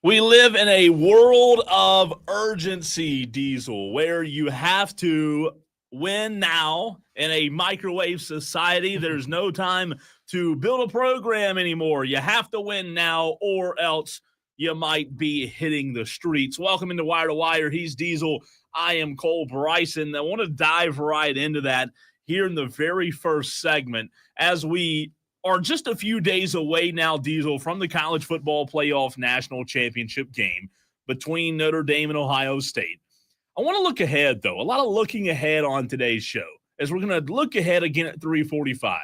We live in a world of urgency, Diesel, where you have to win now. In a microwave society, there's no time to build a program anymore. You have to win now, or else you might be hitting the streets. Welcome into Wire to Wire. He's Diesel. I am Cole Bryson. I want to dive right into that here in the very first segment as we are just a few days away now, Diesel, from the college football playoff national championship game between Notre Dame and Ohio State. I want to look ahead, though. A lot of looking ahead on today's show, as we're going to look ahead again at 3:45.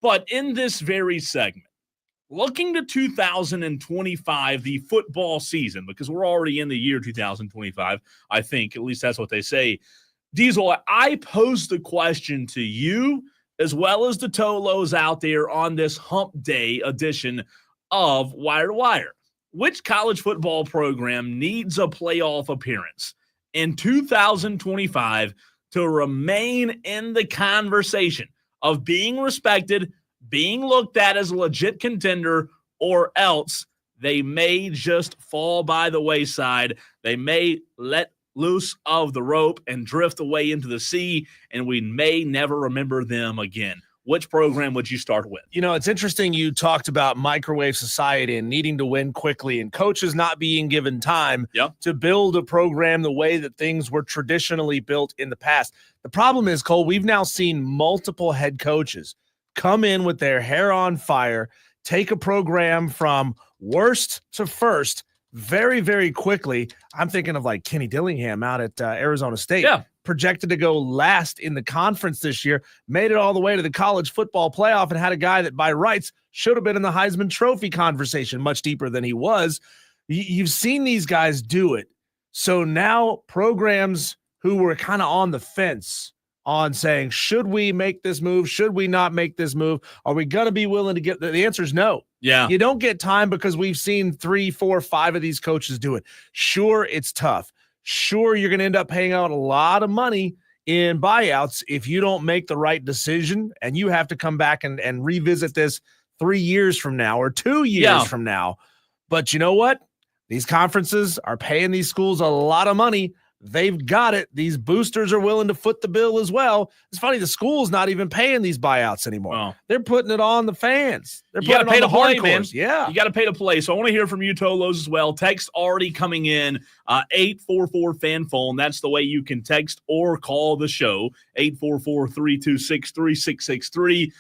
But in this very segment, looking to 2025, the football season, because we're already in the year 2025, I think. At least that's what they say. Diesel, I posed the question to you as well as the Tolos out there on this hump day edition of Wire to Wire. Which college football program needs a playoff appearance in 2025 to remain in the conversation of being respected, being looked at as a legit contender, or else they may just fall by the wayside? They may let loose of the rope and drift away into the sea, and we may never remember them again. Which program would you start with? You know, it's interesting you talked about microwave society and needing to win quickly and coaches not being given time to build a program the way that things were traditionally built in the past. The problem is, Cole, we've now seen multiple head coaches come in with their hair on fire, take a program from worst to first very, very quickly. I'm thinking of like Kenny Dillingham out at Arizona State. Projected to go last in the conference this year, made it all the way to the college football playoff and had a guy that by rights should have been in the Heisman Trophy conversation much deeper than he was. You've seen these guys do it. So now programs who were kind of on the fence on saying, should we make this move? Should we not make this move? Are we going to be willing to get the answer is no. Yeah. You don't get time because we've seen 3, 4, 5 of these coaches do it. Sure, it's tough. Sure, you're going to end up paying out a lot of money in buyouts if you don't make the right decision, and you have to come back and revisit this 3 years from now or 2 years from now. But you know what? These conferences are paying these schools a lot of money. They've got it. These boosters are willing to foot the bill as well. It's funny, the school's not even paying these buyouts anymore. Oh. They're putting it on the fans. They're you got to pay to play, man. Yeah. You got to pay to play. So I want to hear from you, Tolos, as well. Text already coming in, 844-FAN-PHONE. That's the way you can text or call the show, 844-326-3663.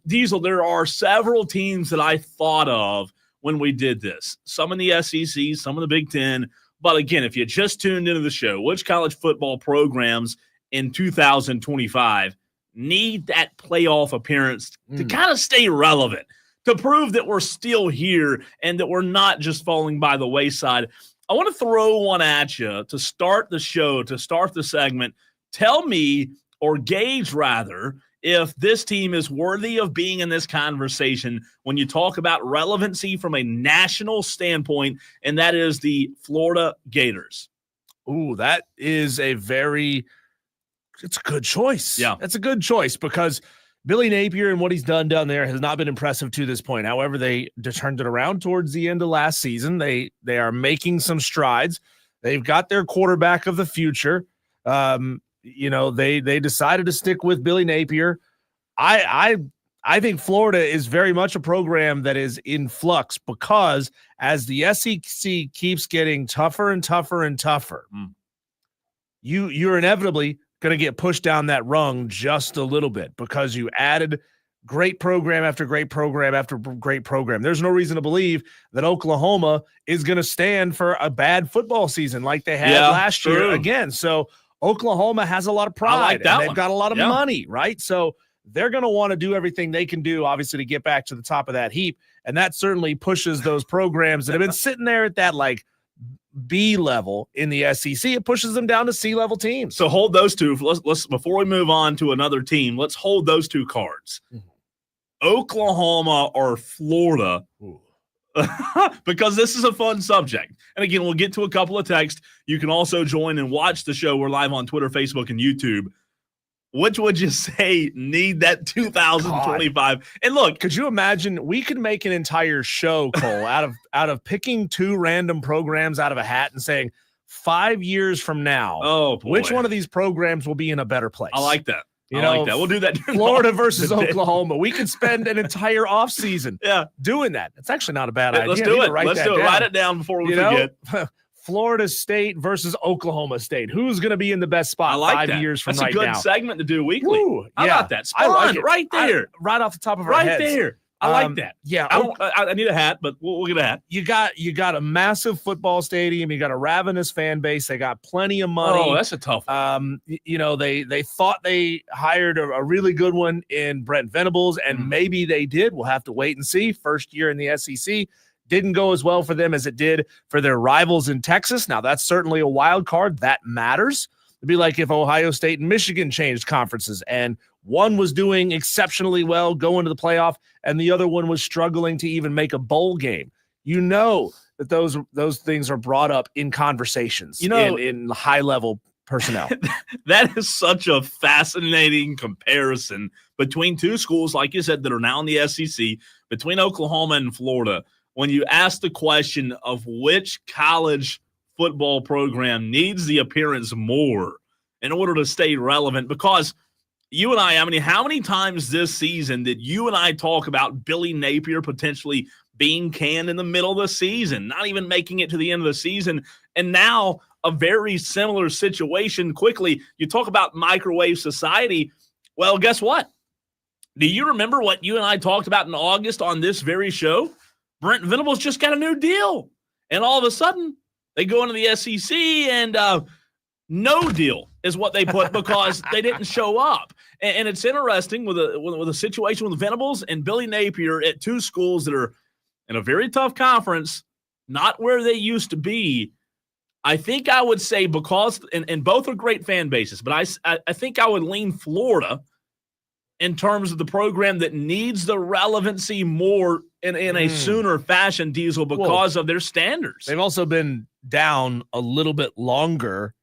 Diesel, there are several teams that I thought of when we did this. Some in the SEC, some in the Big Ten. But again, if you just tuned into the show, which college football programs in 2025 need that playoff appearance to kind of stay relevant, to prove that we're still here and that we're not just falling by the wayside? I want to throw one at you to start the show, to start the segment. Tell me, or gauge rather, if this team is worthy of being in this conversation when you talk about relevancy from a national standpoint, and that is the Florida Gators. Ooh, that is it's a good choice. Yeah. That's a good choice because Billy Napier and what he's done down there has not been impressive to this point. However, they turned it around towards the end of last season. They are making some strides. They've got their quarterback of the future. They decided to stick with Billy Napier. I think Florida is very much a program that is in flux because as the SEC keeps getting tougher and tougher and tougher, you're inevitably going to get pushed down that rung just a little bit because you added great program after great program after great program. There's no reason to believe that Oklahoma is going to stand for a bad football season like they had last year again. So Oklahoma has a lot of pride, and they've got a lot of money, right? So they're going to want to do everything they can do, obviously, to get back to the top of that heap, and that certainly pushes those programs that have been sitting there at that, like, B level in the SEC. It pushes them down to C level teams. So hold those two. Let's before we move on to another team, let's hold those two cards. Oklahoma or Florida. Because this is a fun subject. And again, we'll get to a couple of texts. You can also join and watch the show. We're live on Twitter, Facebook, and YouTube. which would you say need that 2025? God. And look, could you imagine? We could make an entire show, Cole, out of picking two random programs out of a hat and saying 5 years from now, which one of these programs will be in a better place? I like that. You know, like that. We'll do that. Florida versus Oklahoma. We could spend an entire offseason doing that. It's actually not a bad idea. Let's do it. Let's do it. Write it down before we forget. Florida State versus Oklahoma State. Who's going to be in the best spot 5 years from right now? That's a good segment to do weekly. Ooh, How about that? I like it. Right there. Right off the top of our heads. Right there. I like that. Yeah. I need a hat, but we'll get a hat. You got a massive football stadium. You got a ravenous fan base. They got plenty of money. Oh, that's a tough one. They thought they hired a really good one in Brent Venables, and maybe they did. We'll have to wait and see. First year in the SEC. Didn't go as well for them as it did for their rivals in Texas. Now, that's certainly a wild card. That matters. It'd be like if Ohio State and Michigan changed conferences and one was doing exceptionally well going to the playoff and the other one was struggling to even make a bowl game. You know that those things are brought up in conversations, in high-level personnel. That is such a fascinating comparison between two schools, like you said, that are now in the SEC, between Oklahoma and Florida. When you ask the question of which college football program needs the appearance more in order to stay relevant, because you and I mean, how many times this season did you and I talk about Billy Napier potentially being canned in the middle of the season, not even making it to the end of the season, and now a very similar situation quickly. You talk about microwave society. Well, guess what? Do you remember what you and I talked about in August on this very show? Brent Venables just got a new deal. And all of a sudden, they go into the SEC and no deal is what they put because they didn't show up. And it's interesting with a situation with Venables and Billy Napier at two schools that are in a very tough conference, not where they used to be. I think I would say because – and both are great fan bases, but I think I would lean Florida in terms of the program that needs the relevancy more in a sooner fashion, Diesel, because of their standards. They've also been down a little bit longer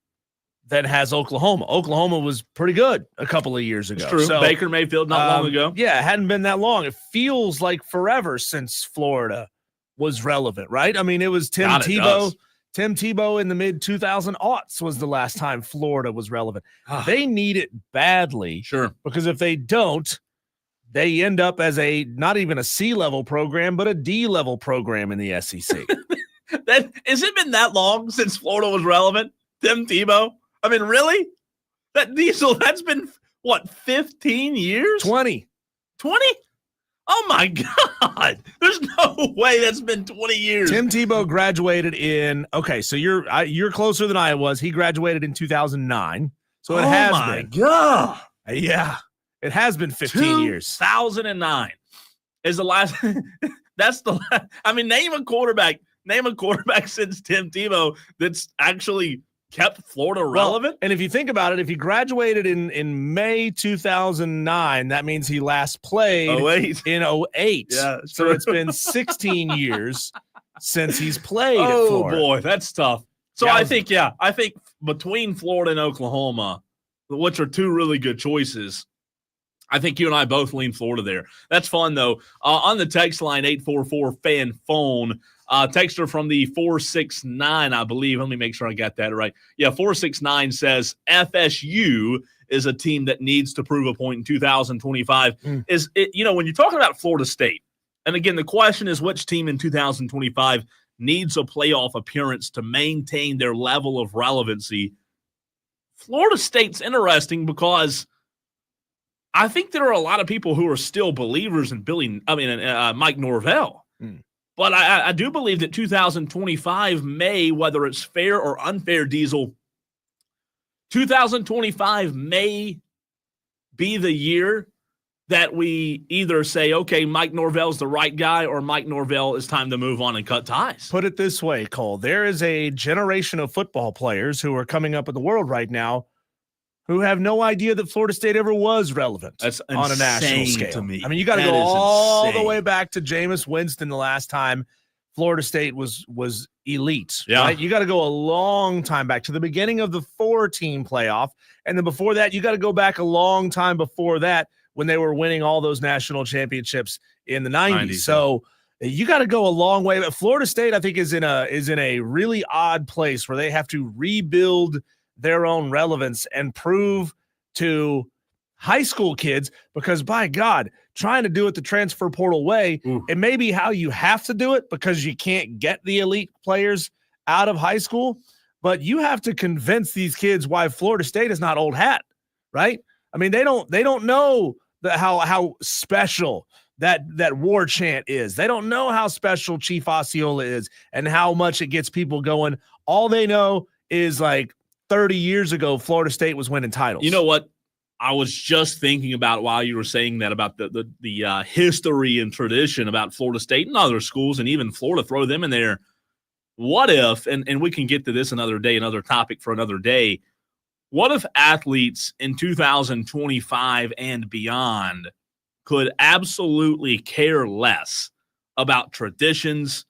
than has Oklahoma. Oklahoma was pretty good a couple of years ago. It's true. So, Baker Mayfield not long ago. Yeah, it hadn't been that long. It feels like forever since Florida was relevant, right? I mean, it was Tim Tebow. Tim Tebow in the mid-2000s was the last time Florida was relevant. They need it badly. Sure. Because if they don't, they end up as not even a C-level program, but a D-level program in the SEC. Has it been that long since Florida was relevant? Tim Tebow? I mean, really? That Diesel, that's been, 15 years? 20. 20? Oh, my God. There's no way that's been 20 years. Tim Tebow graduated so you're closer than I was. He graduated in 2009. So it has been. Oh, my God. Yeah. It has been 15 years. 2009 is the last. That's the last. I mean, name a quarterback since Tim Tebow that's actually kept Florida relevant. And if you think about it, if he graduated in May 2009, that means he last played in 08. Yeah, so it's been 16 years since he's played at Florida. Oh, boy, that's tough. So I think between Florida and Oklahoma, which are two really good choices, I think you and I both lean Florida there. That's fun, though. On the text line, 844-FAN-PHONE, texter from the 469, I believe. Let me make sure I got that right. Yeah, 469 says FSU is a team that needs to prove a point in 2025. When you're talking about Florida State, and again, the question is which team in 2025 needs a playoff appearance to maintain their level of relevancy. Florida State's interesting because I think there are a lot of people who are still believers in Mike Norvell. But I do believe that 2025 may, whether it's fair or unfair, Diesel, 2025 may be the year that we either say, okay, Mike Norvell's the right guy, or Mike Norvell, it's time to move on and cut ties. Put it this way, Cole. There is a generation of football players who are coming up in the world right now who have no idea that Florida State ever was relevant on a national scale. To me. I mean, you got to go all the way back to Jameis Winston the last time Florida State was elite, Yeah. right? You got to go a long time back to the beginning of the 4-team playoff. And then before that, you got to go back a long time before that when they were winning all those national championships in the 90s. So you got to go a long way. But Florida State, I think, is in a really odd place where they have to rebuild their own relevance and prove to high school kids, because by God, trying to do it the transfer portal way, it may be how you have to do it because you can't get the elite players out of high school, but you have to convince these kids why Florida State is not old hat, right? I mean, they don't know how special that war chant is. They don't know how special Chief Osceola is and how much it gets people going. All they know is like 30 years ago, Florida State was winning titles. You know what? I was just thinking about while you were saying that about the history and tradition about Florida State and other schools, and even Florida, throw them in there. What if, and we can get to this another day, another topic for another day, what if athletes in 2025 and beyond could absolutely care less about traditions,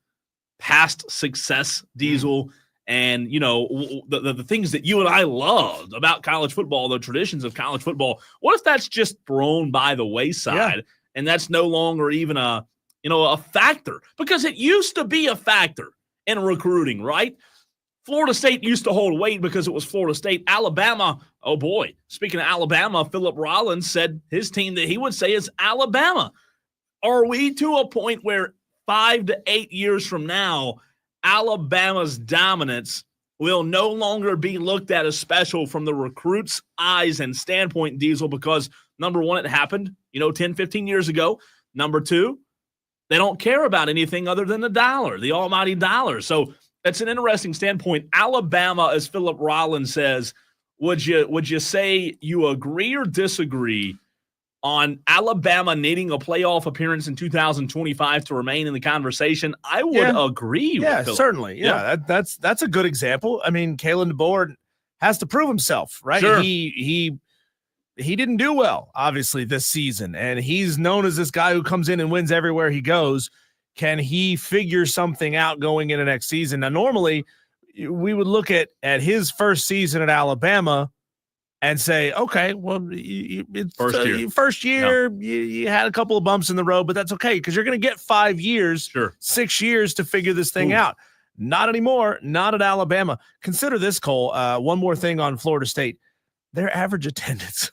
past success, Diesel, and, you know, the things that you and I loved about college football, the traditions of college football? What if that's just thrown by the wayside and that's no longer even a factor? Because it used to be a factor in recruiting, right? Florida State used to hold weight because it was Florida State. Alabama, oh boy, speaking of Alabama, Philip Rollins said his team that he would say is Alabama. Are we to a point where 5 to 8 years from now, Alabama's dominance will no longer be looked at as special from the recruit's eyes and standpoint, Diesel, because number one, it happened, 10, 15 years ago. Number two, they don't care about anything other than the dollar, the almighty dollar. So that's an interesting standpoint. Alabama, as Philip Rollins says, would you say you agree or disagree on Alabama needing a playoff appearance in 2025 to remain in the conversation? I would agree with Philip. Certainly. Yeah, that's a good example. I mean, Kalen DeBoer has to prove himself, right? Sure. He didn't do well, obviously, this season, and he's known as this guy who comes in and wins everywhere he goes. Can he figure something out going into next season? Now, normally, we would look at his first season at Alabama and say, okay, well, it's first year, you had a couple of bumps in the road, but that's okay because you're going to get 5 years, 6 years to figure this thing out. Not anymore, not at Alabama. Consider this, Cole. One more thing on Florida State. Their average attendance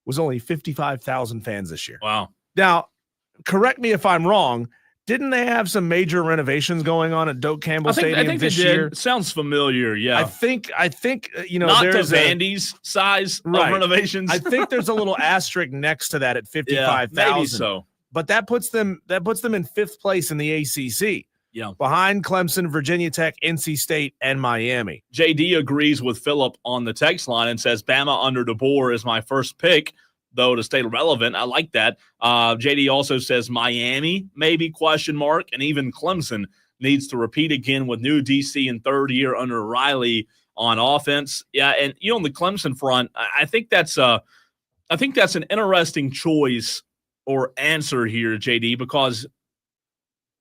was only 55,000 fans this year. Wow. Now, correct me if I'm wrong. Didn't they have some major renovations going on at Doak Campbell Stadium this year? Sounds familiar, yeah. I think not there's to Vandy's size of renovations. I think there's a little asterisk next to that at 55,000. Yeah, maybe so. But that puts them in fifth place in the ACC. Yeah. Behind Clemson, Virginia Tech, NC State, and Miami. JD agrees with Philip on the text line and says Bama under DeBoer is my first pick, though, to stay relevant. I like that. JD also says Miami, maybe, ? And even Clemson needs to repeat again with new DC in third year under Riley on offense. Yeah, and on the Clemson front, I think that's an interesting choice or answer here, JD, because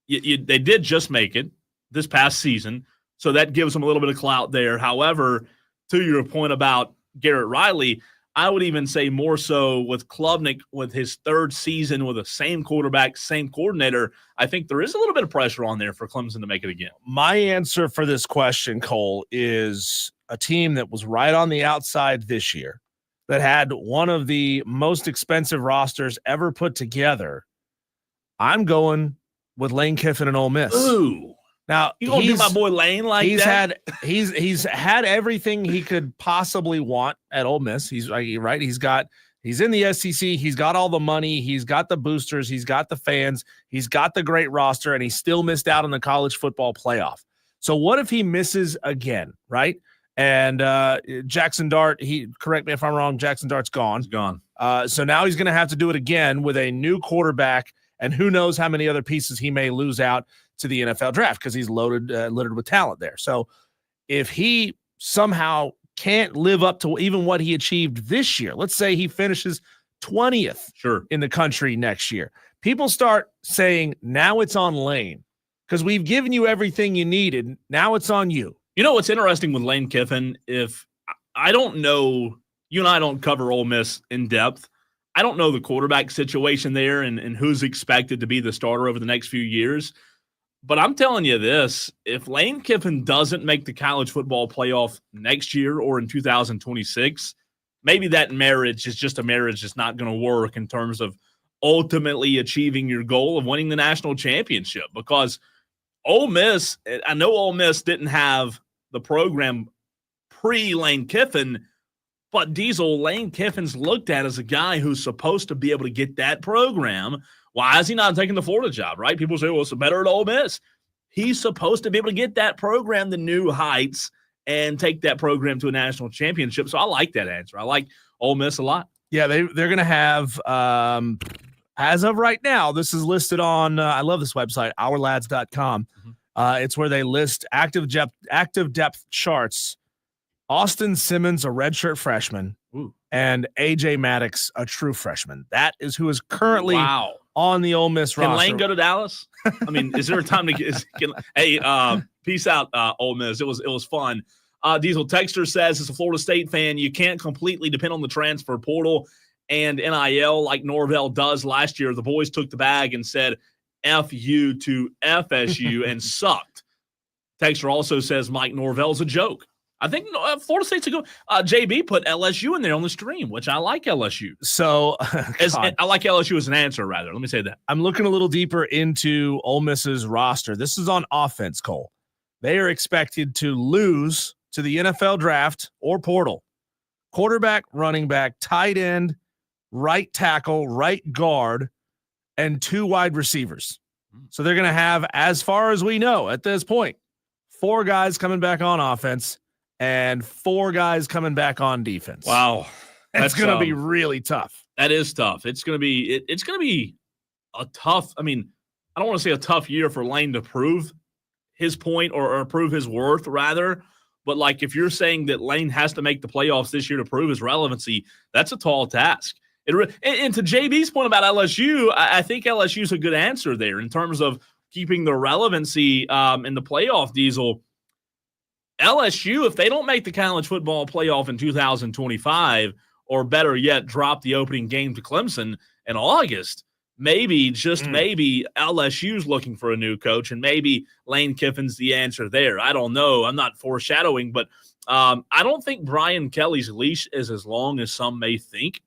they did just make it this past season, so that gives them a little bit of clout there. However, to your point about Garrett Riley, I would even say more so with Klubnik, with his third season with the same quarterback, same coordinator. I think there is a little bit of pressure on there for Clemson to make it again. My answer for this question, Cole, is a team that was right on the outside this year, that had one of the most expensive rosters ever put together. I'm going with Lane Kiffin and Ole Miss. Ooh. Now, you gonna do my boy Lane like that? He's had everything he could possibly want at Ole Miss. He's right. He's in the SEC. He's got all the money. He's got the boosters. He's got the fans. He's got the great roster, and he still missed out on the college football playoff. So what if he misses again, right? And Jackson Dart, correct me if I'm wrong, Jackson Dart's gone. He's gone. So now he's going to have to do it again with a new quarterback, and who knows how many other pieces he may lose out to the NFL draft because he's littered with talent there. So if he somehow can't live up to even what he achieved this year, let's say he finishes 20th in the country next year, people start saying now it's on Lane because we've given you everything you needed. Now it's on you. You know what's interesting with Lane Kiffin? If I don't know, you and I don't cover Ole Miss in depth. I don't know the quarterback situation there and who's expected to be the starter over the next few years. But I'm telling you this, if Lane Kiffin doesn't make the college football playoff next year or in 2026, maybe that marriage is just a marriage that's not going to work in terms of ultimately achieving your goal of winning the national championship. Because Ole Miss, I know Ole Miss didn't have the program pre-Lane Kiffin, but Diesel, Lane Kiffin's looked at as a guy who's supposed to be able to get that program. Why is he not taking the Florida job, right? People say, well, it's better at Ole Miss. He's supposed to be able to get that program to new heights and take that program to a national championship. So I like that answer. I like Ole Miss a lot. Yeah, they're going to have, as of right now, this is listed on, I love this website, ourlads.com. It's where they list active depth charts. Austin Simmons, a redshirt freshman, and A.J. Maddox, a true freshman. That is who is currently on the Ole Miss roster. Can Lane go to Dallas? I mean, is there a time to get peace out, Ole Miss. It was fun. Diesel Texter says, as a Florida State fan, you can't completely depend on the transfer portal and NIL like Norvell does last year. The boys took the bag and said, F you to FSU and sucked. Texter also says Mike Norvell's a joke. I think Florida State's a good. JB put LSU in there on the stream, which I like LSU. So I like LSU as an answer, rather. Let me say that. I'm looking a little deeper into Ole Miss's roster. This is on offense, Cole. They are expected to lose to the NFL draft or portal. Quarterback, running back, tight end, right tackle, right guard, and 2 wide receivers. So they're going to have, as far as we know at this point, 4 guys coming back on offense and 4 guys coming back on defense. Wow. That's going to be really tough. That is tough. It's going to be a tough, I mean, I don't want to say a tough year for Lane to prove his point or prove his worth, rather. But, like, if you're saying that Lane has to make the playoffs this year to prove his relevancy, that's a tall task. And to JB's point about LSU, I think LSU is a good answer there in terms of keeping the relevancy in the playoff, Diesel. LSU, if they don't make the college football playoff in 2025, or better yet, drop the opening game to Clemson in August, maybe, just maybe, LSU's looking for a new coach, and maybe Lane Kiffin's the answer there. I don't know. I'm not foreshadowing, but I don't think Brian Kelly's leash is as long as some may think.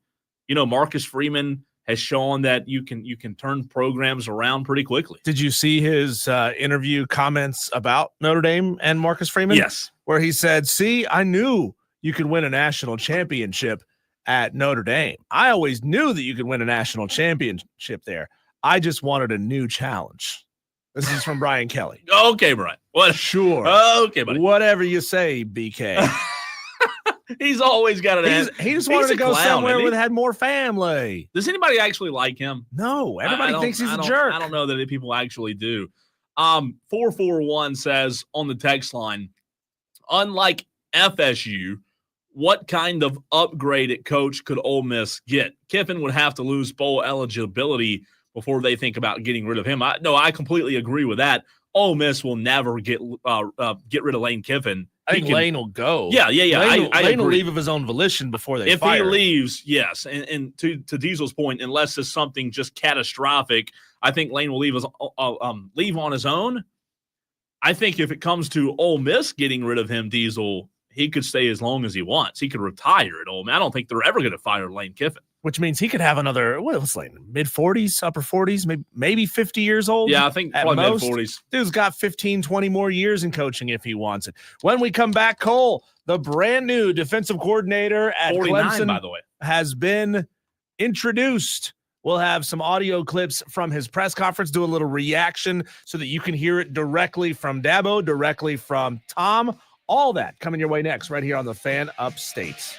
You know, Marcus Freeman has shown that you can turn programs around pretty quickly. Did you see his interview comments about Notre Dame and Marcus Freeman? Yes. Where he said, see, I knew you could win a national championship at Notre Dame. I always knew that you could win a national championship there. I just wanted a new challenge. This is from Brian Kelly. Okay, Brian. What? Sure. Okay, buddy. Whatever you say, BK. He's always got an answer. He just wanted to go somewhere where they had more family. Does anybody actually like him? No, everybody thinks he's a jerk. I don't know that people actually do. 441 says on the text line, unlike FSU, what kind of upgrade at coach could Ole Miss get? Kiffin would have to lose bowl eligibility before they think about getting rid of him. I completely agree with that. Ole Miss will never get rid of Lane Kiffin. I think Lane will go. Yeah. Lane will leave of his own volition before they fire him. If he leaves, yes. And to Diesel's point, unless it's something just catastrophic, I think Lane will leave on his own. I think if it comes to Ole Miss getting rid of him, Diesel, he could stay as long as he wants. He could retire at Ole Miss. I don't think they're ever going to fire Lane Kiffin. Which means he could have another, what's Lane, mid-40s, upper 40s, maybe 50 years old? Yeah, I think probably mid-40s. Dude's got 15, 20 more years in coaching if he wants it. When we come back, Cole, the brand new defensive coordinator at Clemson, by the way, has been introduced. We'll have some audio clips from his press conference, do a little reaction so that you can hear it directly from Dabo, directly from Tom. All that coming your way next right here on the Fan Upstate.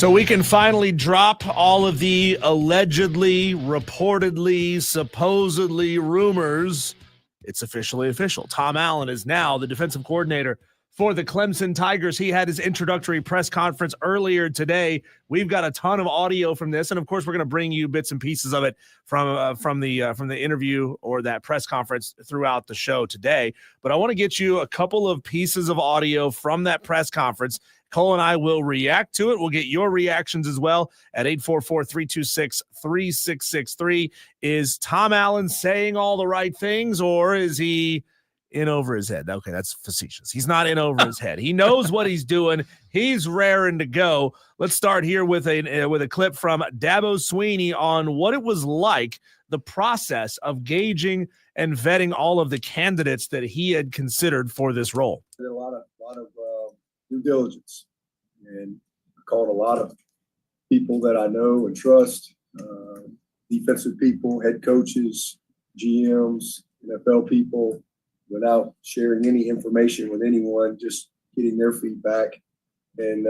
So we can finally drop all of the allegedly, reportedly, supposedly rumors. It's officially official. Tom Allen is now the defensive coordinator for the Clemson Tigers. He had his introductory press conference earlier today. We've got a ton of audio from this, and of course, we're going to bring you bits and pieces of it from the interview or that press conference throughout the show today. But I want to get you a couple of pieces of audio from that press conference. Cole and I will react to it. We'll get your reactions as well at 844-326-3663. Is Tom Allen saying all the right things, or is he in over his head? Okay, that's facetious. He's not in over his head. He knows what he's doing. He's raring to go. Let's start here with a clip from Dabo Swinney on what it was like, the process of gauging and vetting all of the candidates that he had considered for this role. Did a lot of due diligence, and called a lot of people that I know and trust, defensive people, head coaches, GMs, NFL people, without sharing any information with anyone, just getting their feedback. And,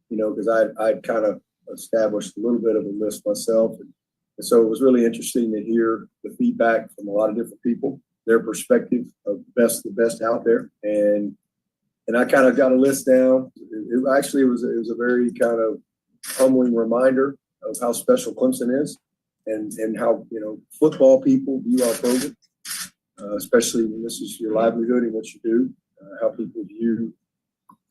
because I'd kind of established a little bit of a list myself. And so it was really interesting to hear the feedback from a lot of different people, their perspective of the best out there. And I kind of got a list down. It was a very kind of humbling reminder of how special Clemson is and how, football people view our program. Especially when this is your livelihood and what you do, how people view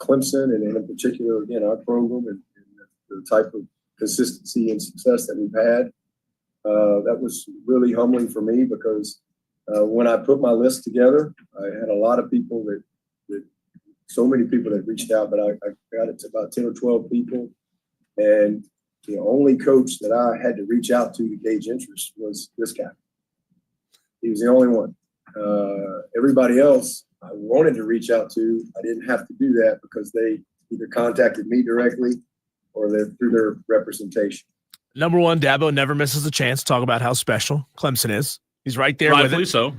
Clemson and in particular, again, our program and the type of consistency and success that we've had. That was really humbling for me because when I put my list together, I had a lot of people that so many people that reached out, but I got it to about 10 or 12 people. And the only coach that I had to reach out to gauge interest was this guy. He was the only one. Everybody else I wanted to reach out to, I didn't have to do that because they either contacted me directly or through their representation. Number one, Dabo never misses a chance to talk about how special Clemson is. He's right there with it. So.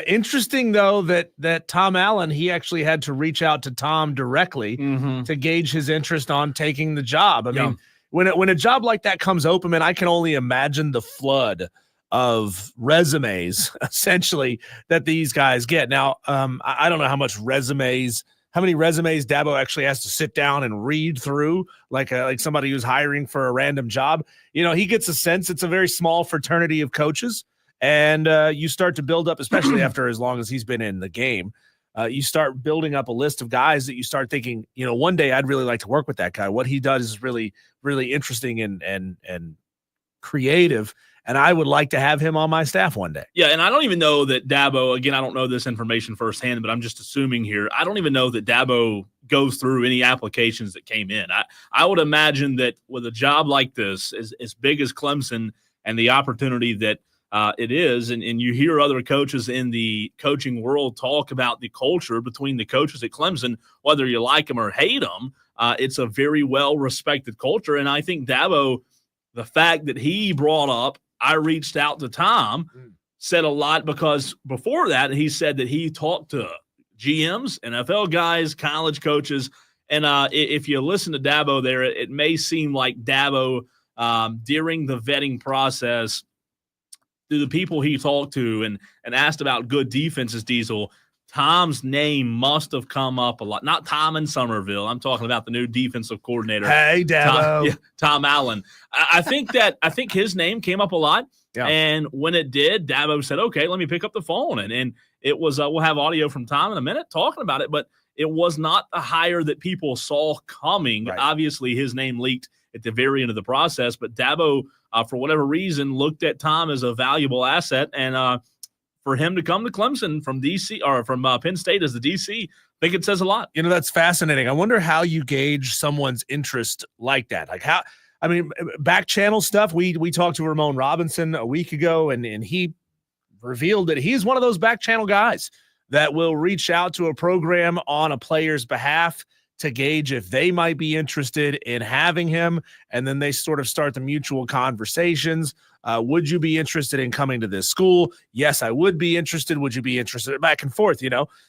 Interesting, though, that Tom Allen, he actually had to reach out to Tom directly to gauge his interest on taking the job. I mean, when a job like that comes open, man, I can only imagine the flood of resumes, essentially, that these guys get. Now, I don't know how many resumes Dabo actually has to sit down and read through, like somebody who's hiring for a random job. He gets a sense it's a very small fraternity of coaches. And you start to build up, especially after as long as he's been in the game, you start building up a list of guys that you start thinking, one day I'd really like to work with that guy. What he does is really, really interesting and creative. And I would like to have him on my staff one day. Yeah, and I don't even know that Dabo, again, I don't know this information firsthand, but I'm just assuming here, I don't even know that Dabo goes through any applications that came in. I would imagine that with a job like this, as big as Clemson and the opportunity that it is, and you hear other coaches in the coaching world talk about the culture between the coaches at Clemson, whether you like them or hate them, it's a very well-respected culture. And I think Dabo, the fact that he brought up, I reached out to Tom, said a lot, because before that, he said that he talked to GMs, NFL guys, college coaches, and if you listen to Dabo there, it may seem like Dabo, during the vetting process, to the people he talked to and asked about good defenses, Diesel, Tom's name must have come up a lot. Not Tom in Somerville. I'm talking about the new defensive coordinator. Hey, Dabo. Tom Allen. I think his name came up a lot. Yeah. And when it did, Dabo said, okay, let me pick up the phone. And it was, we'll have audio from Tom in a minute talking about it, but it was not a hire that people saw coming. Right. Obviously, his name leaked at the very end of the process, but Dabo, for whatever reason, looked at Tom as a valuable asset, and for him to come to Clemson from DC or from Penn State as the DC, I think it says a lot. That's fascinating. I wonder how you gauge someone's interest like that. Like back channel stuff. We talked to Ramon Robinson a week ago, and he revealed that he's one of those back channel guys that will reach out to a program on a player's behalf to gauge if they might be interested in having him. And then they sort of start the mutual conversations. Would you be interested in coming to this school? Yes, I would be interested. Would you be interested? Back and forth,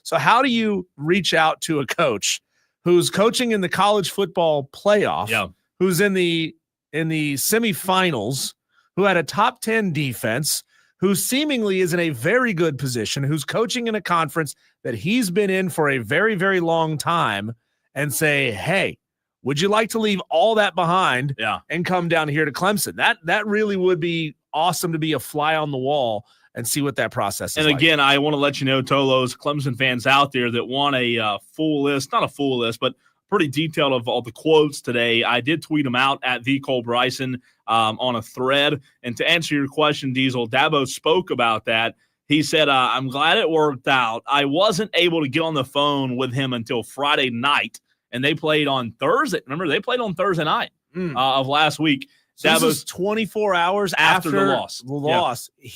So how do you reach out to a coach who's coaching in the college football playoff who's in the semifinals, who had a top 10 defense, who seemingly is in a very good position, who's coaching in a conference that he's been in for a very, very long time, and say, hey, would you like to leave all that behind and come down here to Clemson? That really would be awesome to be a fly on the wall and see what that process is. And again, I want to let you know, Tolos, Clemson fans out there that want a full list, not a full list, but pretty detailed of all the quotes today. I did tweet them out at the Cole Bryson on a thread. And to answer your question, Diesel, Dabo spoke about that. He said, I'm glad it worked out. I wasn't able to get on the phone with him until Friday night, and they played on Thursday. Remember, they played on Thursday night of last week. So this was 24 hours after the loss. Yeah.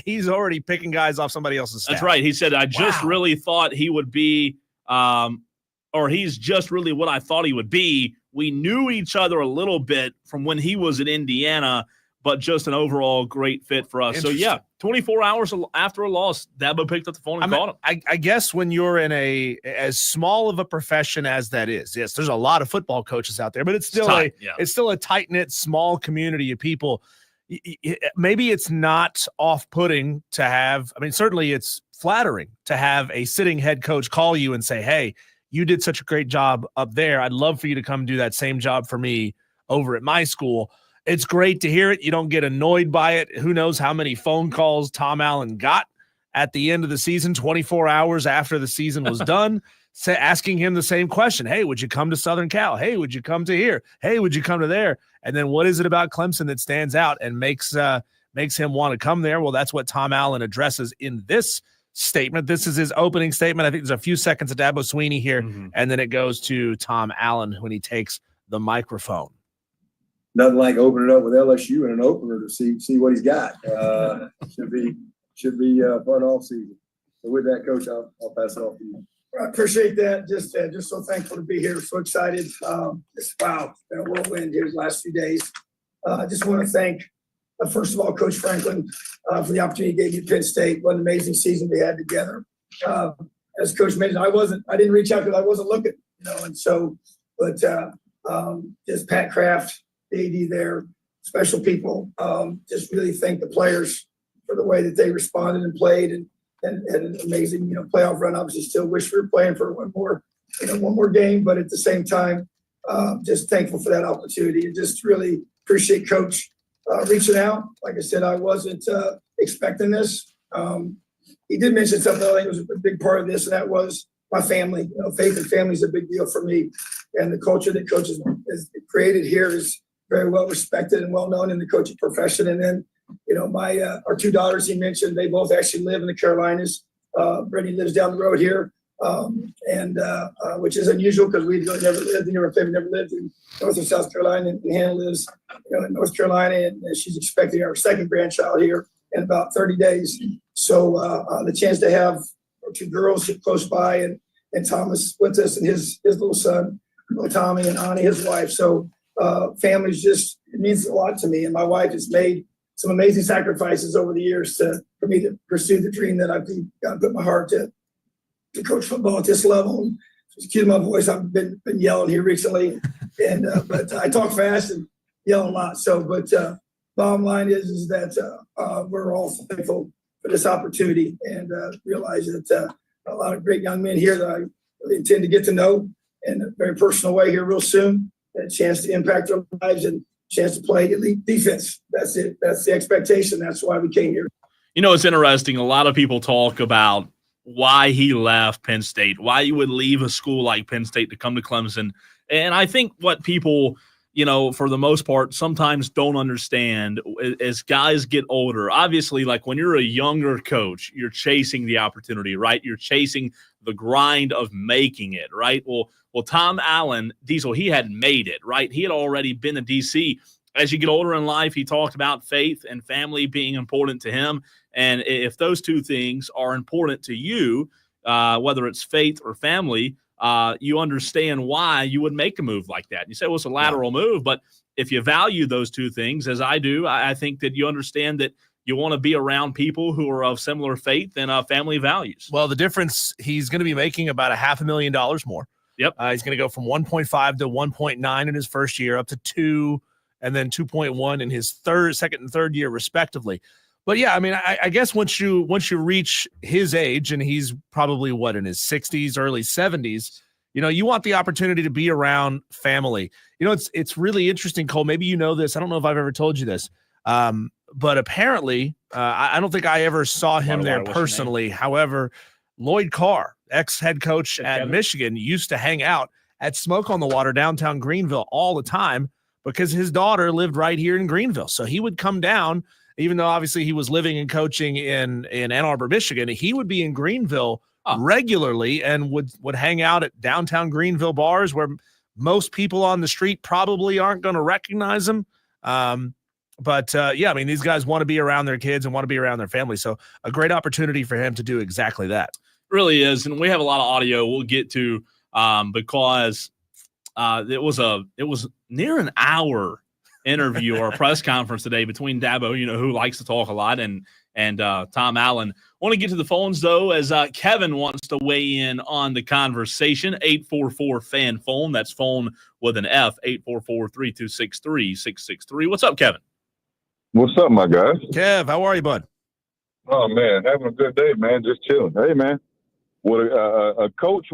He's already picking guys off somebody else's staff. That's right. He said, I just really thought he would be or he's just really what I thought he would be. We knew each other a little bit from when he was at Indiana, but just an overall great fit for us. So, 24 hours after a loss, Dabo picked up the phone and called him. I guess when you're in as small of a profession as that is, yes, there's a lot of football coaches out there, but it's still a tight-knit, small community of people. Maybe it's not off-putting to have – I mean, certainly it's flattering to have a sitting head coach call you and say, hey, you did such a great job up there. I'd love for you to come do that same job for me over at my school. It's great to hear it. You don't get annoyed by it. Who knows how many phone calls Tom Allen got at the end of the season, 24 hours after the season was done, asking him the same question. Hey, would you come to Southern Cal? Hey, would you come to here? Hey, would you come to there? And then what is it about Clemson that stands out and makes him want to come there? Well, that's what Tom Allen addresses in this statement. This is his opening statement. I think there's a few seconds of Dabo Swinney here, and then it goes to Tom Allen when he takes the microphone. Nothing like opening up with LSU and an opener to see what he's got. Should be fun off season. So with that, Coach, I'll pass it off to you. I appreciate that. Just so thankful to be here. So excited. It's been a whirlwind here the last few days. I just want to thank, first of all, Coach Franklin for the opportunity he gave me at Penn State. What an amazing season we had together. As Coach mentioned, I didn't reach out because I wasn't looking, and so, but just Pat Kraft, the AD there, special people. Just really thank the players for the way that they responded and played and an amazing, playoff run. Obviously still wish we were playing for one more game, but at the same time, just thankful for that opportunity and just really appreciate Coach reaching out. Like I said, I wasn't expecting this. He did mention something I think was a big part of this, and that was my family. Faith and family is a big deal for me, and the culture that Coach has created here is very well respected and well known in the coaching profession. And then, our two daughters he mentioned, they both actually live in the Carolinas. Brittany lives down the road here, which is unusual because we've never lived here. Our family never lived in North or South Carolina, and Hannah lives in North Carolina, and she's expecting our second grandchild here in about 30 days. So the chance to have our two girls close by and Thomas with us and his little son, Tommy, and Ani, his wife. So families it means a lot to me. And my wife has made some amazing sacrifices over the years for me to pursue the dream that I've put my heart to coach football at this level. Excuse my voice. I've been yelling here recently, but I talk fast and yell a lot. So, but bottom line is that we're all thankful for this opportunity and realize that a lot of great young men here that I really intend to get to know in a very personal way here real soon. A chance to impact their lives and chance to play elite defense. That's it. That's the expectation. That's why we came here. It's interesting. A lot of people talk about why he left Penn State, why you would leave a school like Penn State to come to Clemson. And I think what people, for the most part, sometimes don't understand as guys get older. Obviously, like when you're a younger coach, you're chasing the opportunity, right? You're chasing the grind of making it, right? Well, Tom Allen, Diesel, he had made it, right? He had already been in D.C. As you get older in life, he talked about faith and family being important to him. And if those two things are important to you, whether it's faith or family, you understand why you would make a move like that. You say, well, it's a lateral move, but if you value those two things, as I do, I think that you understand that you want to be around people who are of similar faith and family values. Well, the difference, he's going to be making about $500,000 more. Yep. He's going to go from 1.5 to 1.9 in his first year, up to 2, and then 2.1 in his second and third year, respectively. But yeah, I mean, I guess once you reach his age, and he's probably in his 60s, early 70s, you want the opportunity to be around family. It's really interesting, Cole. Maybe you know this. I don't know if I've ever told you this, but apparently, I don't think I ever saw him there personally. However, Lloyd Carr, ex-head coach at Michigan, used to hang out at Smoke on the Water downtown Greenville all the time because his daughter lived right here in Greenville. So he would come down. Even though obviously he was living and coaching in Ann Arbor, Michigan, he would be in Greenville regularly and would hang out at downtown Greenville bars where most people on the street probably aren't going to recognize him. But I mean, these guys want to be around their kids and want to be around their family. So a great opportunity for him to do exactly that. Really is. And we have a lot of audio we'll get to because it was near an hour interview or a press conference today between Dabo, who likes to talk a lot, and Tom Allen. Want to get to the phones, though, as Kevin wants to weigh in on the conversation. 844-FAN-PHONE. That's phone with an F, 844-326-3663. What's up, Kevin? What's up, my guys? Kev, how are you, bud? Oh, man, having a good day, man. Just chilling. Hey, man, with a coach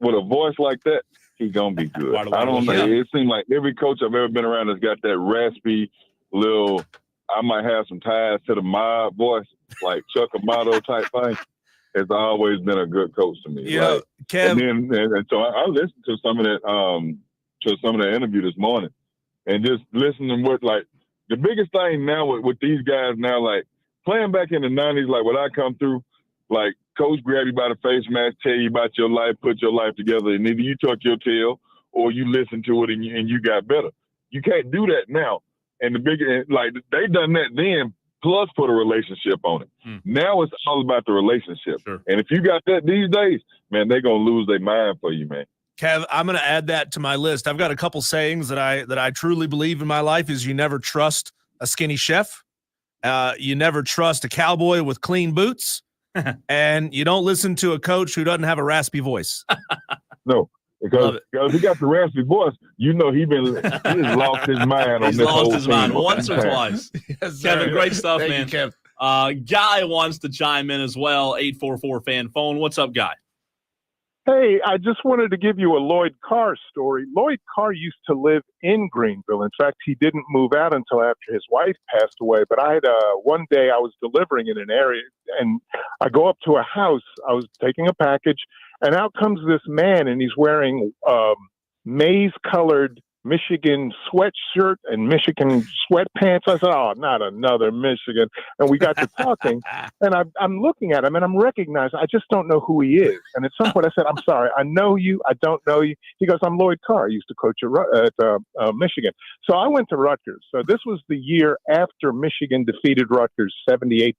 with a voice like that, he's going to be good. I don't know. It seems like every coach I've ever been around has got that raspy little, I might have some ties to the mob voice, like Chuck Amato type thing. It's always been a good coach to me. Yeah, right? Kev. And so I listened to some of that interview this morning, and just listening what, like, the biggest thing now with these guys now, like playing back in the 90s, like what I come through, like coach grab you by the face mask, tell you about your life, put your life together, and either you tuck your tail or you listen to it and you got better. You can't do that now. And they done that then, plus put a relationship on it. Now it's all about the relationship. Sure. And if you got that these days, man, they're gonna lose their mind for you, man. Kev, I'm going to add that to my list. I've got a couple sayings that I truly believe in my life is you never trust a skinny chef. You never trust a cowboy with clean boots. And you don't listen to a coach who doesn't have a raspy voice. No, because he got the raspy voice, he's lost his mind on this whole thing. He's lost his mind once or twice. Yes, Kevin, great stuff, Thank man. you, Kev. Guy wants to chime in as well, 844-FAN-PHONE. What's up, Guy? Hey, I just wanted to give you a Lloyd Carr story. Lloyd Carr used to live in Greenville. In fact, he didn't move out until after his wife passed away. But I had one day I was delivering in an area, and I go up to a house. I was taking a package, and out comes this man, and he's wearing maize-colored Michigan sweatshirt and Michigan sweatpants. I said, oh, not another Michigan. And we got to talking, and I'm looking at him, and I'm recognizing, I just don't know who he is. And at some point I said, I'm sorry, I know you, I don't know you. He goes, I'm Lloyd Carr. I used to coach at Michigan. So I went to Rutgers. So this was the year after Michigan defeated Rutgers 78-0.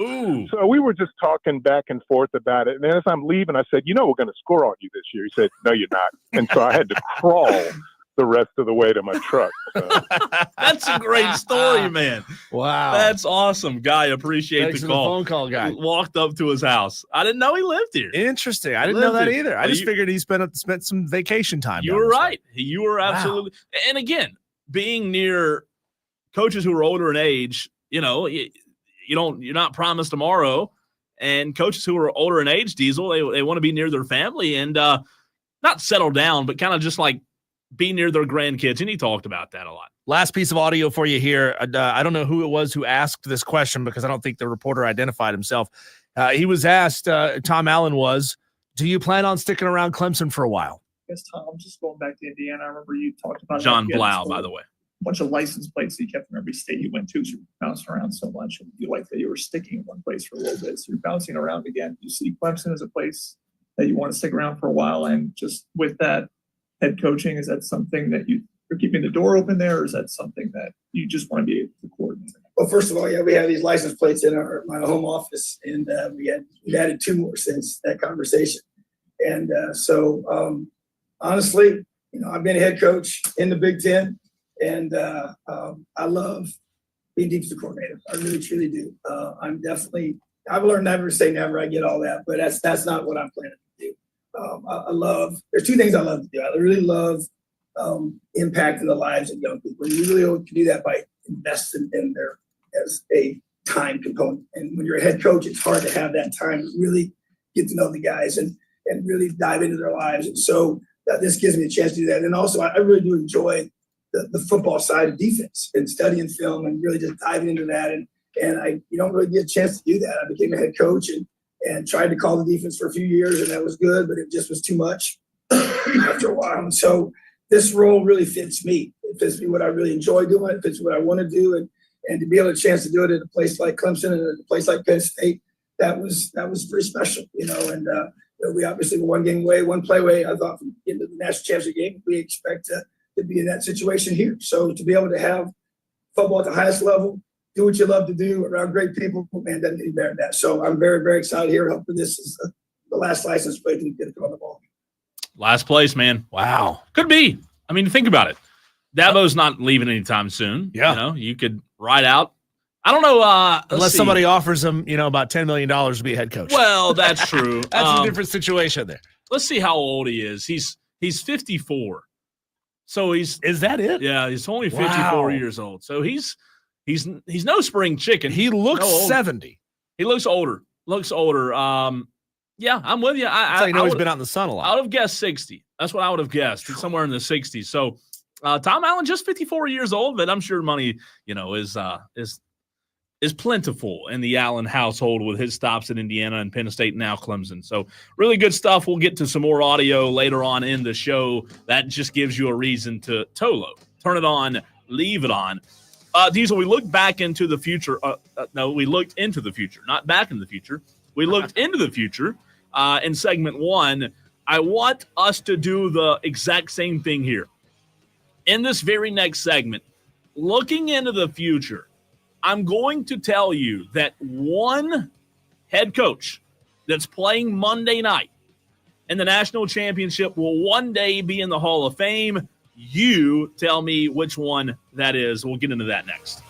Ooh. So we were just talking back and forth about it. And as I'm leaving, I said, we're going to score on you this year. He said, no, you're not. And so I had to crawl the rest of the way to my truck. So. That's a great story, man. Wow. That's awesome. Guy, appreciate Thanks the for call. The phone call, Guy. Walked up to his house. I didn't know he lived here. Interesting. I didn't know that either. I just figured he spent some vacation time. You were right. You were absolutely. Wow. And again, being near coaches who are older in age, you're not promised tomorrow. And coaches who are older in age, Diesel, they want to be near their family and not settle down, but kind of just like be near their grandkids. And he talked about that a lot. Last piece of audio for you here. I don't know who it was who asked this question because I don't think the reporter identified himself. He was asked, Tom Allen was, do you plan on sticking around Clemson for a while? Yes, Tom, just going back to Indiana, I remember you talked about John Blau, by the way. A bunch of license plates that you kept from every state you went to, so you bounced around so much. And you like that you were sticking in one place for a little bit, so you're bouncing around again. You see Clemson as a place that you want to stick around for a while, and just with that head coaching, is that something that you're keeping the door open there, or is that something that you just want to be able to coordinate? Well, first of all, we have these license plates in my home office, and we added 2 more since that conversation. And so honestly, I've been a head coach in the Big Ten, and I love being defensive coordinator. I really, truly do. I've learned never to say never. I get all that, but that's not what I'm planning to do. I love, there's two things I love to do. I really love impacting the lives of young people. And you really can do that by investing in there as a time component. And when you're a head coach, it's hard to have that time to really get to know the guys and really dive into their lives. And so this gives me a chance to do that. And also, I really do enjoy the football side of defense and studying film and really just diving into that. And you don't really get a chance to do that. I became a head coach and tried to call the defense for a few years, and that was good, but it just was too much after a while. And so this role really fits me. It fits me what I really enjoy doing. It fits what I want to do. And to be able to chance to do it at a place like Clemson and at a place like Penn State, that was pretty special, you know. And we obviously were one game away, one play away, I thought, from getting to the national championship game. We expect to be in that situation here. So to be able to have football at the highest level, do what you love to do around great people, man, doesn't get better than that. So I'm very, very excited here. Hoping this is the last license plate to get it on the ball. Last place, man. Wow. Could be. I mean, think about it. Dabo's not leaving anytime soon. Yeah. You know, you could ride out. I don't know. Unless somebody offers him, about $10 million to be a head coach. Well, that's true. That's a different situation there. Let's see how old he is. He's 54. So is that it? Yeah, he's only 54 years old. So he's no spring chicken. He looks 70. He looks older. Yeah, I'm with you. He's been out in the sun a lot. I would have guessed 60. That's what I would have guessed. It's somewhere in the 60s. So Tom Allen, just 54 years old, but I'm sure money, is plentiful in the Allen household with his stops at Indiana and Penn State and now Clemson. So really good stuff. We'll get to some more audio later on in the show. That just gives you a reason to Tolo. Turn it on, leave it on. Diesel, we looked back into the future. No, we looked into the future, not back in the future. We looked into the future in segment 1. I want us to do the exact same thing here. In this very next segment, looking into the future, I'm going to tell you that one head coach that's playing Monday night in the national championship will one day be in the Hall of Fame. You tell me which one that is. We'll get into that next.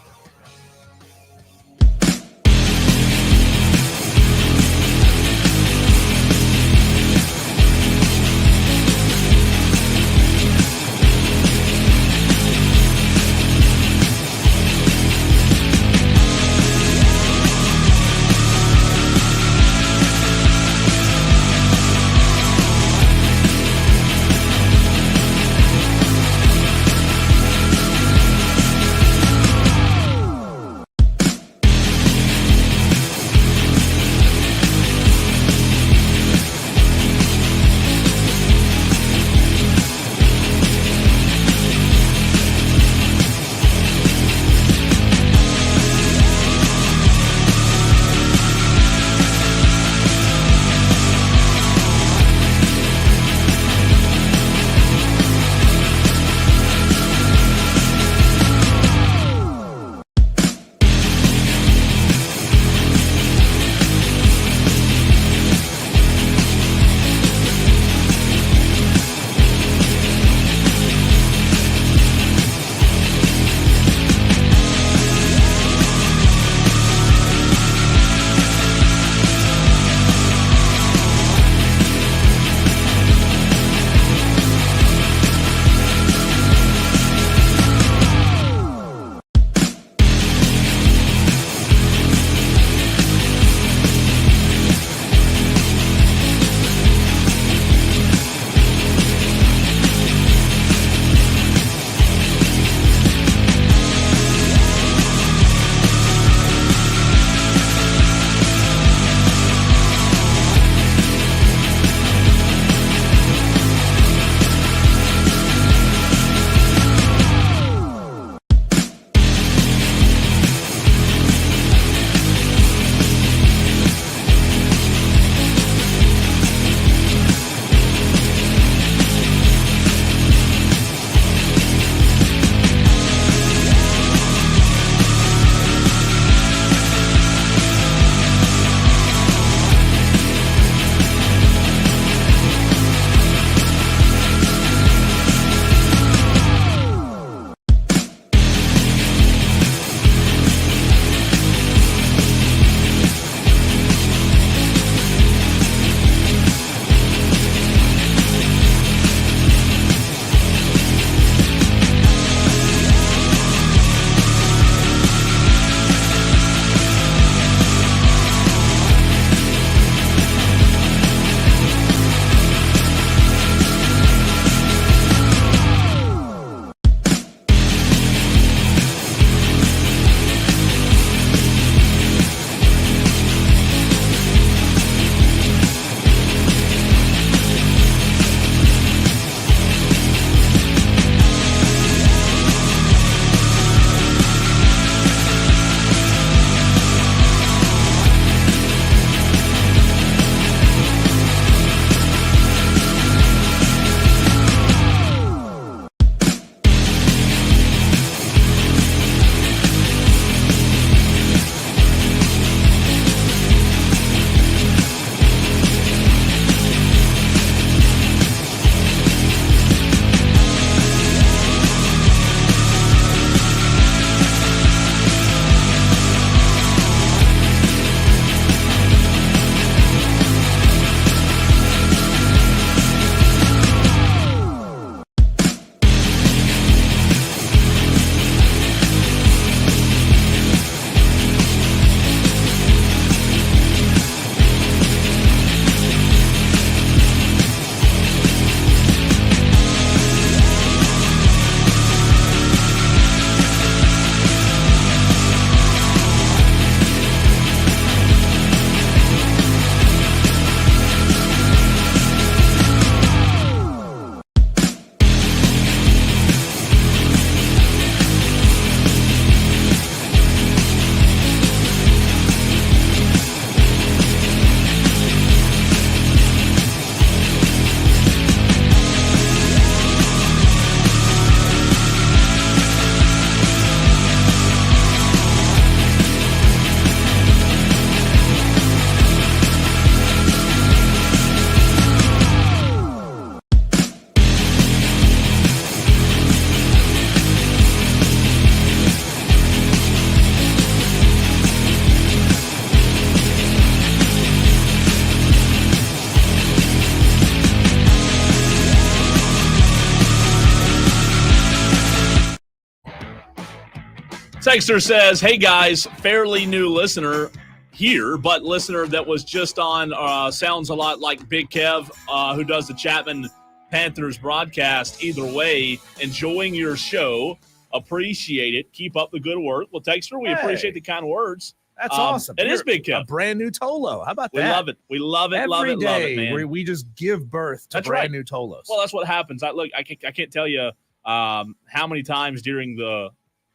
Texter says, hey guys, fairly new listener here, but listener that was just on sounds a lot like Big Kev, who does the Chapman Panthers broadcast. Either way, enjoying your show. Appreciate it. Keep up the good work. Well, Texter, we appreciate the kind words. That's awesome. It is Big Kev. A brand new Tolo. How about that? We love it. We love it. Every love it. day Love it, man. where we just give birth to brand new Tolos. Well, that's what happens. I can't tell you how many times during the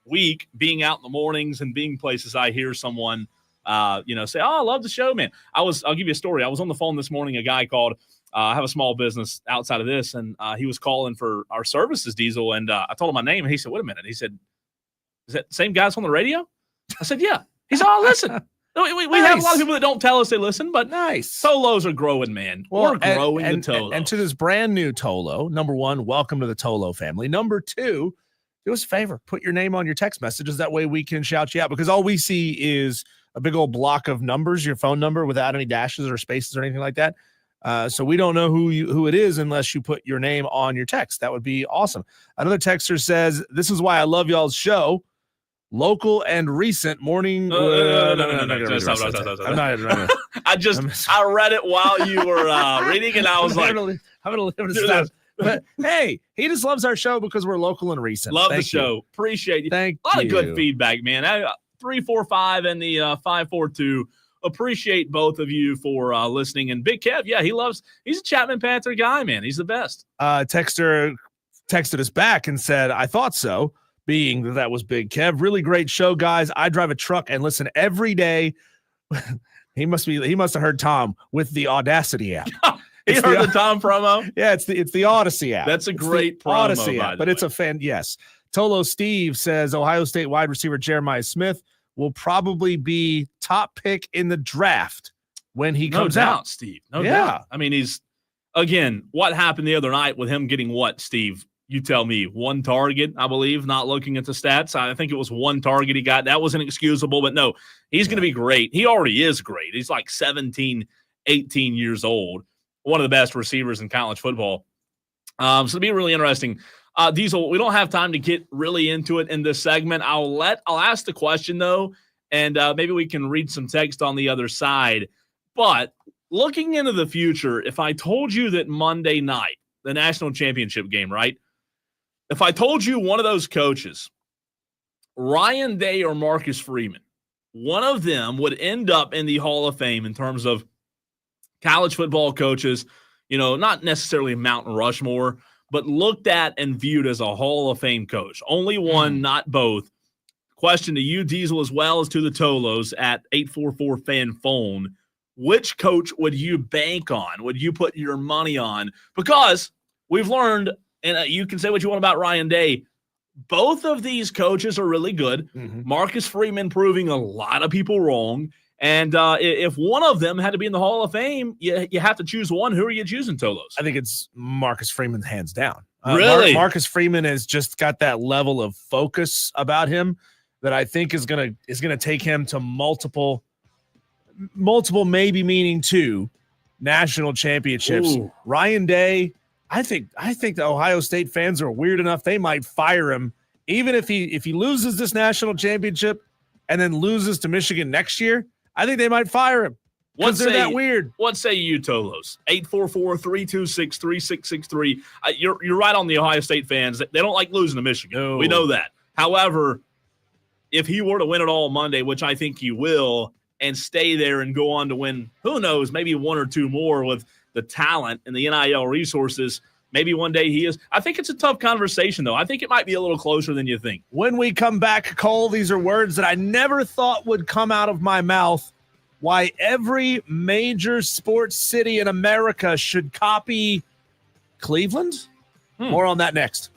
week, being out in the mornings and being places, I hear someone, say, "Oh, I love the show, man." I'll give you a story. I was on the phone this morning. A guy called. I have a small business outside of this, and he was calling for our services, Diesel. And I told him my name, and he said, "Wait a minute." He said, "Is that the same guys on the radio?" I said, "Yeah." He said, "Oh, listen." We have a lot of people that don't tell us they listen, but Tolos are growing, man. We're growing the Tolos. And to this brand new Tolo, number one, welcome to the Tolo family. Number two, do us a favor, put your name on your text messages. That way we can shout you out, because all we see is a big old block of numbers, your phone number, without any dashes or spaces or anything like that. So we don't know who it is unless you put your name on your text. That would be awesome. Another texter says, this is why I love y'all's show. Local and recent morning. I read it while you were reading, and I was like, I'm gonna stop. But hey, he just loves our show because we're local and recent. Love the show. Appreciate you. Thank you. A lot you. of good feedback, man. 345 and the 542. Appreciate both of you for listening. And Big Kev, yeah, he's a Chapman Panther guy, man. He's the best. Texter texted us back and said, I thought so. Being that was Big Kev. Really great show, guys. I drive a truck and listen every day. He must have heard Tom with the Audacity app. He heard the Tom promo? Yeah, it's the Odyssey app. That's a great promo, Odyssey app, but it's a fan. Yes. Tolo Steve says Ohio State wide receiver Jeremiah Smith will probably be top pick in the draft when he comes out. Steve. No doubt. I mean, what happened the other night with him getting what, Steve? You tell me. One target, I believe, not looking at the stats. I think it was one target he got. That was inexcusable, but no, he's going to be great. He already is great. He's like 17, 18 years old. One of the best receivers in college football. So it'll be really interesting. Diesel, we don't have time to get really into it in this segment. I'll ask the question, though, and maybe we can read some text on the other side. But looking into the future, if I told you that Monday night, the national championship game, right? If I told you one of those coaches, Ryan Day or Marcus Freeman, one of them would end up in the Hall of Fame in terms of college football coaches, not necessarily Mount Rushmore, but looked at and viewed as a Hall of Fame coach. Only one, not both. Question to you, Diesel, as well as to the Tolos at 844-FAN-PHONE. Which coach would you bank on? Would you put your money on? Because we've learned, and you can say what you want about Ryan Day, both of these coaches are really good. Mm-hmm. Marcus Freeman proving a lot of people wrong. And if one of them had to be in the Hall of Fame, you have to choose one. Who are you choosing, Tolos? I think it's Marcus Freeman, hands down. Really? Marcus Freeman has just got that level of focus about him that I think is gonna take him to multiple, maybe meaning two national championships. Ooh. Ryan Day, I think the Ohio State fans are weird enough they might fire him even if he loses this national championship and then loses to Michigan next year. I think they might fire him. They're that weird. What say you, Tolos? 844-326-3663. You're right on the Ohio State fans. They don't like losing to Michigan. No. We know that. However, if he were to win it all Monday, which I think he will, and stay there and go on to win, who knows, maybe one or two more with the talent and the NIL resources, maybe one day he is. I think it's a tough conversation, though. I think it might be a little closer than you think. When we come back, Cole, these are words that I never thought would come out of my mouth. Why every major sports city in America should copy Cleveland? More on that next.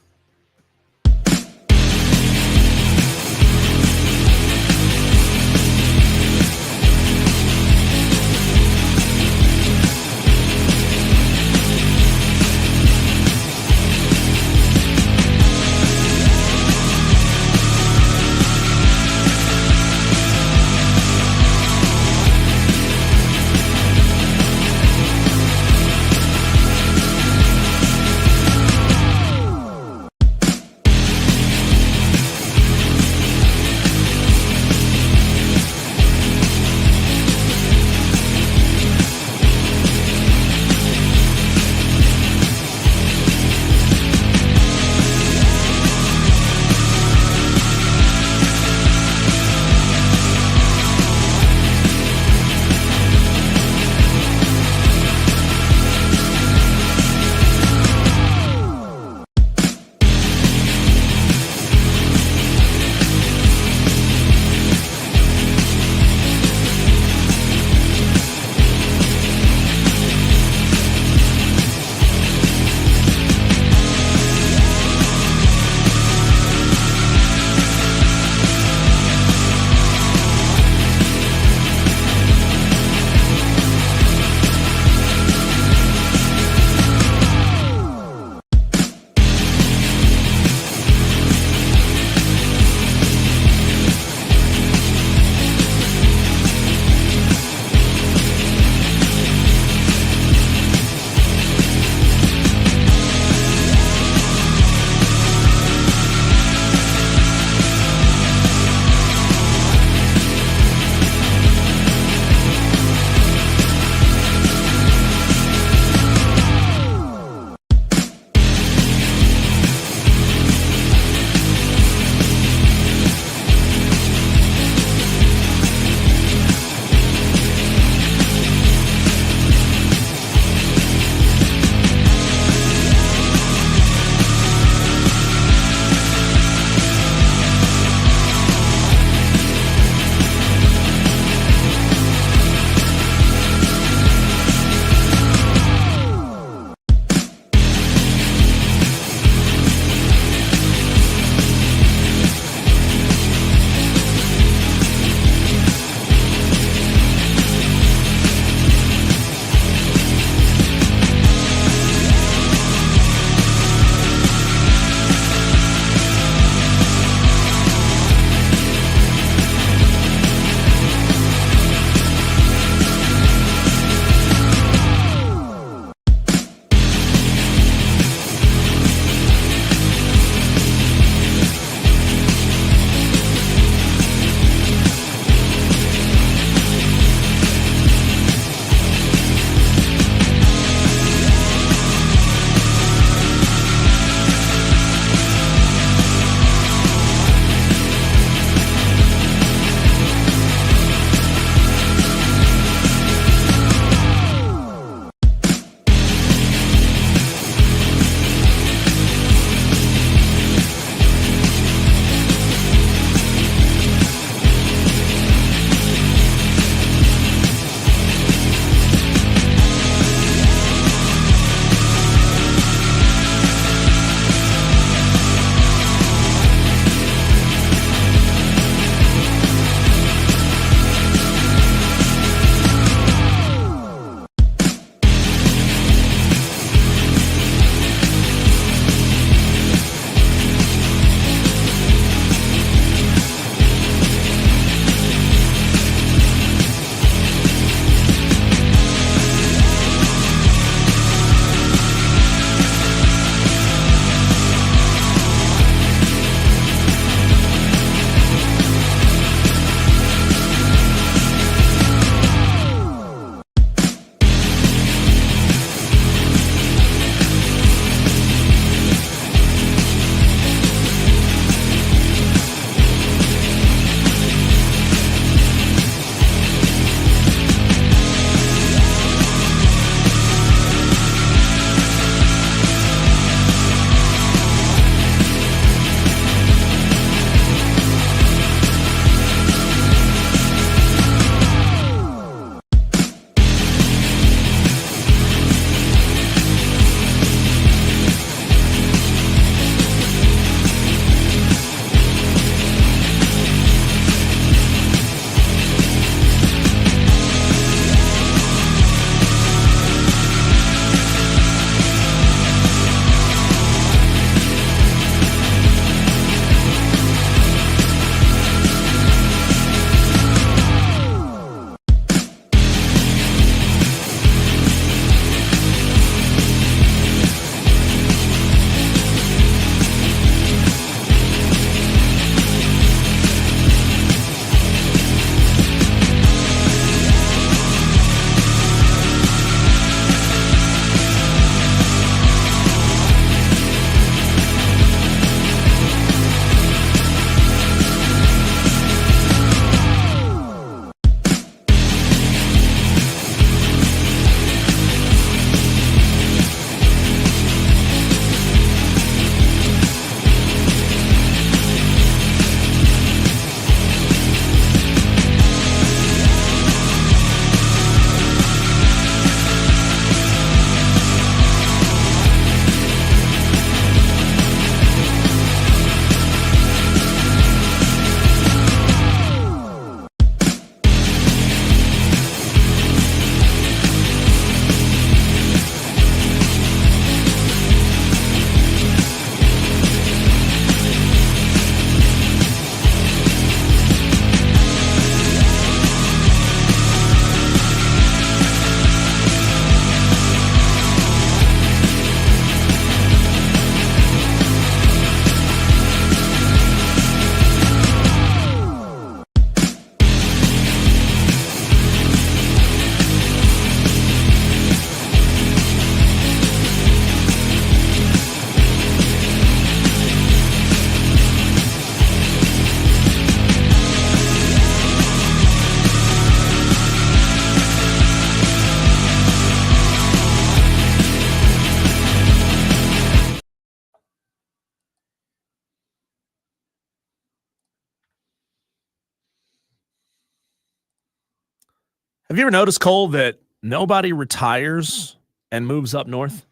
Have you ever noticed, Cole, that nobody retires and moves up north?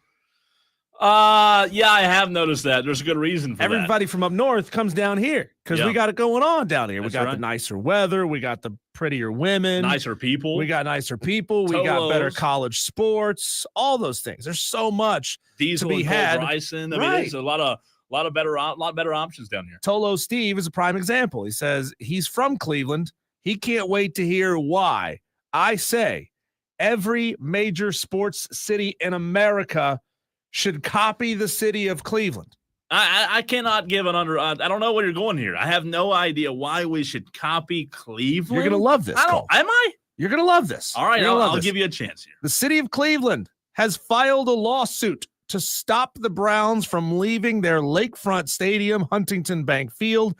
Yeah, I have noticed that. There's a good reason for Everybody from up north comes down here because we got it going on down here. That's we got right. the nicer weather. We got the prettier women. Nicer people. We got nicer people. We got better college sports. All those things. There's so much Diesel to be and had. Bryson. I mean, there's a lot better options down here. Tolo Steve is a prime example. He says he's from Cleveland. He can't wait to hear why. I say every major sports city in America should copy the city of Cleveland. I cannot give I don't know where you're going here. I have no idea why we should copy Cleveland. You're going to love this, Cole. Am I? You're going to love this. All right, I'll give you a chance here. The city of Cleveland has filed a lawsuit to stop the Browns from leaving their lakefront stadium, Huntington Bank Field,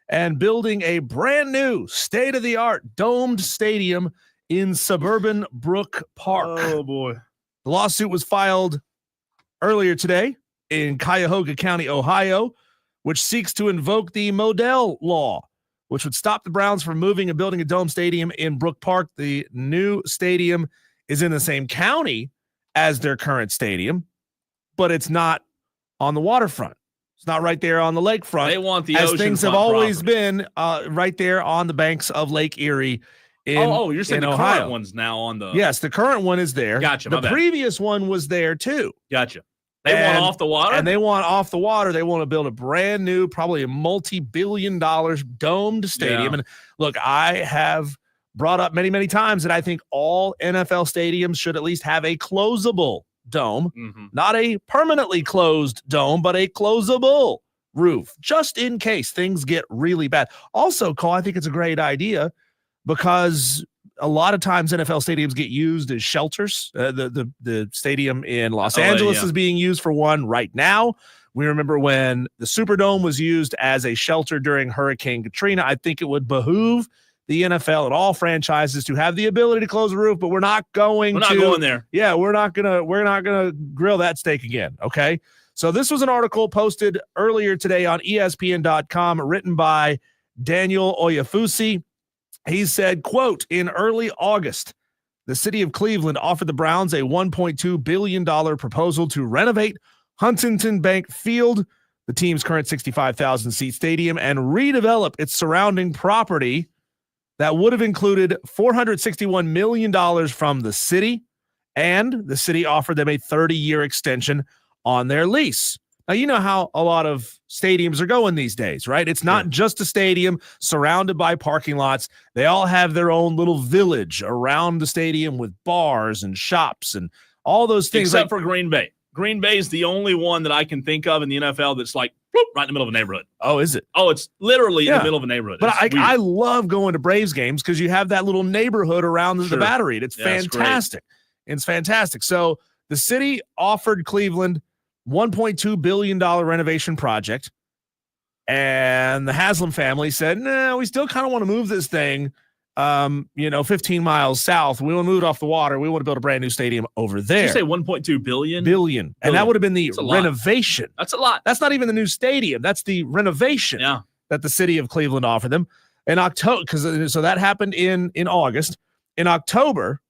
and building a brand new state-of-the-art domed stadium in suburban Brook Park. Oh, boy. The lawsuit was filed earlier today in Cuyahoga County, Ohio, which seeks to invoke the Modell Law, which would stop the Browns from moving and building a dome stadium in Brook Park. The new stadium is in the same county as their current stadium, but it's not on the waterfront. It's not right there on the lakefront. They want the as things have always property. Been right there on the banks of Lake Erie. You're saying the Ohio. current one's now on the. Yes, the current one is there. Gotcha. The previous one was there too. Gotcha. They want off the water? And they want off the water. They want to build a brand new, probably a multi-billion-dollar domed stadium. Yeah. And look, I have brought up many, many times that I think all NFL stadiums should at least have a closable dome, not a permanently closed dome, but a closable roof, just in case things get really bad. Also, Cole, I think it's a great idea because a lot of times NFL stadiums get used as shelters. The stadium in Los Angeles is being used for one right now. We remember when the Superdome was used as a shelter during Hurricane Katrina. I think it would behoove the NFL and all franchises to have the ability to close the roof, but we're not going there. Yeah, we're not gonna grill that steak again. Okay. So this was an article posted earlier today on ESPN.com, written by Daniel Oyafusi. He said, quote, in early August, the city of Cleveland offered the Browns a $1.2 billion proposal to renovate Huntington Bank Field, the team's current 65,000-seat stadium, and redevelop its surrounding property. That would have included $461 million from the city, and the city offered them a 30-year extension on their lease. Now, you know how a lot of stadiums are going these days, right? It's not just a stadium surrounded by parking lots. They all have their own little village around the stadium with bars and shops and all those things. Except for Green Bay. Green Bay is the only one that I can think of in the NFL that's like right in the middle of a neighborhood. Oh, is it? Oh, it's literally in the middle of a neighborhood. But I love going to Braves games because you have that little neighborhood around the Battery. It's fantastic. It's fantastic. So the city offered Cleveland $1.2 billion renovation project. And the Haslam family said, no, we still kind of want to move this thing, 15 miles south. We want to move it off the water. We want to build a brand new stadium over there. Did you say 1.2 billion? Billion. And that would have been the renovation. That's a lot. That's not even the new stadium. That's the renovation that the city of Cleveland offered them in October. So that happened in August. In October,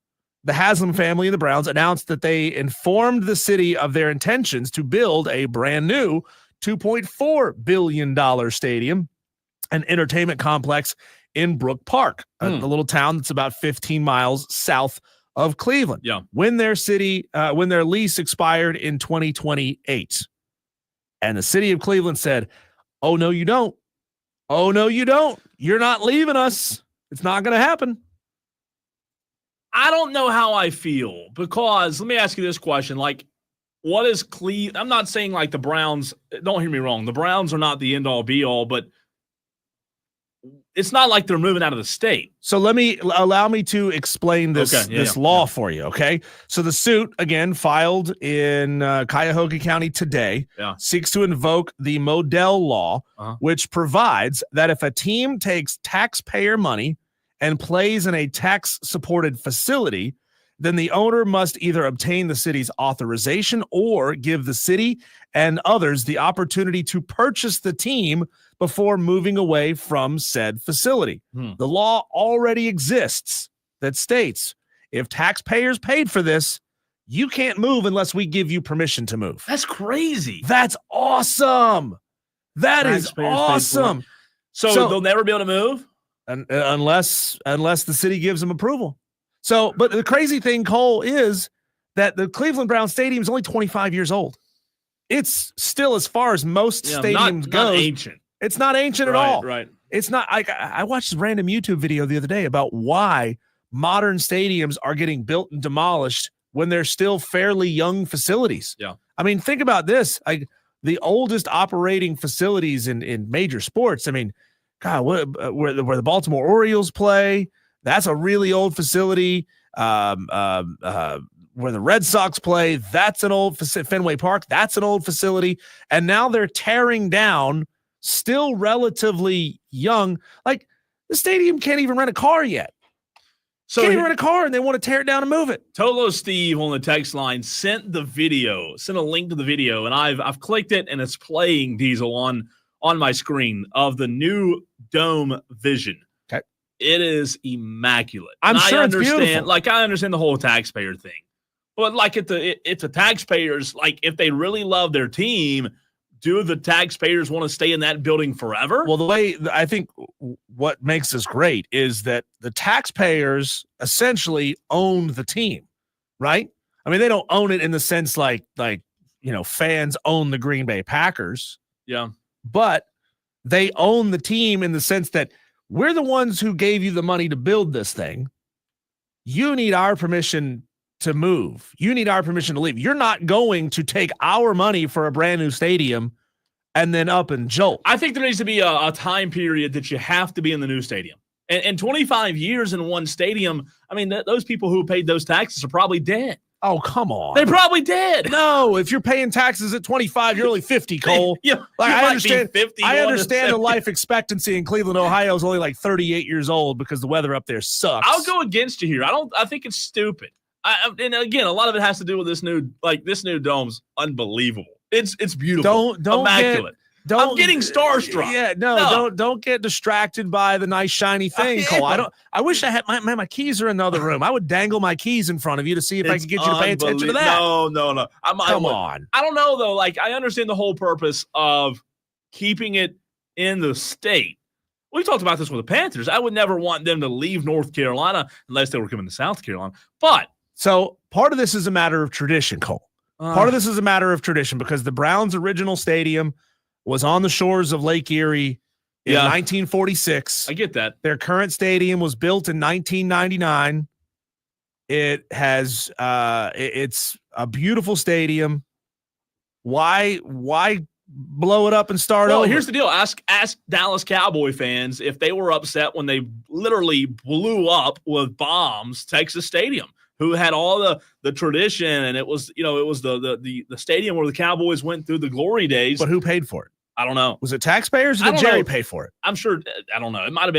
the Haslam family and the Browns announced that they informed the city of their intentions to build a brand new $2.4 billion stadium and entertainment complex in Brook Park, a little town that's about 15 miles south of Cleveland. Yeah. When their lease expired in 2028. And the city of Cleveland said, oh, no, you don't. Oh, no, you don't. You're not leaving us. It's not going to happen. I don't know how I feel because let me ask you this question. Like, what is Cleveland? I'm not saying like the Browns, don't hear me wrong. The Browns are not the end all be all, but it's not like they're moving out of the state. So allow me to explain this law for you. Okay. So the suit, again, filed in Cuyahoga County today, seeks to invoke the Modell Law, which provides that if a team takes taxpayer money and plays in a tax-supported facility, then the owner must either obtain the city's authorization or give the city and others the opportunity to purchase the team before moving away from said facility. The law already exists that states if taxpayers paid for this, you can't move unless we give you permission to move. That's crazy. That's awesome. That is Taxpayers paid for it. awesome. So they'll never be able to move? Unless the city gives them approval. So, but the crazy thing, Cole, is that the Cleveland Browns Stadium is only 25 years old. It's still, as far as most stadiums go, not ancient. It's not ancient at all. Right. It's not. I watched a random YouTube video the other day about why modern stadiums are getting built and demolished when they're still fairly young facilities. Yeah. I mean, think about this. The oldest operating facilities in major sports. I mean, God, where the Baltimore Orioles play, that's a really old facility. Where the Red Sox play, that's an old Fenway Park, that's an old facility. And now they're tearing down, still relatively young. Like, the stadium can't even rent a car yet. So can't even rent a car, and they want to tear it down and move it. Tolo Steve on the text line sent a link to the video, and I've clicked it, and it's playing, Diesel, on my screen of the new Dome Vision. Okay. It is immaculate. I'm sure it's beautiful. Like, I understand the whole taxpayer thing. But like if the taxpayers, like, if they really love their team, do the taxpayers want to stay in that building forever? Well, the way I think what makes this great is that the taxpayers essentially own the team, right? I mean, they don't own it in the sense like fans own the Green Bay Packers. Yeah. But they own the team in the sense that we're the ones who gave you the money to build this thing. You need our permission to move. You need our permission to leave. You're not going to take our money for a brand new stadium and then up and jolt. I think there needs to be a time period that you have to be in the new stadium. And 25 years in one stadium, I mean, those people who paid those taxes are probably dead. Oh, come on. They probably did. No, if you're paying taxes at 25, you're only 50, Cole. I understand. 50 I understand the life expectancy in Cleveland, Ohio is only like 38 years old because the weather up there sucks. I'll go against you here. I think it's stupid. And again, a lot of it has to do with this new dome's unbelievable. It's beautiful. Don't immaculate. I'm getting starstruck. Yeah, don't get distracted by the nice shiny thing, Cole. I wish I had my keys are in the other room. I would dangle my keys in front of you to see if I could get you to pay attention to that. No. Come on. I don't know though. Like, I understand the whole purpose of keeping it in the state. We talked about this with the Panthers. I would never want them to leave North Carolina unless they were coming to South Carolina. So part of this is a matter of tradition, Cole. Part of this is a matter of tradition because the Browns' original stadium was on the shores of Lake Erie in 1946. I get that. Their current stadium was built in 1999. It has it's a beautiful stadium. Why blow it up and start over? Here's the deal. Ask Dallas Cowboy fans if they were upset when they literally blew up with bombs Texas Stadium, who had all the tradition, and it was the stadium where the Cowboys went through the glory days. But who paid for it? I don't know. Was it taxpayers or did Jerry pay for it? I'm sure. I don't know. It might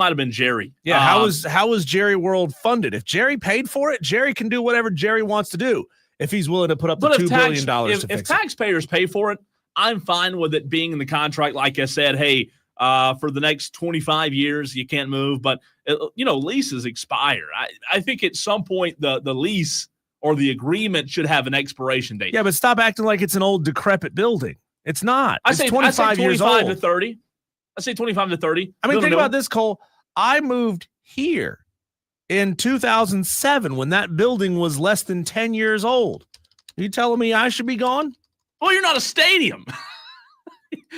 have been Jerry. Yeah. How was Jerry World funded? If Jerry paid for it, Jerry can do whatever Jerry wants to do if he's willing to put up the $2 billion to fix it. If taxpayers pay for it, I'm fine with it being in the contract. Like I said, hey, for the next 25 years, you can't move. But, leases expire. I think at some point the lease or the agreement should have an expiration date. Yeah, but stop acting like it's an old decrepit building. It's not. I say 25 years old. to 30. I say 25 to 30. I mean, think about this, Cole. I moved here in 2007 when that building was less than 10 years old. Are you telling me I should be gone? Well, you're not a stadium.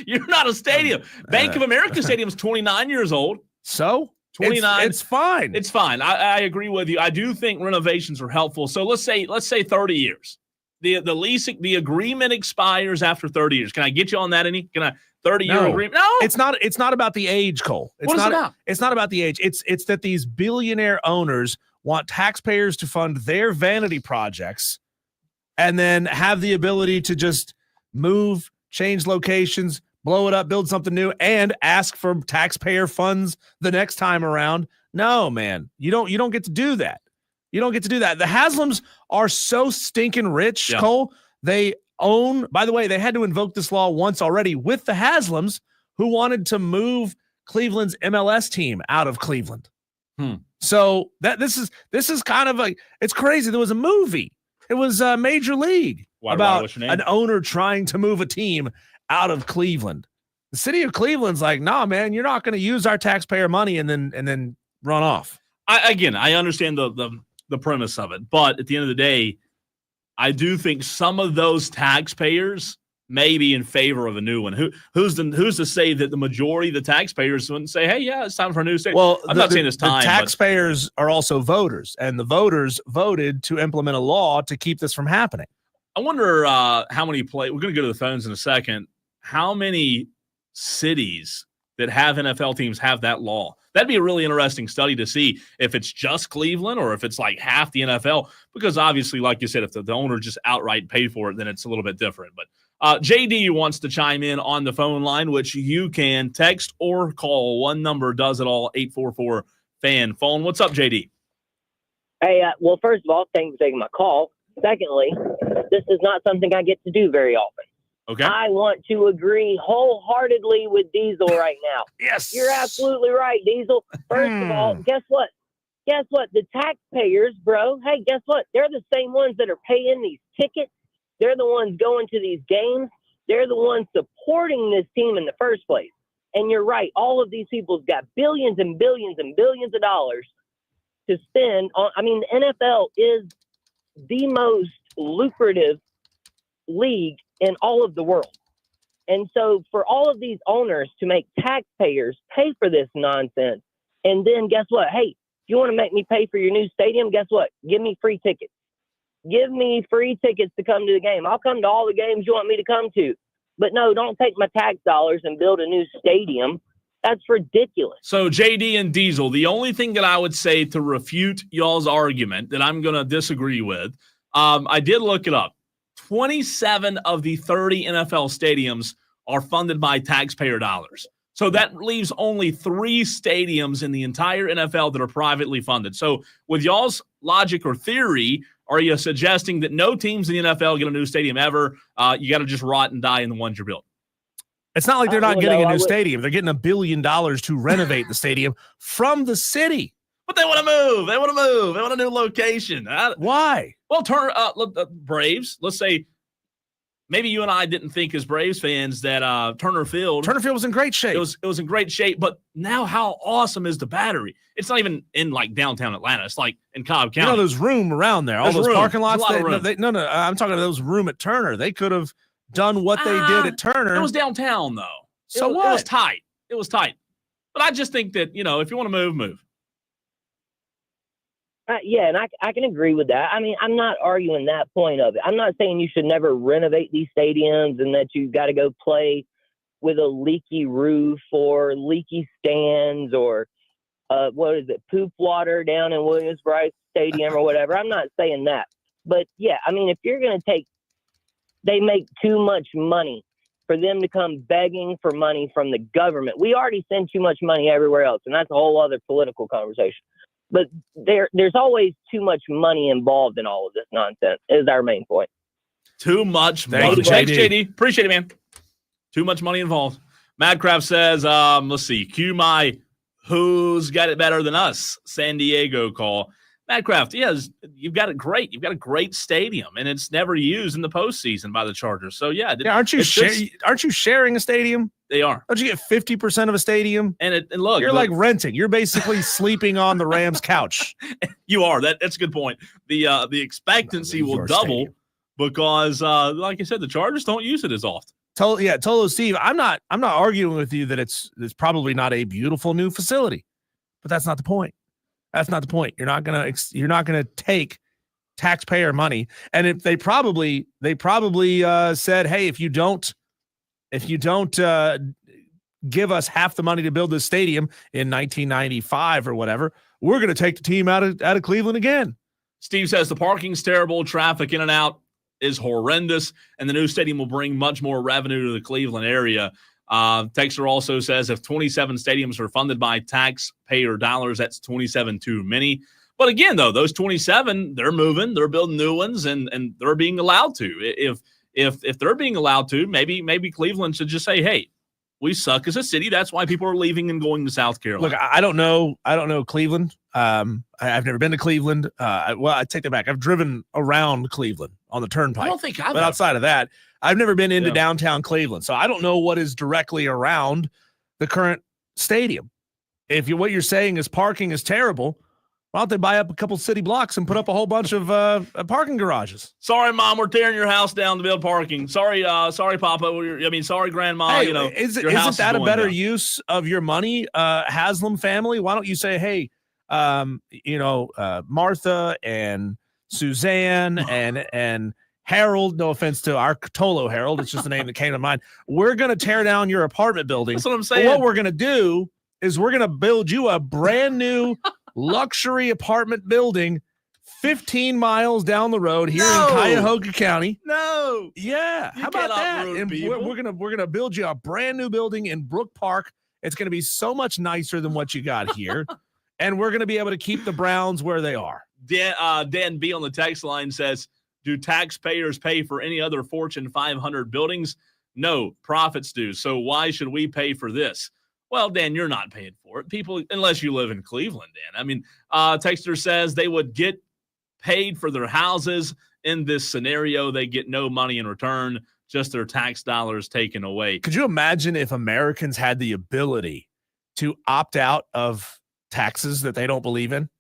You're not a stadium. Bank of America Stadium is 29 years old. So 29. It's fine. It's fine. I agree with you. I do think renovations are helpful. So let's say 30 years. The lease, the agreement expires after 30 years. Can I get you on that, Any? Can I 30-year agreement? No. It's not about the age, Cole. What is it about? It's not about the age. It's that these billionaire owners want taxpayers to fund their vanity projects and then have the ability to just move, change locations, blow it up, build something new, and ask for taxpayer funds the next time around. No, man. You don't get to do that. You don't get to do that. The Haslams are so stinking rich, Cole. They own, by the way, they had to invoke this law once already with the Haslams, who wanted to move Cleveland's MLS team out of Cleveland. So this is kind of like, it's crazy. There was a movie. It was Major League about what's your name? an owner trying to move a team out of Cleveland. The city of Cleveland's like, nah, man, you're not going to use our taxpayer money and then run off. I understand the premise of it, but at the end of the day, I do think some of those taxpayers may be in favor of a new one. Who's to say that the majority of the taxpayers wouldn't say, hey, yeah, it's time for a new state? Well, I'm not saying it's time. The taxpayers are also voters, and the voters voted to implement a law to keep this from happening. I wonder how many we're going to go to the phones in a second. How many cities that have NFL teams have that law? That'd be a really interesting study to see if it's just Cleveland or if it's like half the NFL, because obviously, like you said, if the owner just outright paid for it, then it's a little bit different. But JD wants to chime in on the phone line, which you can text or call. One number does it all, 844-FAN phone. What's up, JD? Hey, well, first of all, thank you for taking my call. Secondly, this is not something I get to do very often. Okay. I want to agree wholeheartedly with Diesel right now. Yes. You're absolutely right, Diesel. First of all, guess what? Guess what? The taxpayers, bro, hey, guess what? They're the same ones that are paying these tickets. They're the ones going to these games. They're the ones supporting this team in the first place. And you're right. All of these people's got billions and billions and billions of dollars to spend on. I mean, the NFL is the most lucrative league in all of the world. And so for all of these owners to make taxpayers pay for this nonsense, and then guess what? Hey, if you want to make me pay for your new stadium, guess what? Give me free tickets. Give me free tickets to come to the game. I'll come to all the games you want me to come to. But no, don't take my tax dollars and build a new stadium. That's ridiculous. So JD and Diesel, the only thing that I would say to refute y'all's argument that I'm going to disagree with, I did look it up. 27 of the 30 NFL stadiums are funded by taxpayer dollars. So that leaves only 3 stadiums in the entire NFL that are privately funded. So with y'all's logic or theory, are you suggesting that no teams in the NFL get a new stadium ever? You got to just rot and die in the ones you're building? It's not like they're not getting a new stadium. They're getting $1 billion to renovate the stadium from the city. But they want to move. They want a new location. Why? Well, Braves, let's say maybe you and I didn't think as Braves fans that Turner Field was in great shape. It was in great shape, but now how awesome is the Battery? It's not even in like downtown Atlanta. It's like in Cobb County. You know, there's room around there. All There's those parking lots. No, I'm talking about those room at Turner. They could have done what they did at Turner. It was downtown though. So what? what? It was tight. But I just think that, if you want to move. Yeah, and I can agree with that. I mean, I'm not arguing that point of it. I'm not saying you should never renovate these stadiums and that you've got to go play with a leaky roof or leaky stands or poop water down in Williams-Brice Stadium or whatever. I'm not saying that. But, yeah, I mean, if you're going to they make too much money for them to come begging for money from the government. We already send too much money everywhere else, and that's a whole other political conversation. But there's always too much money involved in all of this nonsense, is our main point. Too much money. Thanks, JD. Appreciate it, man. Too much money involved. Madcraft says, let's see, cue my who's got it better than us San Diego call. Madcraft, yes, you've got it great. You've got a great stadium, and it's never used in the postseason by the Chargers. So, aren't you sharing a stadium? They are. Don't you get 50% of a stadium? And look, you're like renting. You're basically sleeping on the Rams' couch. You are. That's a good point. The expectancy will double because, like I said, the Chargers don't use it as often. Tolo Steve, I'm not arguing with you that it's probably not a beautiful new facility, but that's not the point. That's not the point. You're not gonna take taxpayer money, and if they probably said, hey, if you don't give us half the money to build this stadium in 1995 or whatever, we're going to take the team out of Cleveland again. Steve says the parking's terrible, traffic in and out is horrendous, and the new stadium will bring much more revenue to the Cleveland area. Texter also says if 27 stadiums are funded by taxpayer dollars, that's 27 too many. But again, though, those 27, they're moving, they're building new ones, and they're being allowed to. If they're being allowed to, maybe Cleveland should just say, hey, we suck as a city. That's why people are leaving and going to South Carolina. Look, I don't know Cleveland. I've never been to Cleveland. I take that back. I've driven around Cleveland on the turnpike. I don't think I've But outside of that, I've never been into Yeah. downtown Cleveland. So I don't know what is directly around the current stadium. If what you're saying is parking is terrible, why don't they buy up a couple city blocks and put up a whole bunch of parking garages? Sorry, Mom, we're tearing your house down to build parking. Sorry, Papa. Sorry, Grandma. Hey, your house isn't is that a going better down. use of your money? Haslam family, why don't you say, hey, Martha and Suzanne and Harold, no offense to our Tolo Harold, it's just the name that came to mind. We're going to tear down your apartment building. That's what I'm But saying. what we're going to do is we're going to build you a brand new luxury apartment building 15 miles down the road here No. in Cuyahoga County. No. Yeah. You How about cannot that? ruin And people. we're gonna build you a brand new building in Brook Park. It's gonna be so much nicer than what you got here. And we're gonna be able to keep the Browns where they are. Dan B on the text line says, do taxpayers pay for any other Fortune 500 buildings? No, profits do. So why should we pay for this? Well, Dan, you're not paying for it. People, unless you live in Cleveland, Dan. I mean, Texter says they would get paid for their houses. In this scenario, they get no money in return, just their tax dollars taken away. Could you imagine if Americans had the ability to opt out of taxes that they don't believe in?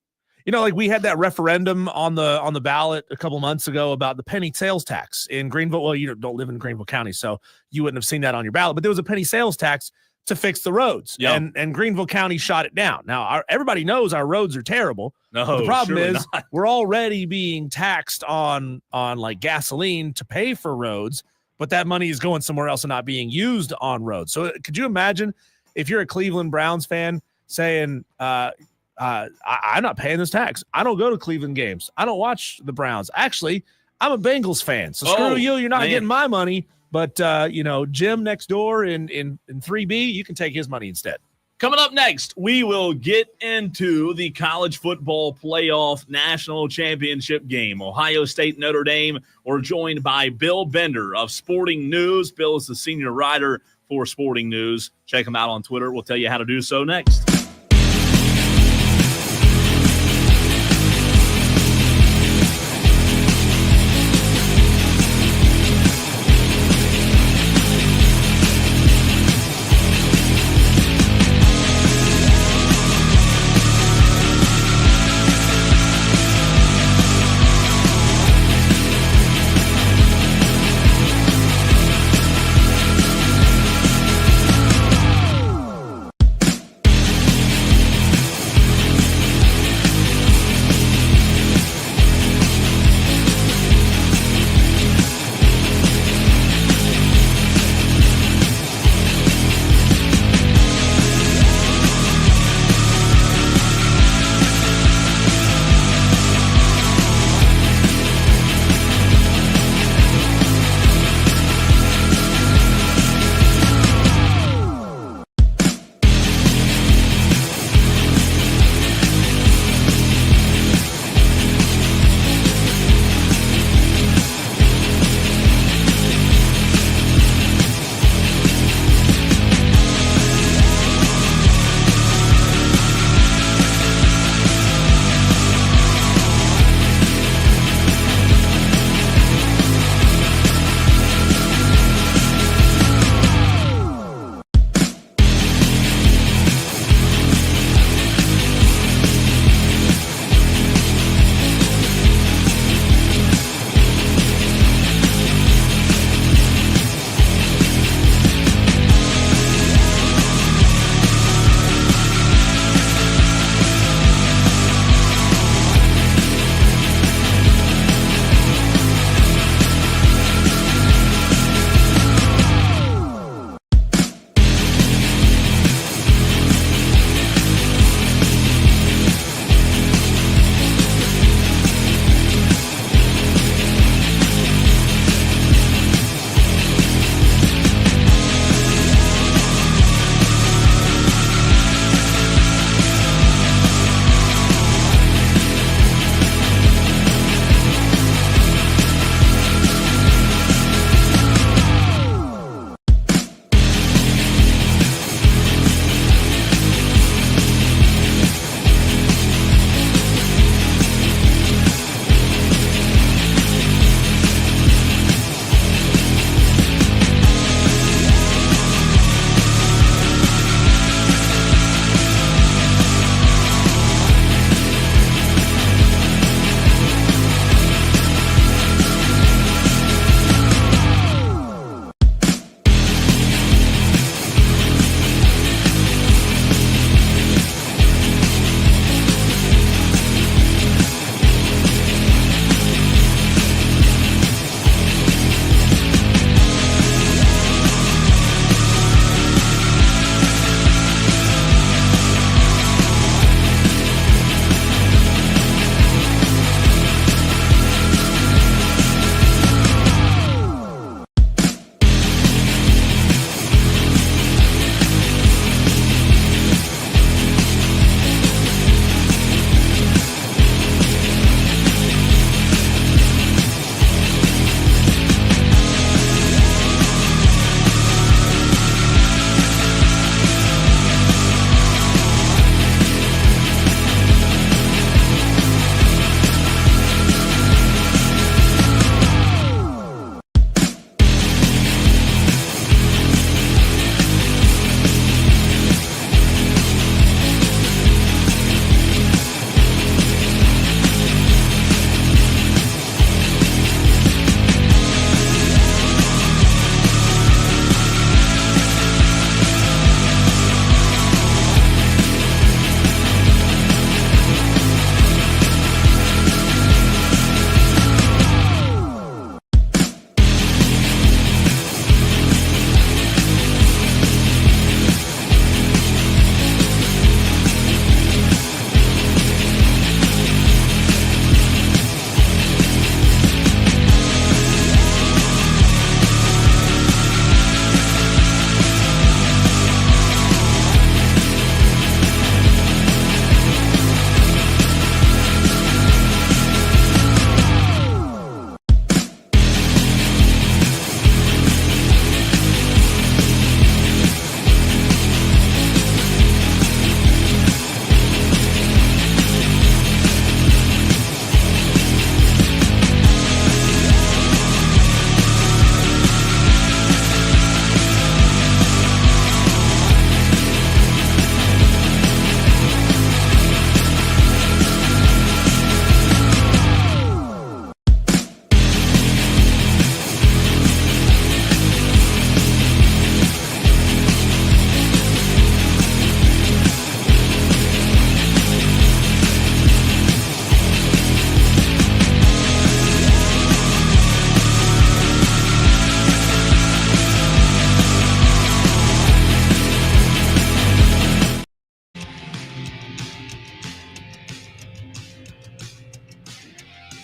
Like we had that referendum on the ballot a couple months ago about the penny sales tax in Greenville. Well, you don't live in Greenville County, so you wouldn't have seen that on your ballot, but there was a penny sales tax to fix the roads. Yeah. And Greenville County shot it down. Now, everybody knows our roads are terrible. No, But the problem surely is not. we're already being taxed on like gasoline to pay for roads, but that money is going somewhere else and not being used on roads. So could you imagine if you're a Cleveland Browns fan saying, I'm not paying this tax. I don't go to Cleveland games. I don't watch the Browns. Actually, I'm a Bengals fan. So screw you. You're not man. getting my money. But, Jim next door in 3B, you can take his money instead. Coming up next, we will get into the college football playoff national championship game. Ohio State, Notre Dame. We're joined by Bill Bender of Sporting News. Bill is the senior writer for Sporting News. Check him out on Twitter. We'll tell you how to do so next.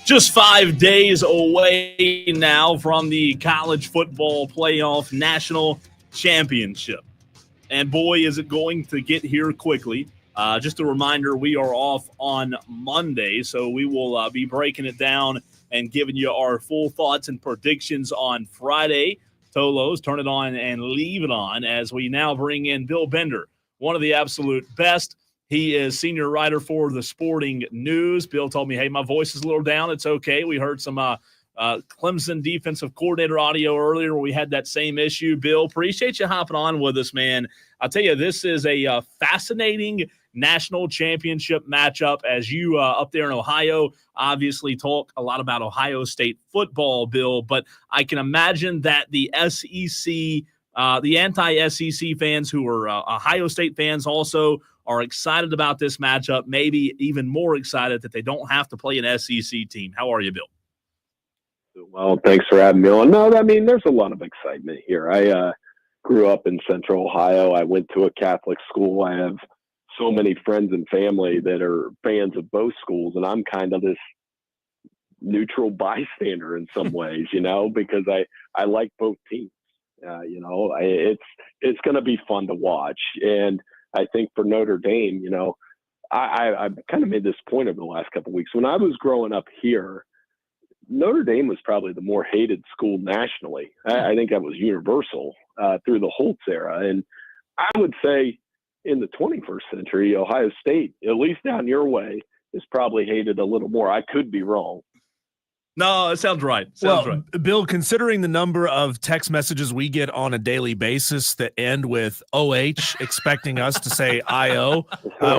Just 5 days away now from the college football playoff national championship. And boy, is it going to get here quickly. Just a reminder, we are off on Monday, so we will be breaking it down and giving you our full thoughts and predictions on Friday. Tolos, turn it on and leave it on as we now bring in Bill Bender, one of the absolute best. He is senior writer for the Sporting News. Bill told me, hey, my voice is a little down. It's okay. We heard some Clemson defensive coordinator audio earlier where we had that same issue. Bill, appreciate you hopping on with us, man. I'll tell you, this is a fascinating national championship matchup as you up there in Ohio obviously talk a lot about Ohio State football, Bill, but I can imagine that the SEC, the anti-SEC fans who are Ohio State fans also are excited about this matchup, maybe even more excited that they don't have to play an SEC team. How are you, Bill? Well, thanks for having me on. No, I mean, there's a lot of excitement here. I grew up in Central Ohio. I went to a Catholic school. I have so many friends and family that are fans of both schools, and I'm kind of this neutral bystander in some ways, because I like both teams. It's going to be fun to watch. And I think for Notre Dame, I kind of made this point over the last couple of weeks. When I was growing up here, Notre Dame was probably the more hated school nationally. I think that was universal through the Holtz era. And I would say in the 21st century, Ohio State, at least down your way, is probably hated a little more. I could be wrong. No, it sounds right. Bill, considering the number of text messages we get on a daily basis that end with OH, expecting us to say IO,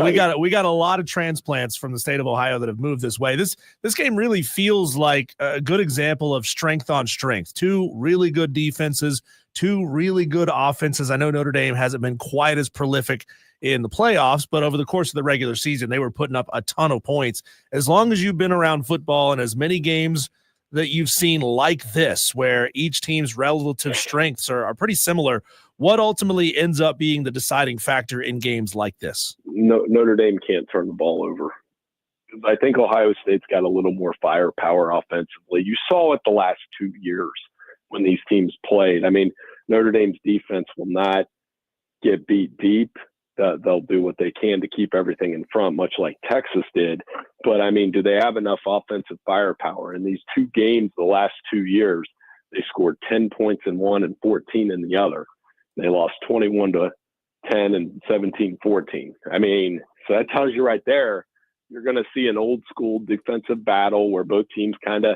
we got a lot of transplants from the state of Ohio that have moved this way. This game really feels like a good example of strength on strength. Two really good defenses, two really good offenses. I know Notre Dame hasn't been quite as prolific in the playoffs, but over the course of the regular season, they were putting up a ton of points. As long as you've been around football and as many games that you've seen like this, where each team's relative strengths are pretty similar, what ultimately ends up being the deciding factor in games like this? Notre Dame can't turn the ball over. I think Ohio State's got a little more firepower offensively. You saw it the last 2 years when these teams played. I mean, Notre Dame's defense will not get beat deep. They'll do what they can to keep everything in front, much like Texas did. But, I mean, do they have enough offensive firepower? In these two games the last 2 years, they scored 10 points in one and 14 in the other. They lost 21-10 and 17-14. I mean, so that tells you right there, you're going to see an old school defensive battle where both teams kind of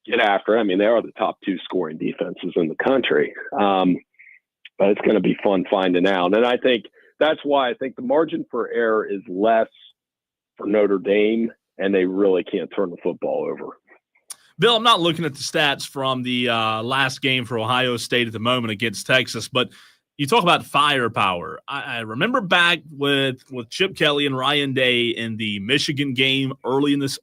get after it. I mean, they are the top two scoring defenses in the country. But it's going to be fun finding out. And I think that's why I think the margin for error is less for Notre Dame, and they really can't turn the football over. Bill, I'm not looking at the stats from the last game for Ohio State at the moment against Texas, but you talk about firepower. I remember back with Chip Kelley and Ryan Day in the Michigan game early in this,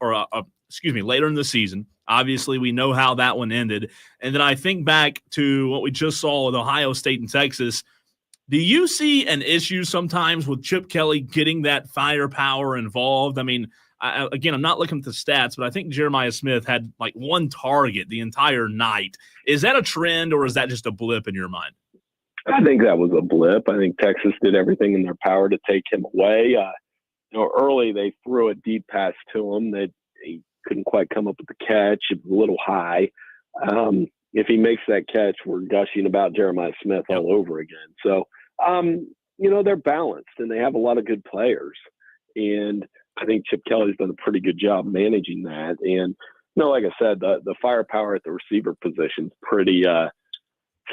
later in the season. Obviously, we know how that one ended. And then I think back to what we just saw with Ohio State and Texas. Do you see an issue sometimes with Chip Kelley getting that firepower involved? I mean, again, I'm not looking at the stats, but I think Jeremiah Smith had like one target the entire night. Is that a trend or is that just a blip in your mind? I think that was a blip. I think Texas did everything in their power to take him away. Early they threw a deep pass to him that he couldn't quite come up with the catch. It was a little high. If he makes that catch, we're gushing about Jeremiah Smith all over again. So, they're balanced and they have a lot of good players. And I think Chip Kelly's done a pretty good job managing that. And, like I said, the firepower at the receiver position is pretty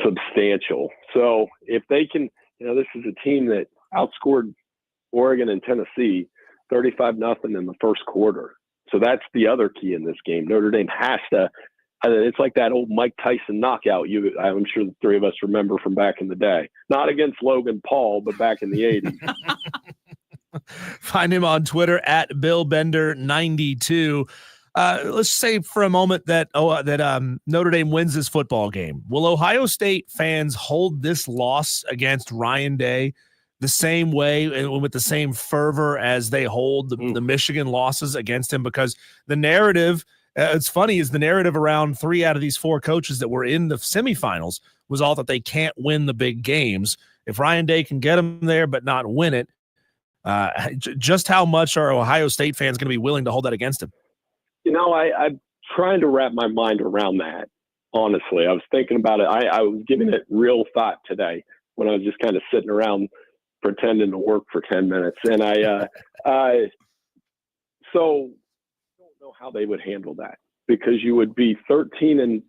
substantial. So if they can, this is a team that outscored Oregon and Tennessee 35-0 in the first quarter. So that's the other key in this game. Notre Dame has to. It's like that old Mike Tyson knockout I'm sure the three of us remember from back in the day. Not against Logan Paul, but back in the 80s. Find him on Twitter at BillBender92. Let's say for a moment that Notre Dame wins this football game. Will Ohio State fans hold this loss against Ryan Day the same way and with the same fervor as they hold the Michigan losses against him? Because the narrative It's funny is the narrative around 3 out of these 4 coaches that were in the semifinals was all that they can't win the big games. If Ryan Day can get them there but not win it, just how much are Ohio State fans going to be willing to hold that against him? I'm trying to wrap my mind around that. Honestly, I was thinking about it. I was giving it real thought today when I was just kind of sitting around pretending to work for 10 minutes. And so I don't know how they would handle that, because you would be 13-3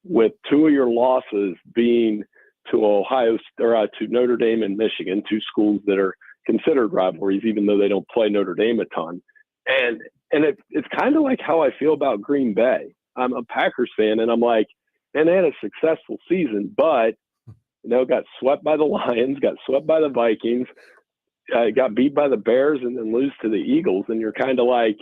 with 2 of your losses being to to Notre Dame and Michigan, 2 schools that are considered rivalries, even though they don't play Notre Dame a ton. And it's kind of like how I feel about Green Bay. I'm a Packers fan, and I'm like, man, they had a successful season, but got swept by the Lions, got swept by the Vikings, got beat by the Bears, and then lose to the Eagles. And you're kind of like,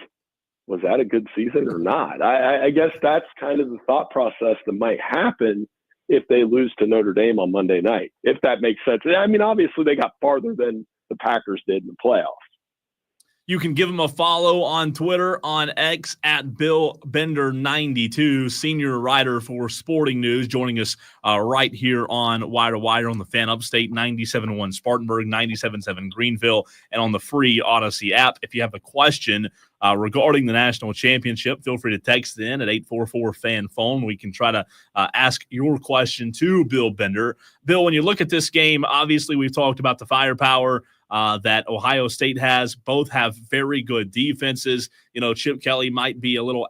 was that a good season or not? I guess that's kind of the thought process that might happen if they lose to Notre Dame on Monday night, if that makes sense. I mean, obviously they got farther than the Packers did in the playoffs. You can give him a follow on Twitter, on X at BillBender92, senior writer for Sporting News, joining us right here on Wire to Wire on the Fan Upstate, 97.1 Spartanburg, 97.7 Greenville, and on the free Odyssey app. If you have a question regarding the national championship, feel free to text in at 844-FAN-PHONE. We can try to ask your question to Bill Bender. Bill, when you look at this game, obviously we've talked about the firepower that Ohio State has. Both have very good defenses. Chip Kelly might be a little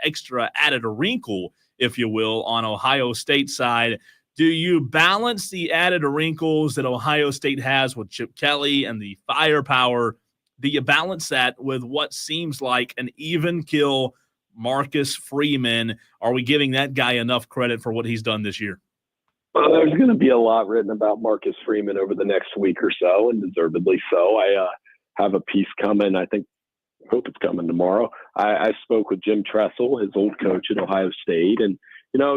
extra added a wrinkle, if you will, on Ohio State's side. Do you balance the added wrinkles that Ohio State has with Chip Kelly and the firepower? Do you balance that with what seems like an even kill Marcus Freeman? Are we giving that guy enough credit for what he's done this year? Well, there's going to be a lot written about Marcus Freeman over the next week or so, and deservedly so. I have a piece coming. I hope it's coming tomorrow. I spoke with Jim Tressel, his old coach at Ohio State, and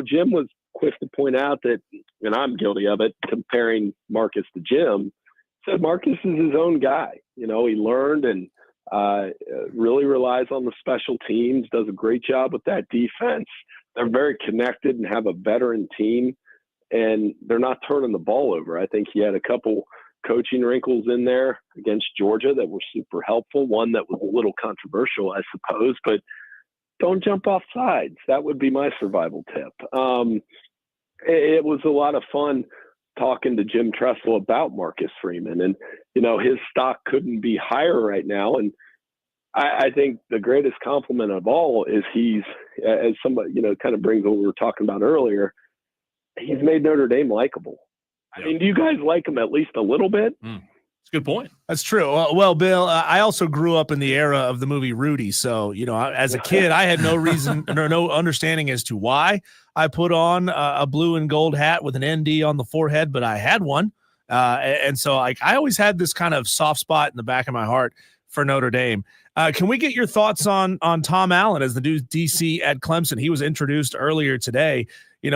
Jim was quick to point out that, and I'm guilty of it, comparing Marcus to Jim. Said Marcus is his own guy. He learned and really relies on the special teams. Does a great job with that defense. They're very connected and have a veteran team. And they're not turning the ball over. I think he had a couple coaching wrinkles in there against Georgia that were super helpful. One that was a little controversial, I suppose, but don't jump off sides. That would be my survival tip. It was a lot of fun talking to Jim Tressel about Marcus Freeman, and his stock couldn't be higher right now. And I think the greatest compliment of all is he's, as somebody kind of brings what we were talking about earlier, he's made Notre Dame likable. I mean, do you guys like him at least a little bit? That's a good point. That's true. Well, Bill, I also grew up in the era of the movie Rudy. So, as a kid, I had no reason or no understanding as to why I put on a blue and gold hat with an ND on the forehead, but I had one. And so I always had this kind of soft spot in the back of my heart for Notre Dame. Can we get your thoughts on Tom Allen as the new DC at Clemson? He was introduced earlier today.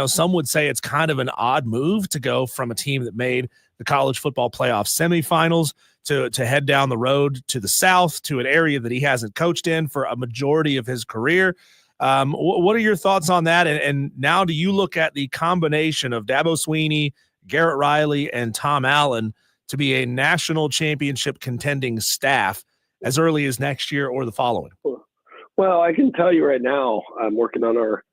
Some would say it's kind of an odd move to go from a team that made the college football playoff semifinals to head down the road to the South, to an area that he hasn't coached in for a majority of his career. What are your thoughts on that? And now do you look at the combination of Dabo Swinney, Garrett Riley, and Tom Allen to be a national championship contending staff as early as next year or the following? Well, I can tell you right now, I'm working on our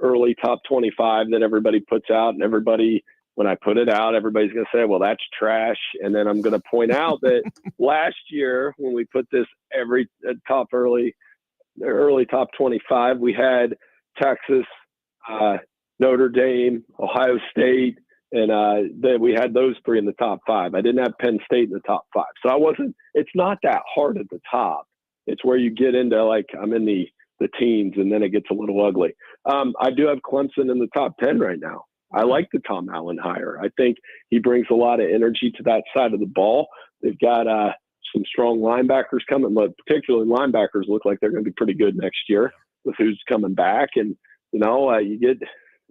early top 25 that everybody puts out, and when I put it out, everybody's going to say, well, that's trash. And then I'm going to point out that last year when we put this early top 25, we had Texas, Notre Dame, Ohio State, and then we had those 3 in the top 5. I didn't have Penn State in the top 5. So it's not that hard at the top. It's where you get into, like, I'm in the teens, and then it gets a little ugly. I do have Clemson in the top 10 right now. I like the Tom Allen hire. I think he brings a lot of energy to that side of the ball. They've got some strong linebackers coming, but particularly linebackers look like they're going to be pretty good next year with who's coming back. And,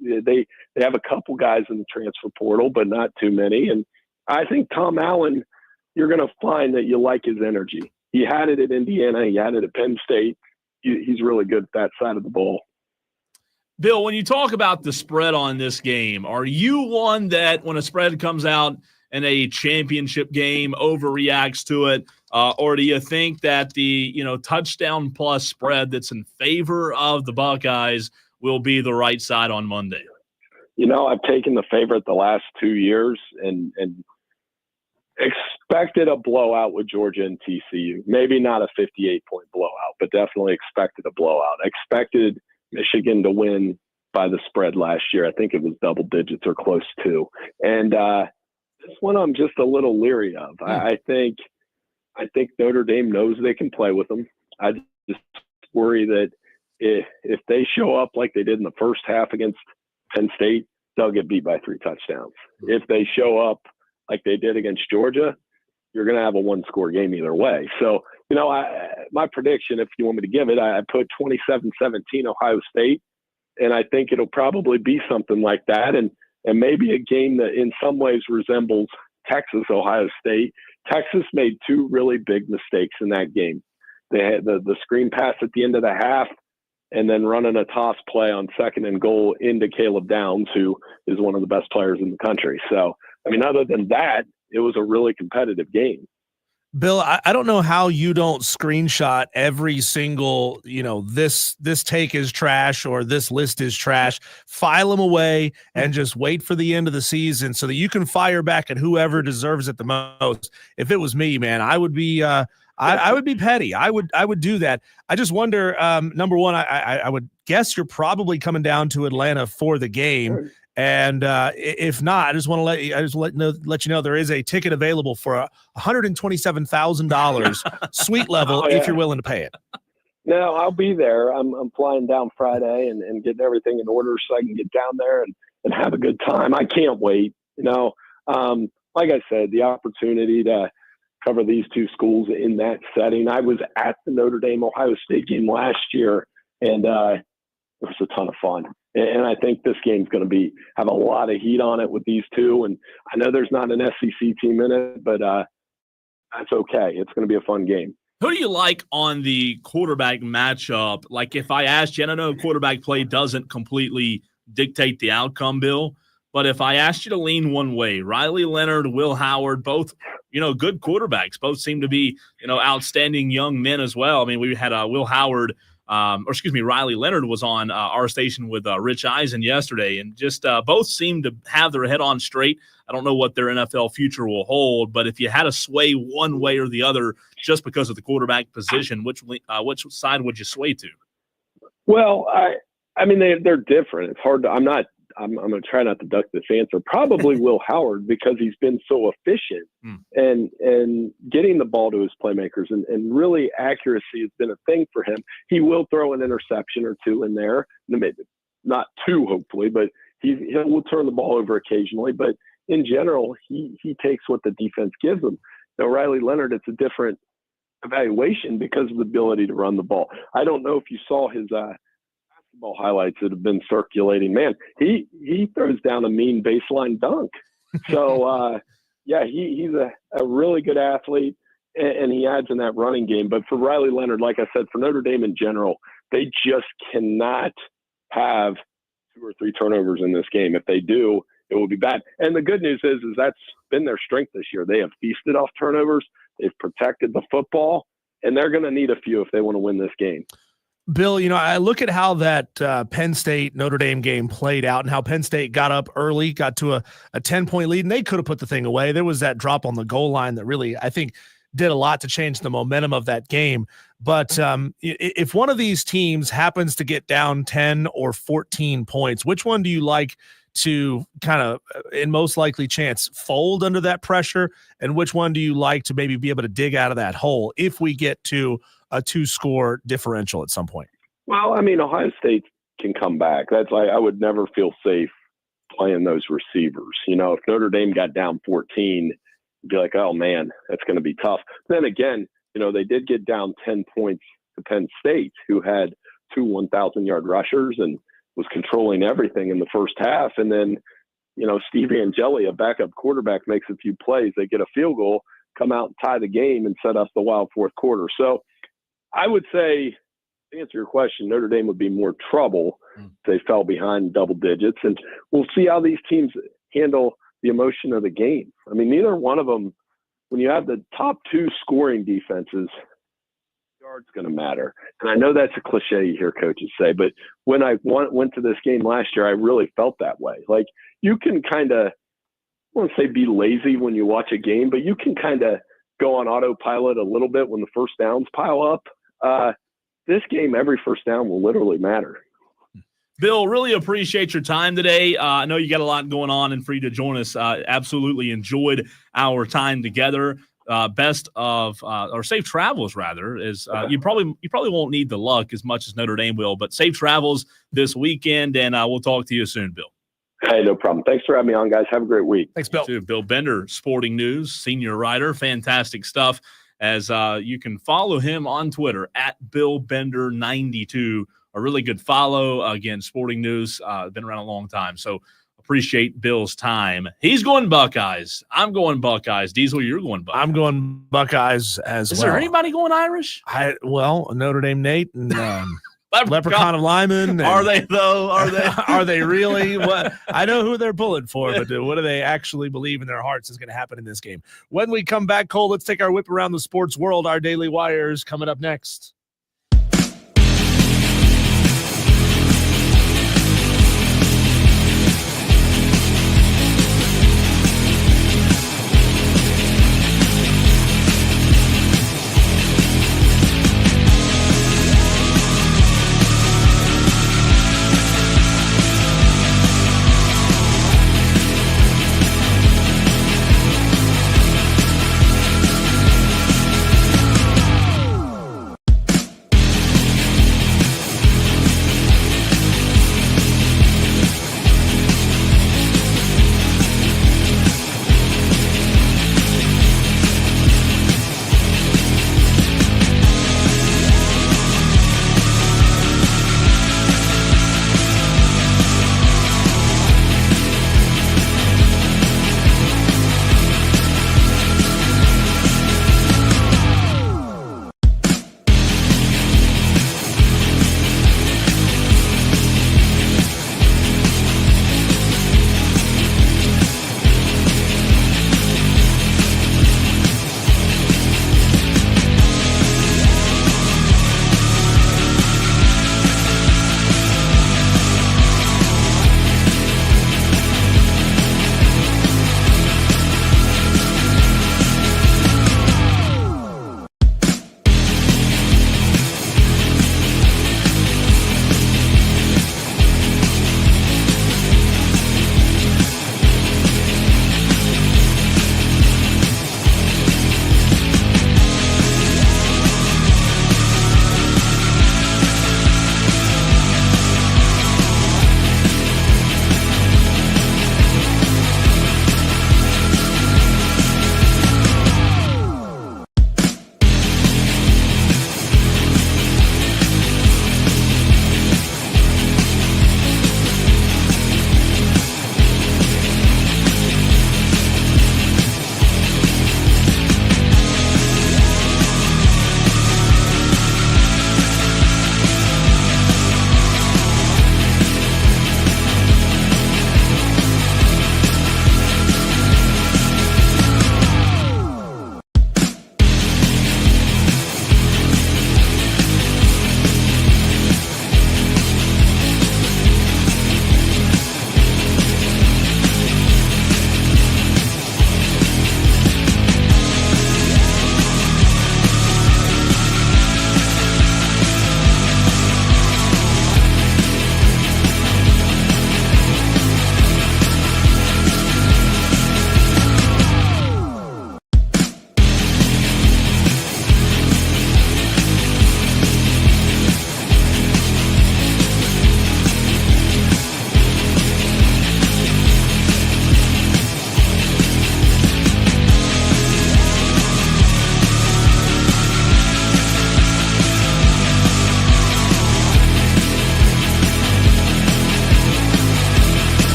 they have a couple guys in the transfer portal, but not too many. And I think Tom Allen, you're going to find that you like his energy. He had it at Indiana. He had it at Penn State. he's really good at that side of the ball. Bill, when you talk about the spread on this game, are you one that when a spread comes out in a championship game overreacts to it, or do you think that the touchdown plus spread that's in favor of the Buckeyes will be the right side on Monday? I've taken the favorite the last 2 years and expected a blowout with Georgia and TCU. Maybe not a 58-point blowout, but definitely expected a blowout. Expected Michigan to win by the spread last year. I think it was double digits or close to. And this one I'm just a little leery of. I think Notre Dame knows they can play with them. I just worry that if they show up like they did in the first half against Penn State, they'll get beat by 3 touchdowns. If they show up like they did against Georgia, you're going to have a one-score game either way. So, my prediction, if you want me to give it, I put 27-17 Ohio State, and I think it'll probably be something like that, and maybe a game that in some ways resembles Texas-Ohio State. Texas made 2 really big mistakes in that game. They had the screen pass at the end of the half, and then running a toss play on 2nd and goal into Caleb Downs, who is one of the best players in the country. So, other than that, it was a really competitive game. Bill, I don't know how you don't screenshot every single, this take is trash or this list is trash, file them away and just wait for the end of the season so that you can fire back at whoever deserves it the most. If it was me, man, I would be I would be petty. I would do that. I just wonder, number one, I would guess you're probably coming down to Atlanta for the game. And if not, I just want to let you know there is a ticket available for $127,000 suite level if you're willing to pay it. No, I'll be there. I'm flying down Friday and getting everything in order so I can get down there and have a good time. I can't wait. Like I said, the opportunity to cover these 2 schools in that setting. I was at the Notre Dame Ohio State game last year, and it was a ton of fun. And I think this game's going to have a lot of heat on it with these 2. And I know there's not an SEC team in it, but that's okay. It's going to be a fun game. Who do you like on the quarterback matchup? Like if I asked you, and I know quarterback play doesn't completely dictate the outcome, Bill, but if I asked you to lean one way, Riley Leonard, Will Howard, both, good quarterbacks, both seem to be, outstanding young men as well. We had Will Howard, Riley Leonard was on our station with Rich Eisen yesterday, and just both seem to have their head on straight. I don't know what their NFL future will hold, but if you had to sway one way or the other just because of the quarterback position, which side would you sway to? Well, they're different. It's hard to. I'm going to try not to duck this answer. Probably Will Howard, because he's been so efficient and getting the ball to his playmakers and really accuracy has been a thing for him. He will throw an interception or 2 in there, maybe not 2, hopefully, but he will turn the ball over occasionally. But in general, he takes what the defense gives him. Now, Riley Leonard, it's a different evaluation because of the ability to run the ball. I don't know if you saw his basketball highlights that have been circulating. Man, he throws down a mean baseline dunk. So, he's a really good athlete, and he adds in that running game. But for Riley Leonard, like I said, for Notre Dame in general, they just cannot have 2 or 3 turnovers in this game. If they do, it will be bad. And the good news is that's been their strength this year. They have feasted off turnovers. They've protected the football, and they're going to need a few if they want to win this game. Bill, I look at how that Penn State Notre Dame game played out and how Penn State got up early, got to a 10-point lead, and they could have put the thing away. There was that drop on the goal line that really, I think, did a lot to change the momentum of that game. But if one of these teams happens to get down 10 or 14 points, which one do you like to kind of, in most likely chance, fold under that pressure? And which one do you like to maybe be able to dig out of that hole if we get to a 2-score differential at some point? Well, Ohio State can come back. That's like, I would never feel safe playing those receivers. If Notre Dame got down 14, you'd be like, oh man, that's going to be tough. Then again, they did get down 10 points to Penn State, who had 2 1,000-yard rushers and was controlling everything in the first half. And then, Steve Angeli, a backup quarterback, makes a few plays. They get a field goal, come out and tie the game and set up the wild fourth quarter. So I would say To answer your question, Notre Dame would be more trouble if they fell behind double digits. And we'll see how these teams handle the emotion of the game. I mean, neither one of them, when you have the top two scoring defenses, yard's going to matter. And I know that's a cliche you hear coaches say, but when I went to this game last year, I really felt that way. Like, you can kind of, I won't say be lazy when you watch a game, but you can kind of go on autopilot a little bit when the first downs pile up. This game, every first down will literally matter. Bill, really appreciate your time today. I know you got a lot going on, and for you to join us, absolutely enjoyed our time together. Best of or safe travels, rather. You probably won't need the luck as much as Notre Dame will, but safe travels this weekend, and we'll talk to you soon, Bill. Hey, no problem. Thanks for having me on, guys. Have a great week. Thanks, Bill. Bill Bender, Sporting News, senior writer. Fantastic stuff. As you can follow him on Twitter at BillBender92. A really good follow. Again, Sporting News, been around a long time. So appreciate Bill's time. He's going Buckeyes. I'm going Buckeyes. Diesel, you're going Buckeyes. I'm going Buckeyes as well. Is there anybody going Irish? Notre Dame Nate and Leprechaun of Lyman. Are they, though? Are they? Are they really? What? I know who they're pulling for, but what do they actually believe in their hearts is going to happen in this game? When we come back, Cole, let's take our whip around the sports world. Our Daily Wires coming up next.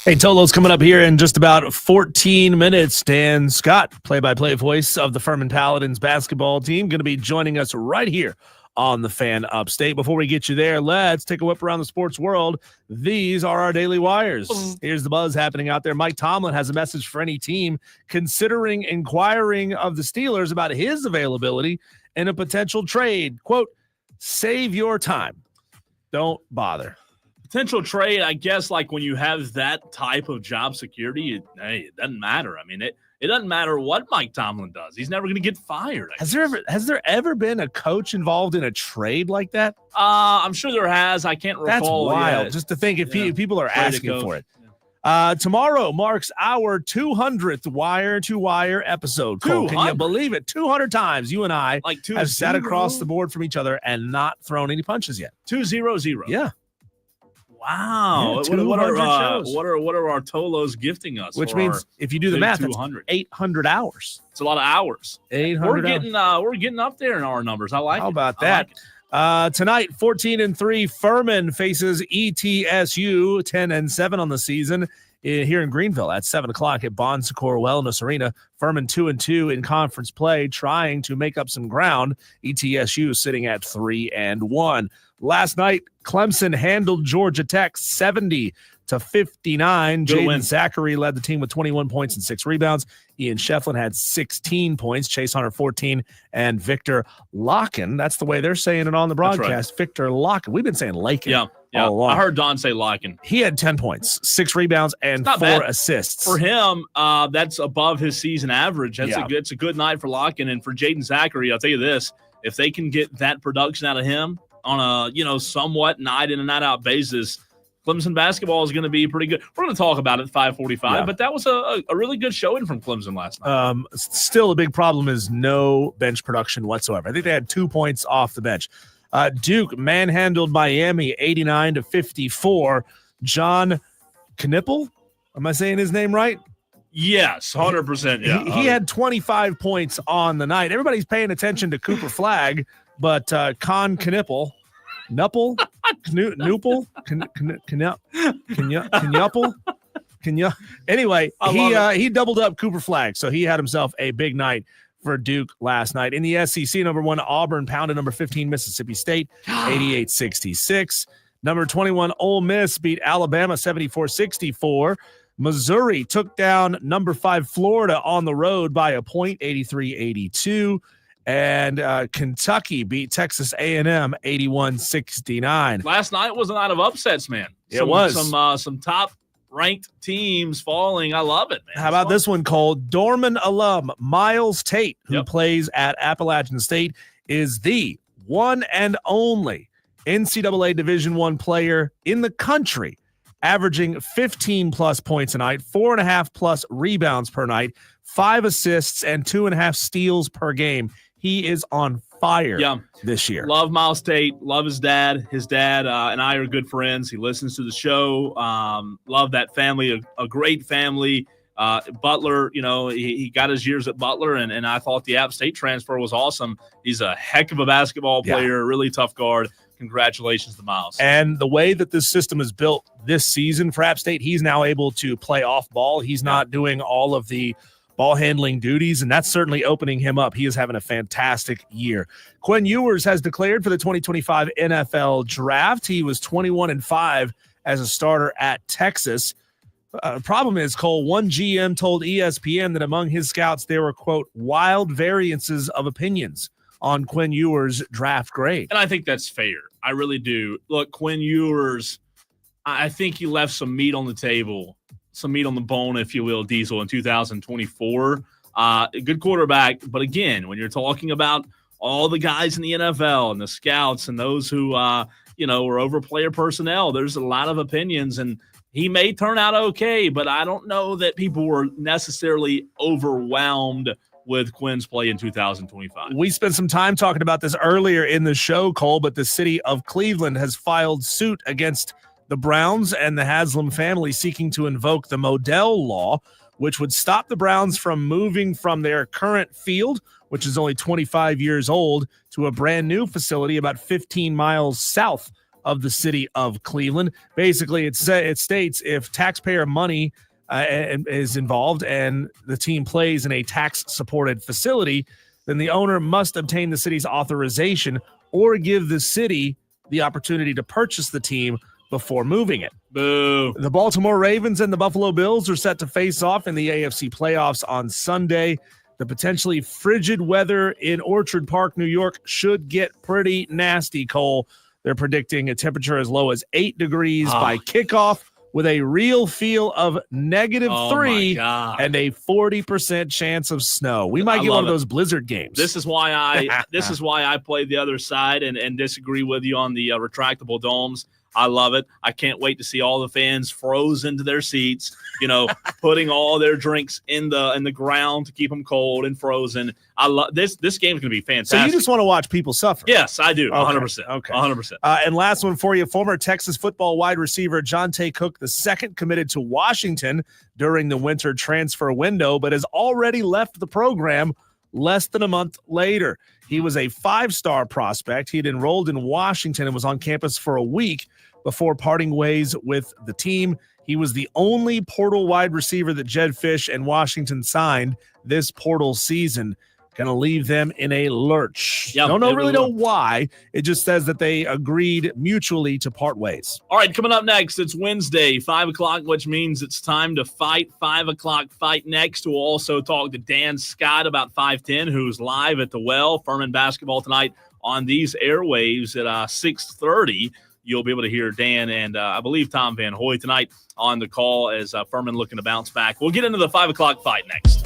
Hey, Tolo's coming up here in just about 14 minutes. Dan Scott, play-by-play voice of the Furman Paladins basketball team, going to be joining us right here on the Fan Upstate. Before we get you there, let's take a whip around the sports world. These are our daily wires. Here's the buzz happening out there. Mike Tomlin has a message for any team considering inquiring of the Steelers about his availability in a potential trade. Quote, save your time. Don't bother. Potential trade, I guess, like when you have that type of job security, it doesn't matter. I mean, it doesn't matter what Mike Tomlin does. He's never going to get fired. Has there ever been a coach involved in a trade like that? I'm sure there has. I can't recall. That's wild. Yet. Just to think if people are Trade asking for it. Tomorrow marks our 200th wire-to-wire episode. Cole, can you believe it? 200 times you and I have sat across the board from each other and not thrown any punches yet. 200. Yeah. Wow. Yeah, what are our Tolos gifting us? Which means if you do the math, it's 800 hours. It's a lot of hours. 800 We're getting up there in our numbers. I like it. How about that? Tonight, 14-3, Furman faces ETSU, 10-7 on the season here in Greenville at 7 o'clock at Bon Secours Wellness Arena. Furman 2-2 in conference play, trying to make up some ground. ETSU sitting at 3-1. Last night, Clemson handled Georgia Tech 70-59. Jaden Zachary led the team with 21 points and 6 rebounds. Ian Shefflin had 16 points, Chase Hunter 14, and Victor Locken. That's the way they're saying it on the broadcast. Right. Victor Locken. We've been saying Lakin. Yeah. All along. I heard Don say Locken. He had 10 points, 6 rebounds, and 4 bad. assists. For him, that's above his season average. It's a good night for Locken. And for Jaden Zachary, I'll tell you this, if they can get that production out of him on a, somewhat night in and night out basis, Clemson basketball is going to be pretty good. We're going to talk about it at 5:45, but that was a really good showing from Clemson last night. Still, a big problem is no bench production whatsoever. I think they had 2 points off the bench. Duke manhandled Miami 89-54. John Knipple, am I saying his name right? Yes, 100%. Yeah, he had 25 points on the night. Everybody's paying attention to Cooper Flagg, but Con Knipple. Nupple, Noople, Anyway, he doubled up Cooper Flagg, so he had himself a big night for Duke last night. In the SEC, number 1 Auburn pounded number 15 Mississippi State 88-66. Number 21 Ole Miss beat Alabama 74-64. Missouri took down number 5 Florida on the road by a point 83-82. And Kentucky beat Texas A&M 81-69. Last night was a night of upsets, man. It was. Some top-ranked teams falling. I love it, man. How about this one, Cole? Dorman alum Miles Tate, who plays at Appalachian State, is the one and only NCAA Division I player in the country, averaging 15-plus points a night, 4.5-plus rebounds per night, 5 assists, and 2.5 steals per game. He is on fire this year. Love Miles Tate. Love his dad. His dad and I are good friends. He listens to the show. Love that family, a great family. Butler, he got his years at Butler, and I thought the App State transfer was awesome. He's a heck of a basketball player, really tough guard. Congratulations to Miles. And the way that this system is built this season for App State, he's now able to play off ball. He's not doing all of the ball handling duties, and that's certainly opening him up. He is having a fantastic year. Quinn Ewers has declared for the 2025 NFL Draft. He was 21-5 as a starter at Texas. Problem is, Cole, one GM told ESPN that among his scouts there were, quote, wild variances of opinions on Quinn Ewers' draft grade. And I think that's fair. I really do. Look, Quinn Ewers, I think he left some meat on the table, some meat on the bone, if you will, Diesel, in 2024. A good quarterback. But again, when you're talking about all the guys in the NFL and the scouts and those who, were over player personnel, there's a lot of opinions. And he may turn out okay, but I don't know that people were necessarily overwhelmed with Quinn's play in 2025. We spent some time talking about this earlier in the show, Cole, but the city of Cleveland has filed suit against the Browns and the Haslam family, seeking to invoke the Modell Law, which would stop the Browns from moving from their current field, which is only 25 years old, to a brand new facility about 15 miles south of the city of Cleveland. Basically, it states if taxpayer money is involved and the team plays in a tax-supported facility, then the owner must obtain the city's authorization or give the city the opportunity to purchase the team before moving it. Boo. The Baltimore Ravens and the Buffalo Bills are set to face off in the AFC playoffs on Sunday. The potentially frigid weather in Orchard Park, New York should get pretty nasty, Cole. They're predicting a temperature as low as 8 degrees by kickoff, with a real feel of -3 and a 40% chance of snow. We might get one of those blizzard games. This is why I play the other side and disagree with you on the retractable domes. I love it. I can't wait to see all the fans frozen to their seats, putting all their drinks in the ground to keep them cold and frozen. I love this. This game's going to be fantastic. So you just want to watch people suffer? Yes, I do. 100%. Okay. 100%. And last one for you. Former Texas football wide receiver Jonte Cook II committed to Washington during the winter transfer window, but has already left the program less than a month later. He was a 5-star prospect. He had enrolled in Washington and was on campus for a week before parting ways with the team. He was the only portal wide receiver that Jedd Fisch and Washington signed this portal season. Going to leave them in a lurch. Yep, Don't really know why. It just says that they agreed mutually to part ways. All right, coming up next, it's Wednesday, 5 o'clock, which means it's time to fight. 5 o'clock fight next. We'll also talk to Dan Scott about 510, who's live at the Well. Furman basketball tonight on these airwaves at 6:30. You'll be able to hear Dan and I believe Tom Van Hoy tonight on the call as Furman looking to bounce back. We'll get into the 5 o'clock fight next.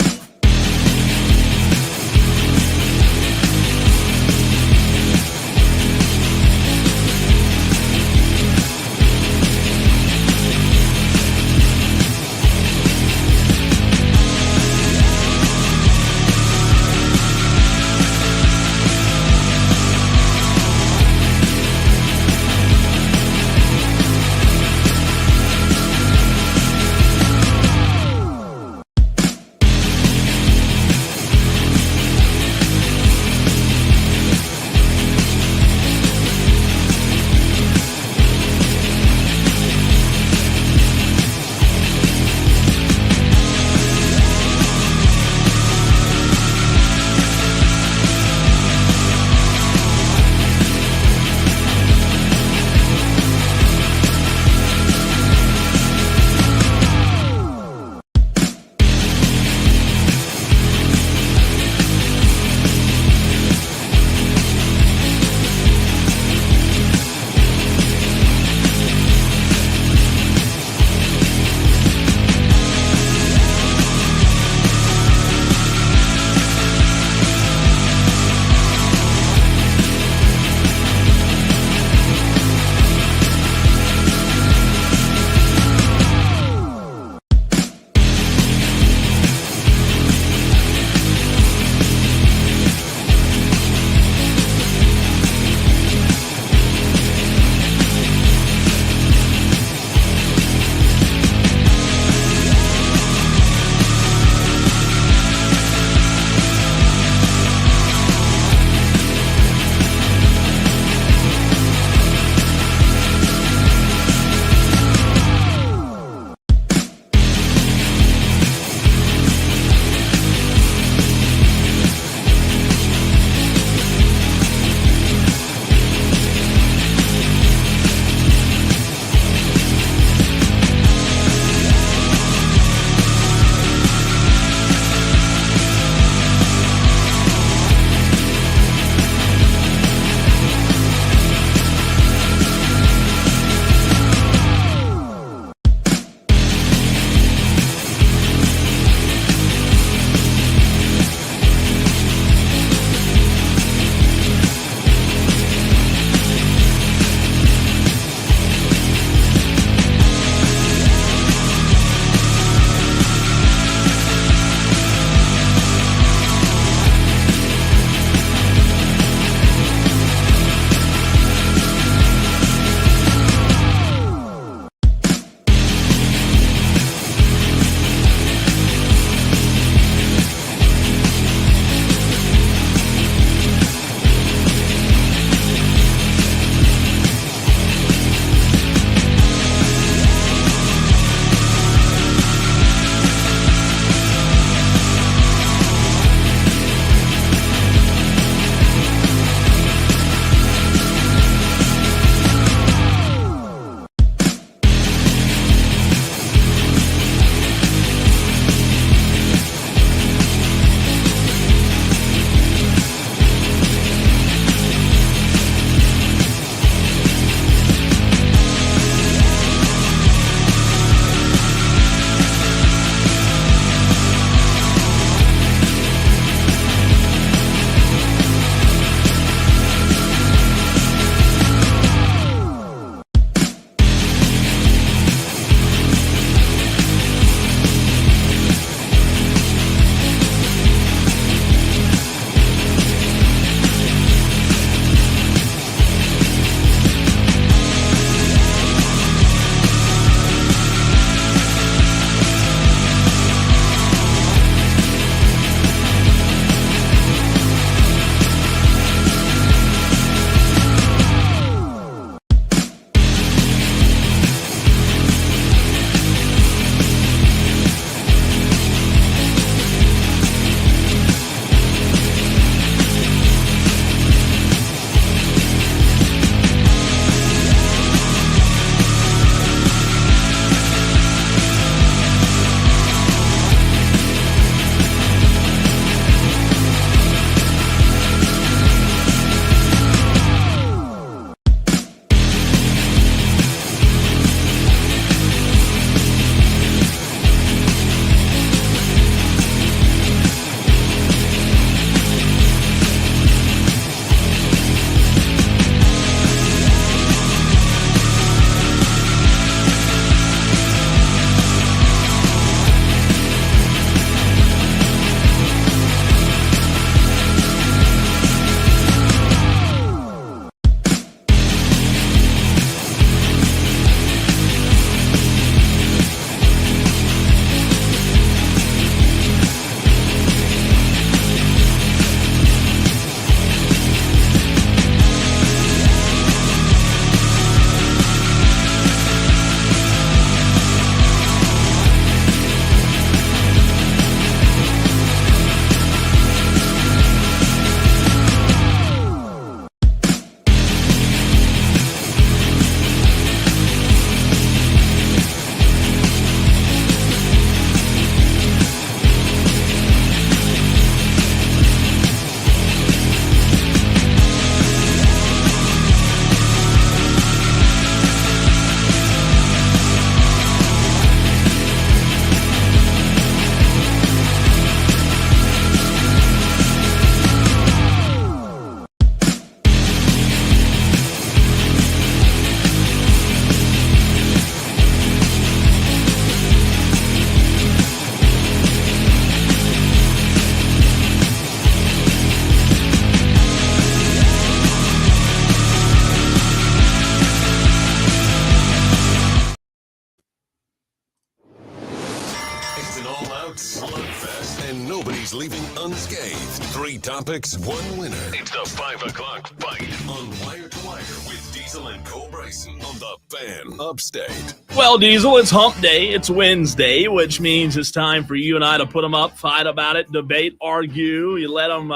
out, slugfest, and nobody's leaving unscathed. 3 topics, 1 winner. It's the 5 o'clock fight on Wire to Wire with Diesel and Cole Bryson on the Fan Upstate. Well, Diesel, it's hump day. It's Wednesday, which means it's time for you and I to put them up, fight about it, debate, argue. You let them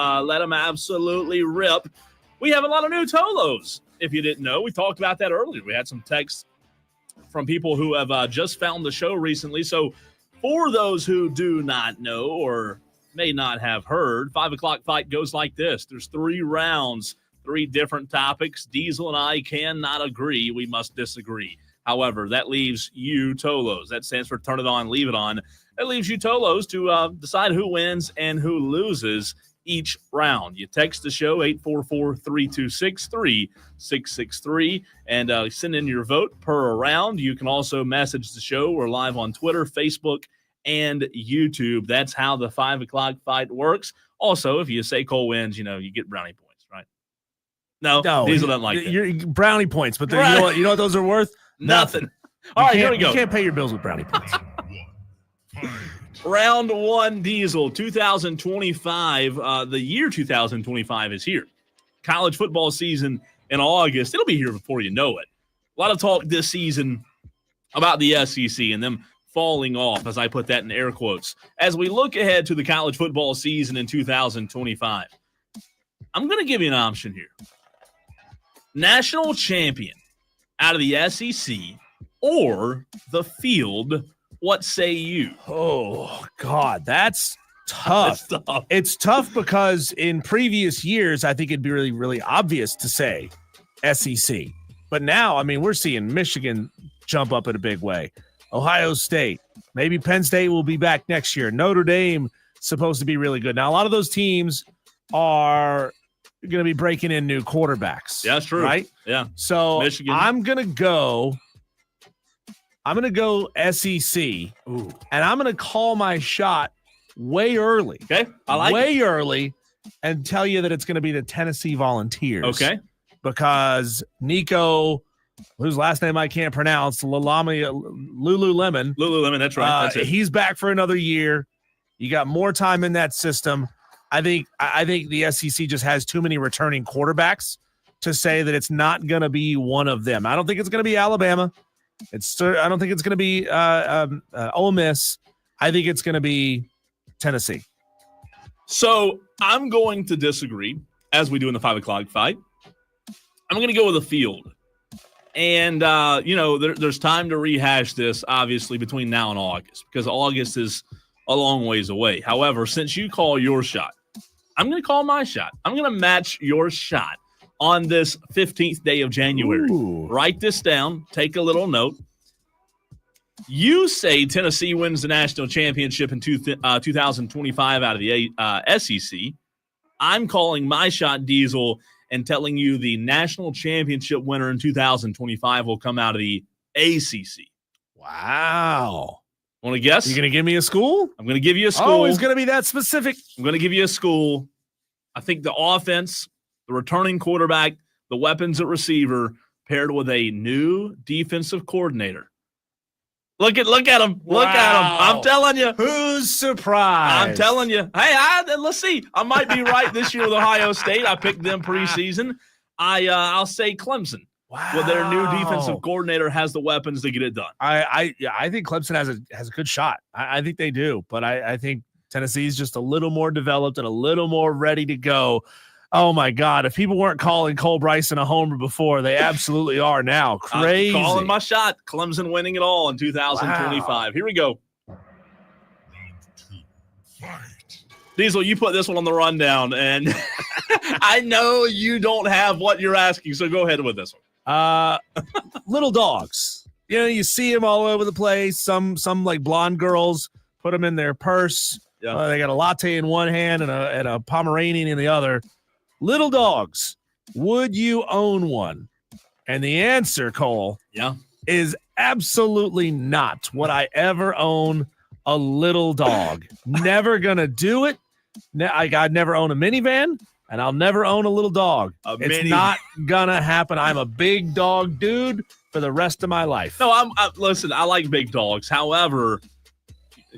absolutely rip. We have a lot of new Tolos, if you didn't know. We talked about that earlier. We had some texts from people who have just found the show recently. So for those who do not know or may not have heard, 5 o'clock fight goes like this. There's 3 rounds, 3 different topics. Diesel and I cannot agree. We must disagree. However, that leaves you Tolos. That stands for turn it on, leave it on. That leaves you Tolos to decide who wins and who loses each round. You text the show 844-326-3663 and send in your vote per round. You can also message the show. We're live on Twitter, Facebook, and YouTube. That's how the 5 o'clock fight works. Also, if you say Cole wins, you get brownie points, right? No, Diesel doesn't like that. You're brownie points, but you know what those are worth? Nothing. All right, here we go. You can't pay your bills with brownie points. Round 1, Diesel, 2025. The year 2025 is here. College football season in August. It'll be here before you know it. A lot of talk this season about the SEC and them falling off, as I put that in air quotes. As we look ahead to the college football season in 2025, I'm going to give you an option here. National champion out of the SEC or the field. What say you? Oh, God, that's tough. It's tough because in previous years, I think it'd be really, really obvious to say SEC. But now, we're seeing Michigan jump up in a big way. Ohio State. Maybe Penn State will be back next year. Notre Dame supposed to be really good. Now, a lot of those teams are going to be breaking in new quarterbacks. Yeah, that's true. Right? Yeah. So Michigan. I'm going to go SEC, and I'm going to call my shot way early. Okay, I like way early, and tell you that it's going to be the Tennessee Volunteers. Okay, because Nico, whose last name I can't pronounce, Lululemon. That's right. That's it. He's back for another year. You got more time in that system. I think the SEC just has too many returning quarterbacks to say that it's not going to be one of them. I don't think it's going to be Alabama. I don't think it's going to be Ole Miss. I think it's going to be Tennessee. So I'm going to disagree, as we do in the 5 o'clock fight. I'm going to go with the field. And, there's time to rehash this, obviously, between now and August, because August is a long ways away. However, since you call your shot, I'm going to call my shot. I'm going to match your shot on this 15th day of January. Ooh. Write this down. Take a little note. You say Tennessee wins the national championship in 2025 out of the SEC. I'm calling my shot, Diesel, and telling you the national championship winner in 2025 will come out of the ACC. Wow. Want to guess? You going to give me a school? I'm going to give you a school. Oh, it's going to be that specific. I'm going to give you a school. I think the offense, the returning quarterback, the weapons at receiver, paired with a new defensive coordinator. Look at him. Look at him. I'm telling you. Who's surprised? I'm telling you. Hey, let's see. I might be right this year with Ohio State. I picked them preseason. I'll say Clemson. Wow. With their new defensive coordinator has the weapons to get it done. I think Clemson has a good shot. I think they do, but I think Tennessee's just a little more developed and a little more ready to go. Oh my God! If people weren't calling Cole Bryson a homer before, they absolutely are now. Crazy. I'm calling my shot. Clemson winning it all in 2025. Wow. Here we go. Diesel, you put this one on the rundown, and I know you don't have what you're asking, so go ahead with this one. Little dogs. You see them all over the place. Some like blonde girls put them in their purse. Yeah. They got a latte in one hand and a Pomeranian in the other. Little dogs, would you own one? And the answer, Cole, is absolutely not. Would I ever own a little dog? Never gonna do it. I'd never own a minivan, and I'll never own a little dog. It's not gonna happen. I'm a big dog dude for the rest of my life. No, listen, I like big dogs. However,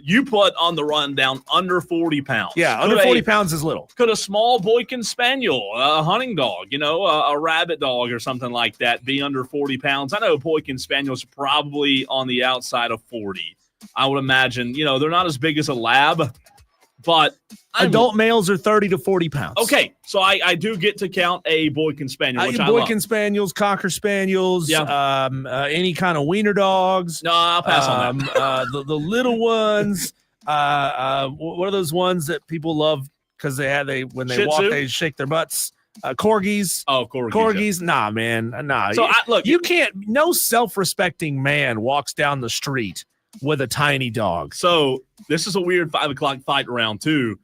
you put on the rundown under 40 pounds. Yeah, under 40 pounds is little. Could a small Boykin Spaniel, a hunting dog, a rabbit dog or something like that be under 40 pounds? I know Boykin Spaniels are probably on the outside of 40. I would imagine, they're not as big as a lab, but adult males are 30 to 40 pounds. Okay, so I do get to count a Boykin Spaniel, which I Boykin love. Spaniels, Cocker Spaniels, any kind of wiener dogs. No, I'll pass on that. The little ones. What are those ones that people love because when they Shih walk, Tzu? they shake their butts? Corgis. Oh, corgis. Corgis. Yeah. Nah, man. Nah. So you can't. No self-respecting man walks down the street with a tiny dog. So this is a weird 5 o'clock fight round too.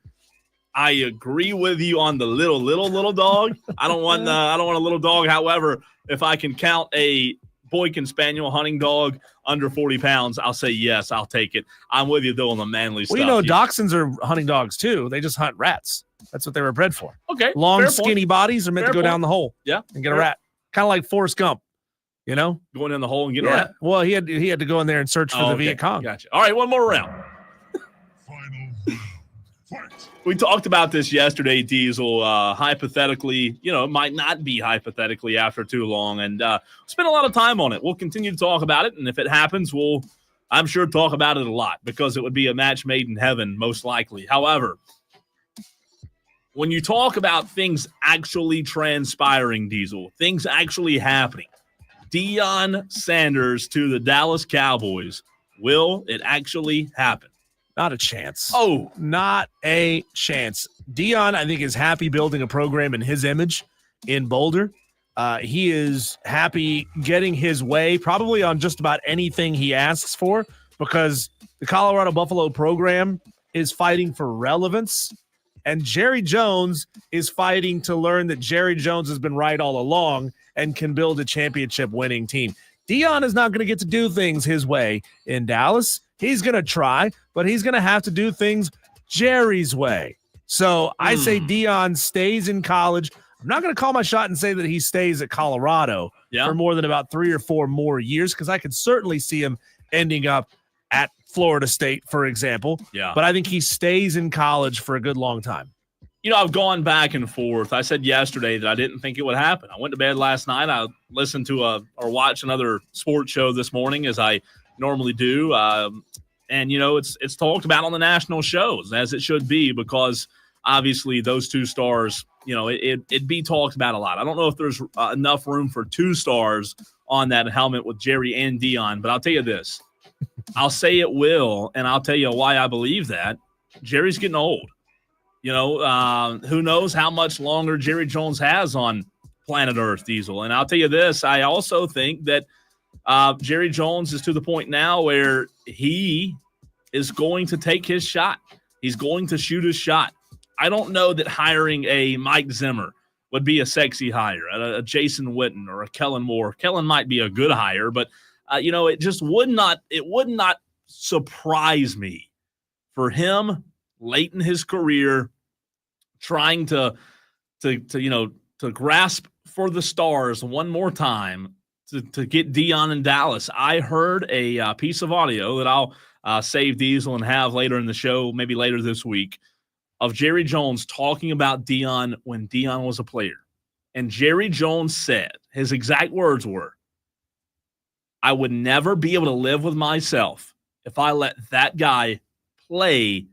I agree with you on the little dog. I don't want a little dog. However, if I can count a Boykin Spaniel hunting dog under 40 pounds, I'll say yes, I'll take it. I'm with you though on the manly stuff. Well, dachshunds are hunting dogs too. They just hunt rats. That's what they were bred for. Okay. Long, skinny bodies are meant to go down the hole. Yeah. And get a rat. Kind of like Forrest Gump. Going in the hole and getting a rat. Well, he had to go in there and search for the Viet Cong. Gotcha. All right, one more round. We talked about this yesterday, Diesel. Hypothetically, it might not be hypothetically after too long, and spend a lot of time on it. We'll continue to talk about it, and if it happens, I'm sure, talk about it a lot because it would be a match made in heaven, most likely. However, when you talk about things actually transpiring, Diesel, things actually happening, Deion Sanders to the Dallas Cowboys, will it actually happen? Not a chance. Oh, not a chance. Deion, I think, is happy building a program in his image in Boulder. He is happy getting his way probably on just about anything he asks for because the Colorado Buffalo program is fighting for relevance, and Jerry Jones is fighting to learn that Jerry Jones has been right all along and can build a championship-winning team. Deion is not going to get to do things his way in Dallas. He's going to try, but he's going to have to do things Jerry's way. So I say Deion stays in college. I'm not going to call my shot and say that he stays at Colorado for more than about 3 or 4 more years because I could certainly see him ending up at Florida State, for example. Yeah. But I think he stays in college for a good long time. I've gone back and forth. I said yesterday that I didn't think it would happen. I went to bed last night. I listened to or watched another sports show this morning as I normally do. And it's talked about on the national shows as it should be because obviously those 2 stars, it'd be talked about a lot. I don't know if there's enough room for 2 stars on that helmet with Jerry and Deion, but I'll tell you this. I'll say it will, and I'll tell you why I believe that. Jerry's getting old. Who knows how much longer Jerry Jones has on planet Earth, Diesel. And I'll tell you this, I also think that Jerry Jones is to the point now where he is going to take his shot. He's going to shoot his shot. I don't know that hiring a Mike Zimmer would be a sexy hire, a Jason Witten or a Kellen Moore. Kellen might be a good hire, but it just would not surprise me for him late in his career trying to grasp for the stars one more time to get Deion in Dallas. I heard a piece of audio that I'll save Diesel and have later in the show, maybe later this week, of Jerry Jones talking about Deion when Deion was a player. And Jerry Jones said, his exact words were, I would never be able to live with myself if I let that guy play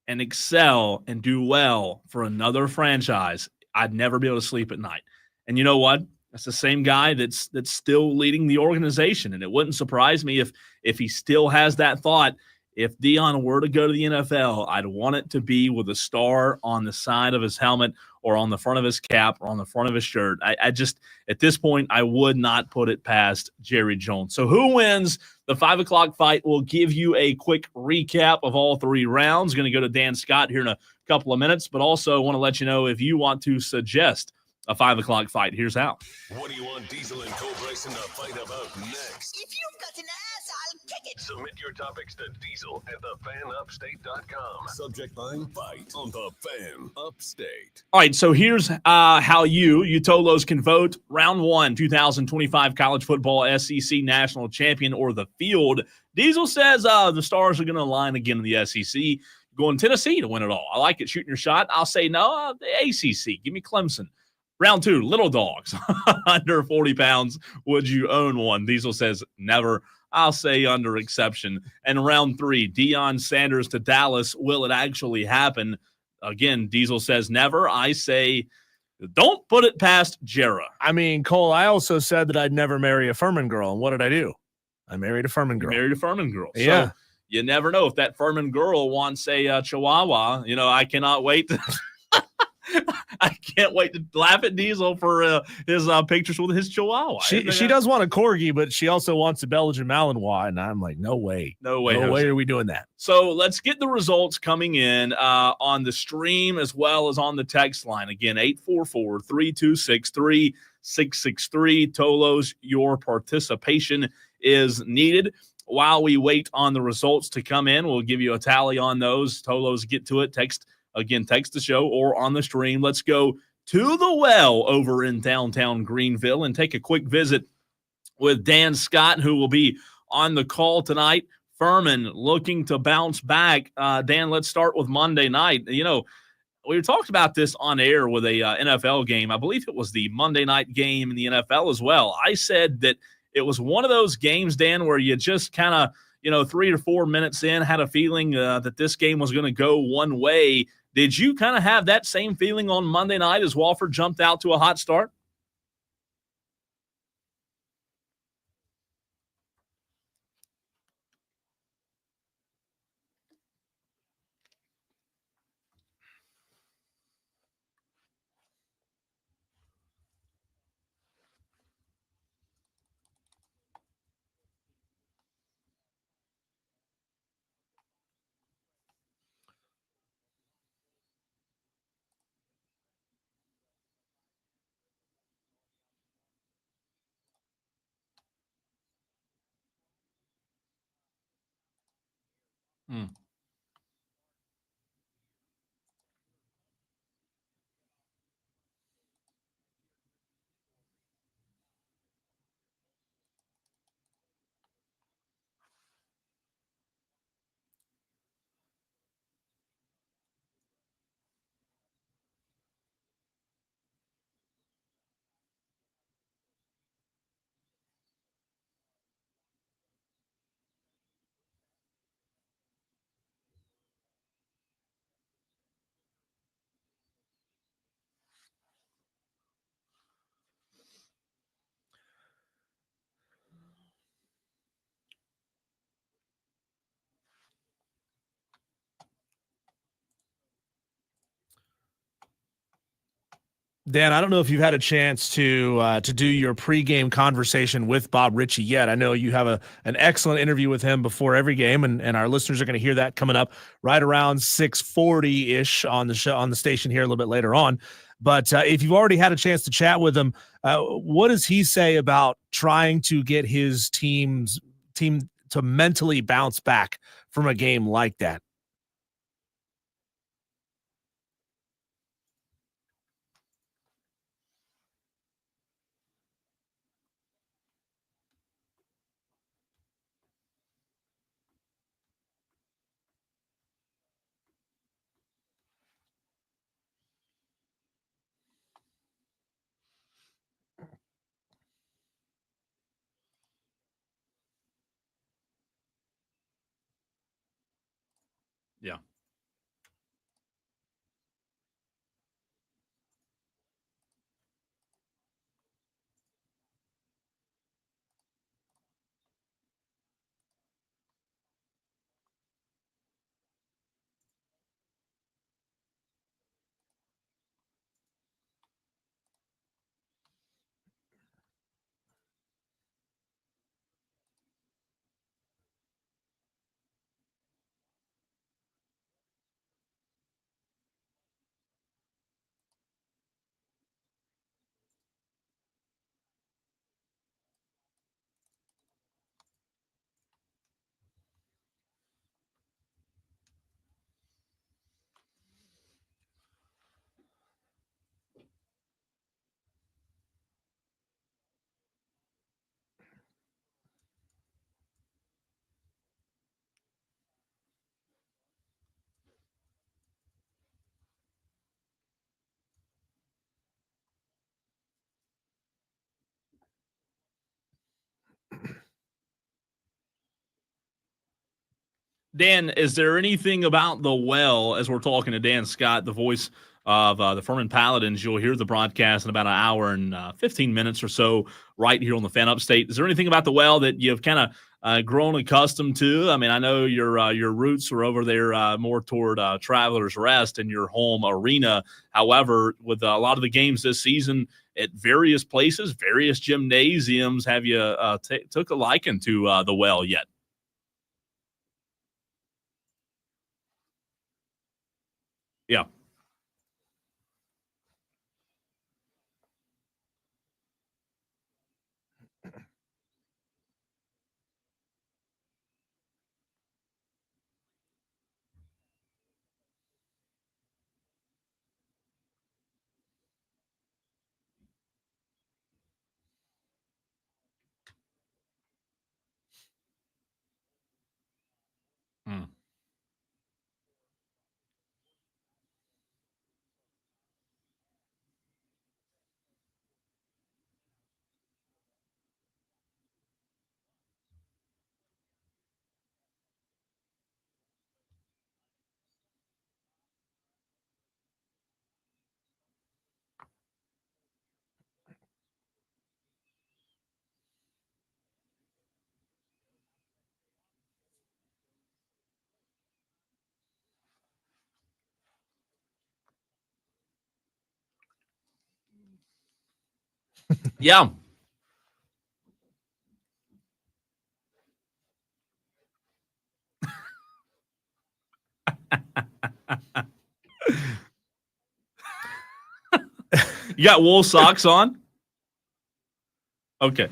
and excel and do well for another franchise. I'd never be able to sleep at night. And you know what? That's the same guy that's still leading the organization. And it wouldn't surprise me if he still has that thought. If Deion were to go to the NFL, I'd want it to be with a star on the side of his helmet or on the front of his cap or on the front of his shirt. I just, at this point, I would not put it past Jerry Jones. So who wins the 5 o'clock fight? We'll give you a quick recap of all 3 rounds. Going to go to Dan Scott here in a couple of minutes, but also want to let you know if you want to suggest a 5 o'clock fight. Here's how. What do you want Diesel and Cole Bryson to fight about next? If you've got an ass, Submit your topics to Diesel at thefanupstate.com. Subject line, fight on the Fan Upstate. All right, so here's how you Tolos can vote. Round 1, 2025 college football SEC national champion or the field. Diesel says the Stars are going to align again in the SEC. Going Tennessee to win it all. I like it, shooting your shot. I'll say no, the ACC. Give me Clemson. Round 2, little dogs under 40 pounds. Would you own one? Diesel says never. I'll say under exception. And round 3, Deion Sanders to Dallas. Will it actually happen? Again, Diesel says never. I say don't put it past Jarrah. I mean, Cole, I also said that I'd never marry a Furman girl. And what did I do? I married a Furman girl. You married a Furman girl. Yeah. So you never know if that Furman girl wants a Chihuahua. I cannot wait to I can't wait to laugh at Diesel for his pictures with his Chihuahua. She does want a Corgi, but she also wants a Belgian Malinois, and I'm like, no way. No way are we doing that. So let's get the results coming in on the stream as well as on the text line. Again, 844-326-3663. Tolos, your participation is needed. While we wait on the results to come in, we'll give you a tally on those. Tolos, get to it. Text the show or on the stream. Let's go to the well over in downtown Greenville and take a quick visit with Dan Scott, who will be on the call tonight. Furman looking to bounce back. Dan, let's start with Monday night. We talked about this on air with a NFL game. I believe it was the Monday night game in the NFL as well. I said that it was one of those games, Dan, where you just kind of, 3 or 4 minutes in, had a feeling that this game was going to go one way. Did you kind of have that same feeling on Monday night as Wofford jumped out to a hot start? Dan, I don't know if you've had a chance to do your pregame conversation with Bob Ritchie yet. I know you have an excellent interview with him before every game, and our listeners are going to hear that coming up right around 6:40-ish on the station here a little bit later on. But if you've already had a chance to chat with him, what does he say about trying to get his team to mentally bounce back from a game like that? Yeah. Dan, is there anything about the well, as we're talking to Dan Scott, the voice of the Furman Paladins? You'll hear the broadcast in about an hour and 15 minutes or so right here on the Fan Upstate. Is there anything about the well that you've kind of grown accustomed to? I mean, I know your roots are over there more toward Travelers Rest and your home arena. However, with a lot of the games this season at various places, various gymnasiums, have you took a liking to the well yet? Yeah. Hmm. Yeah. You got wool socks on? Okay.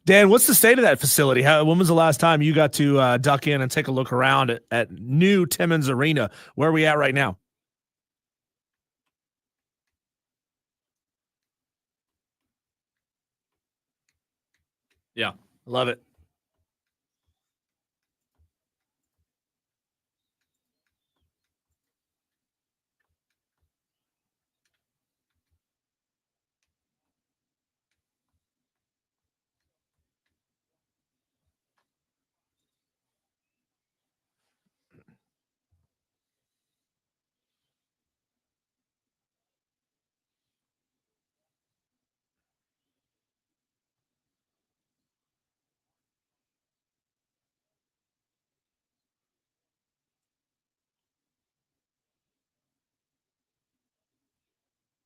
Dan, what's the state of that facility? When was the last time you got to duck in and take a look around at new Timmons Arena? Where are we at right now? Yeah. Love it.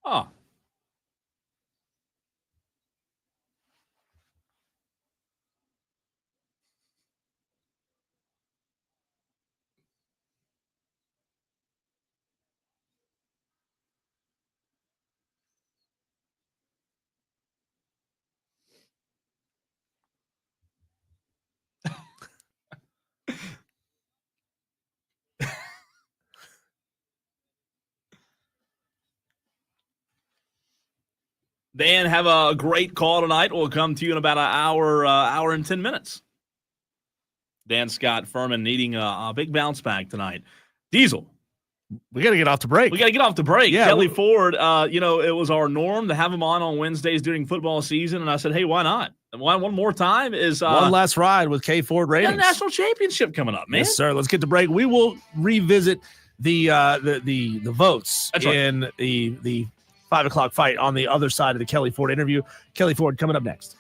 Oh. Dan, have a great call tonight. We'll come to you in about an hour and 10 minutes. Dan Scott, Furman needing a big bounce back tonight. Diesel. We got to get off the break. Yeah, Kelley Ford, it was our norm to have him on Wednesdays during football season. And I said, hey, why not? One more time is one last ride with K Ford Ratings. Got a national championship coming up, man. Yes, sir. Let's get to break. We will revisit the votes in the 5 o'clock fight on the other side of the Kelley Ford interview. Kelley Ford coming up next.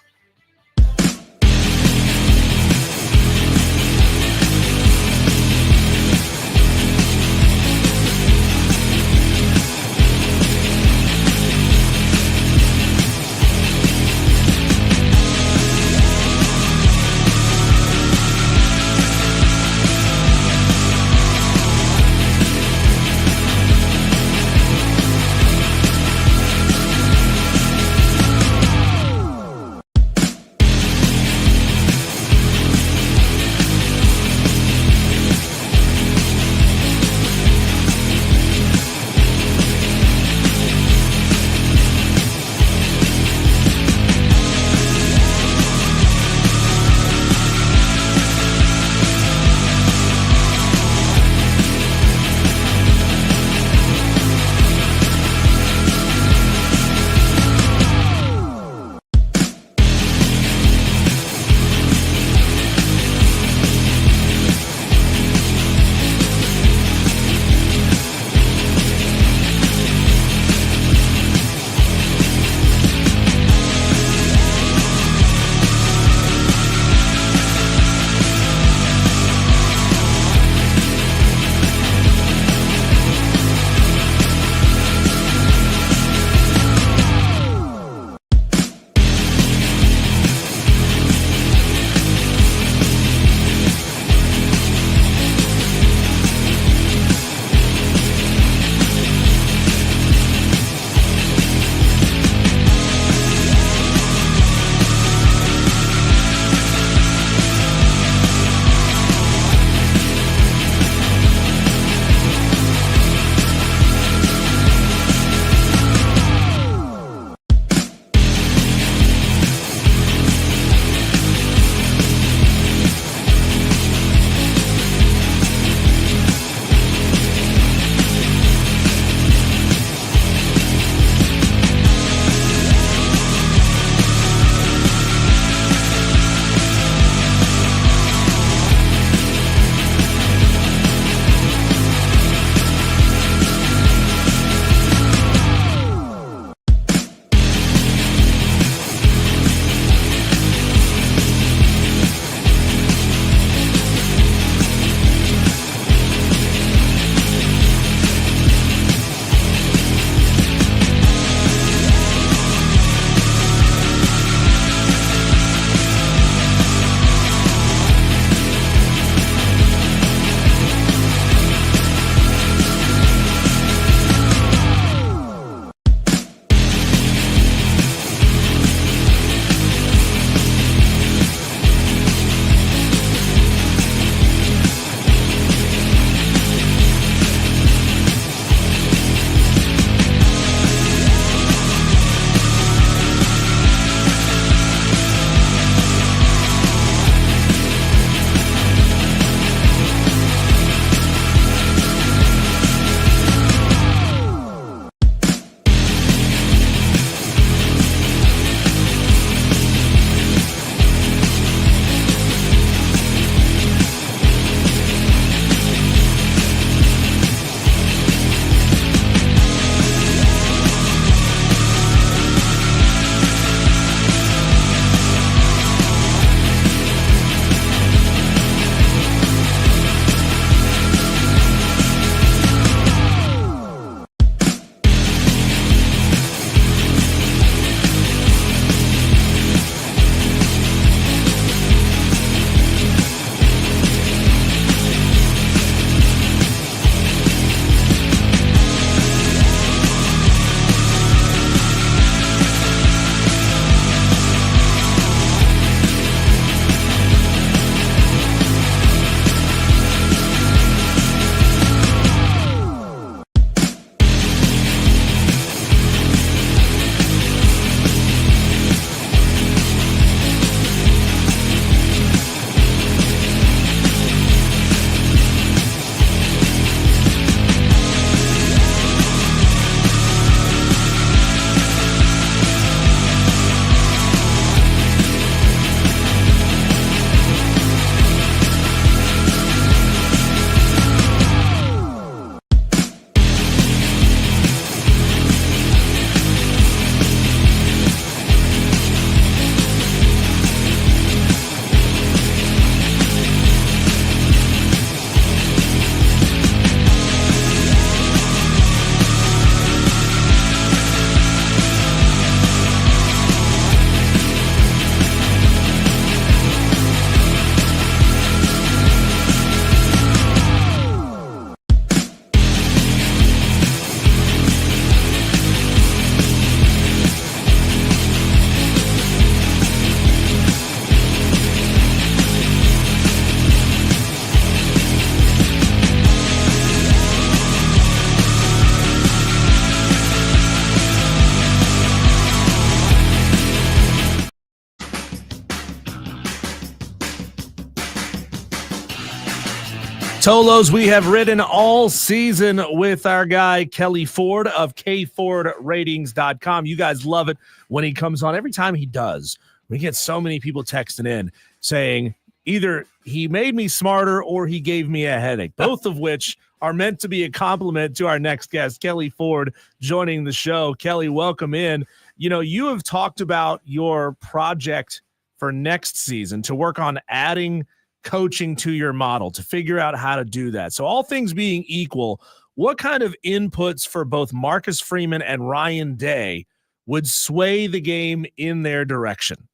Tolos, we have ridden all season with our guy, Kelley Ford of KFordRatings.com. You guys love it when he comes on. Every time he does, we get so many people texting in saying either he made me smarter or he gave me a headache, both of which are meant to be a compliment to our next guest, Kelley Ford, joining the show. Kelley, welcome in. You know, you have talked about your project for next season to work on adding coaching to your model, to figure out how to do that. So all things being equal, what kind of inputs for both Marcus Freeman and Ryan Day would sway the game in their direction?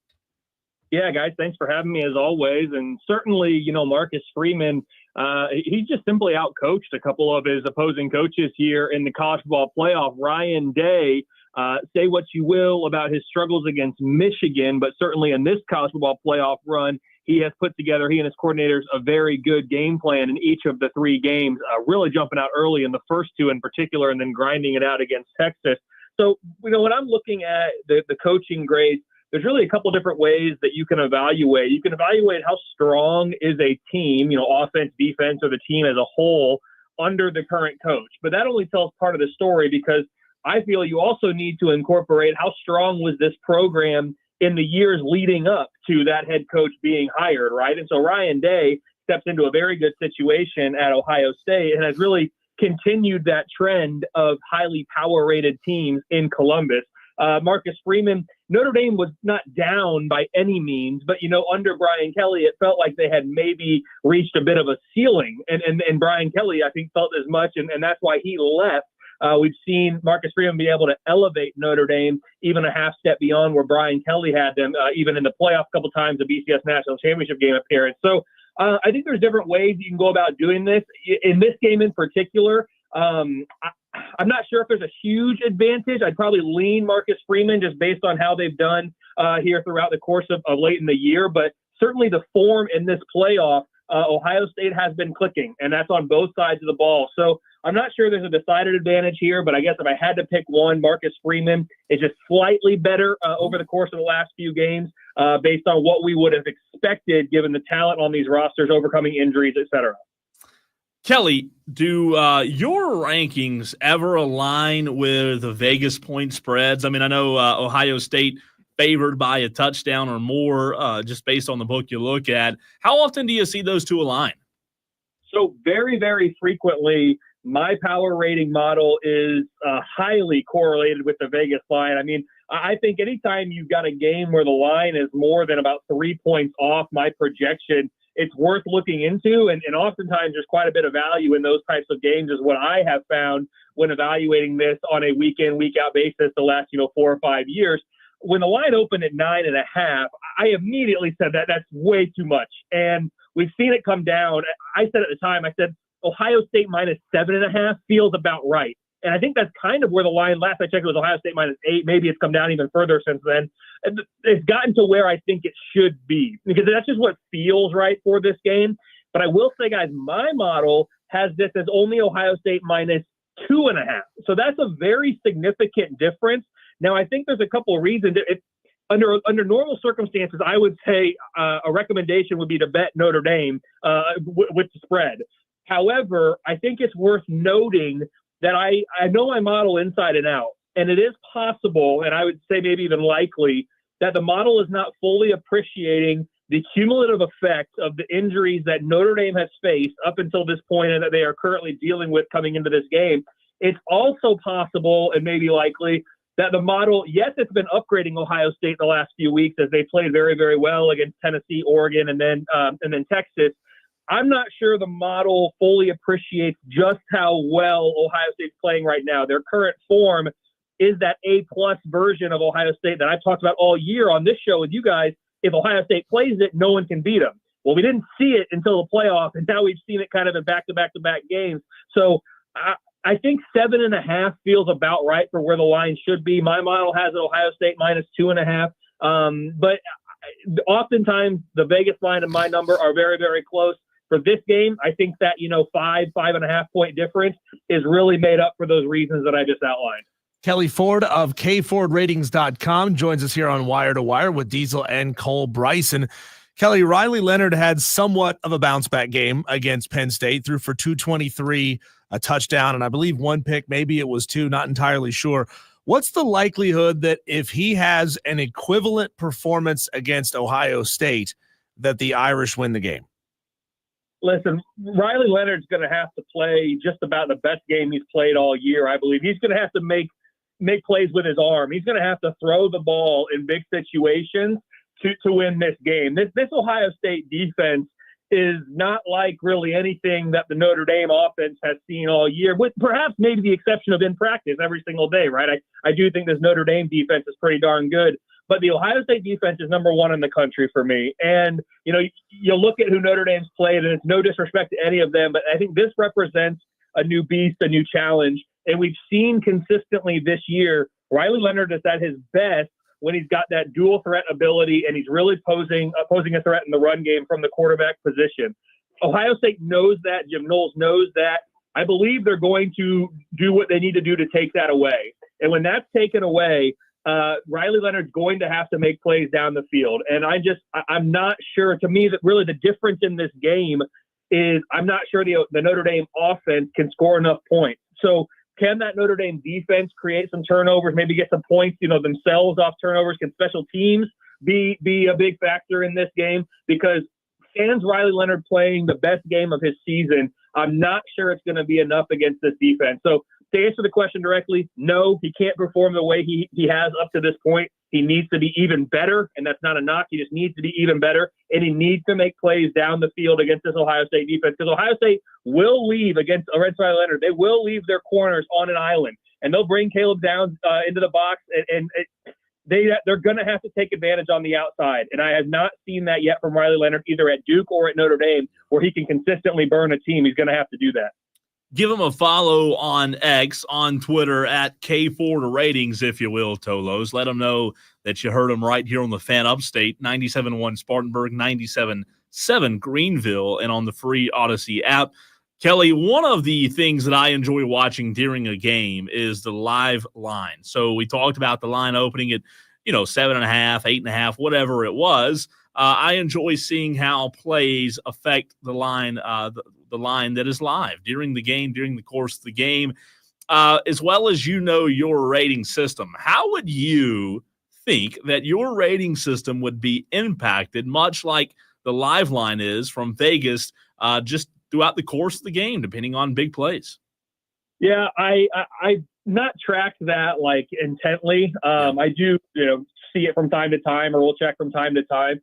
Yeah, guys, thanks for having me as always. And certainly, you know, Marcus Freeman, he just simply outcoached a couple of his opposing coaches here in the college football playoff. Ryan Day, say what you will about his struggles against Michigan, but certainly in this college football playoff run, he has put together, he and his coordinators, a very good game plan in each of the three games, really jumping out early in the first two in particular, and then grinding it out against Texas. So, you know, when I'm looking at the coaching grades, there's really a couple different ways that you can evaluate. You can evaluate how strong is a team, you know, offense, defense, or the team as a whole under the current coach. But that only tells part of the story, because I feel you also need to incorporate how strong was this program in the years leading up to that head coach being hired, right? And so Ryan Day steps into a very good situation at Ohio State and has really continued that trend of highly power-rated teams in Columbus. Marcus Freeman, Notre Dame was not down by any means, but, you know, under Brian Kelly, it felt like they had maybe reached a bit of a ceiling. And Brian Kelly, I think, felt as much, and that's why he left. We've seen Marcus Freeman be able to elevate Notre Dame even a half step beyond where Brian Kelly had them, even in the playoff a couple times, the BCS National Championship game appearance. So I think there's different ways you can go about doing this. In this game in particular, I'm not sure if there's a huge advantage. I'd probably lean Marcus Freeman just based on how they've done here throughout the course of late in the year. But certainly the form in this playoff, Ohio State has been clicking, and that's on both sides of the ball. So I'm not sure there's a decided advantage here, but I guess if I had to pick one, Marcus Freeman is just slightly better over the course of the last few games based on what we would have expected given the talent on these rosters, overcoming injuries, et cetera. Kelley, do your rankings ever align with the Vegas point spreads? I mean, I know Ohio State favored by a touchdown or more just based on the book you look at. How often do you see those two align? So very, very frequently, my power rating model is highly correlated with the Vegas line. I mean, I think anytime you've got a game where the line is more than about 3 points off my projection, it's worth looking into. And oftentimes there's quite a bit of value in those types of games is what I have found when evaluating this on a week in, week out basis the last, 4 or 5 years. When the line opened at 9.5, I immediately said that's way too much. And we've seen it come down. I said at the time, I said, Ohio State minus 7.5 feels about right. And I think that's kind of where the line, last I checked, was Ohio State minus 8. Maybe it's come down even further since then. And it's gotten to where I think it should be, because that's just what feels right for this game. But I will say, guys, my model has this as only Ohio State minus 2.5. So that's a very significant difference. Now, I think there's a couple of reasons. Under normal circumstances, I would say a recommendation would be to bet Notre Dame with the spread. However, I think it's worth noting that I know my model inside and out, and it is possible, and I would say maybe even likely, that the model is not fully appreciating the cumulative effect of the injuries that Notre Dame has faced up until this point and that they are currently dealing with coming into this game. It's also possible and maybe likely that the model, yes, it's been upgrading Ohio State the last few weeks as they played very, very well against Tennessee, Oregon, and then Texas. I'm not sure the model fully appreciates just how well Ohio State's playing right now. Their current form is that A-plus version of Ohio State that I've talked about all year on this show with you guys. If Ohio State plays it, no one can beat them. Well, we didn't see it until the playoff, and now we've seen it kind of in back-to-back-to-back games. So I think 7.5 feels about right for where the line should be. My model has Ohio State minus 2.5. But oftentimes the Vegas line and my number are very, very close. For this game, I think that, 5.5 point difference is really made up for those reasons that I just outlined. Kelley Ford of KFordRatings.com joins us here on Wire to Wire with Diesel and Cole Bryson. Kelley, Riley Leonard had somewhat of a bounce back game against Penn State, threw for 223, a touchdown, and I believe one pick, maybe it was two, not entirely sure. What's the likelihood that if he has an equivalent performance against Ohio State, that the Irish win the game? Listen, Riley Leonard's going to have to play just about the best game he's played all year, I believe. He's going to have to make plays with his arm. He's going to have to throw the ball in big situations to win this game. This Ohio State defense is not like really anything that the Notre Dame offense has seen all year, with perhaps maybe the exception of in practice every single day, right? I do think this Notre Dame defense is pretty darn good. But the Ohio State defense is number one in the country for me. And, you look at who Notre Dame's played, and it's no disrespect to any of them, but I think this represents a new beast, a new challenge. And we've seen consistently this year, Riley Leonard is at his best when he's got that dual threat ability and he's really posing a threat in the run game from the quarterback position. Ohio State knows that. Jim Knowles knows that. I believe they're going to do what they need to do to take that away. And when that's taken away, Riley Leonard's going to have to make plays down the field. And I'm not sure. To me, that really the difference in this game is I'm not sure the Notre Dame offense can score enough points. So can that Notre Dame defense create some turnovers, maybe get some points, themselves off turnovers? Can special teams be a big factor in this game? Because fans Riley Leonard playing the best game of his season, I'm not sure it's going to be enough against this defense. So to answer the question directly, no, he can't perform the way he has up to this point. He needs to be even better, and that's not a knock. He just needs to be even better, and he needs to make plays down the field against this Ohio State defense, because Ohio State will leave against Riley Leonard. They will leave their corners on an island, and they'll bring Caleb Downs into the box, and they're going to have to take advantage on the outside. And I have not seen that yet from Riley Leonard, either at Duke or at Notre Dame, where he can consistently burn a team. He's going to have to do that. Give him a follow on X, on Twitter, at Kelley Ford Ratings, if you will, Tolos. Let him know that you heard him right here on the Fan Upstate, 97.1 Spartanburg, 97.7 Greenville, and on the free Odyssey app. Kelley, one of the things that I enjoy watching during a game is the live line. So we talked about the line opening at, 7.5, 8.5, whatever it was. I enjoy seeing how plays affect the line, the line that is live during the game, during the course of the game, as well as your rating system. How would you think that your rating system would be impacted, much like the live line is from Vegas, just throughout the course of the game, depending on big plays? Yeah, I not tracked that like intently. I do, see it from time to time, or we'll check from time to time.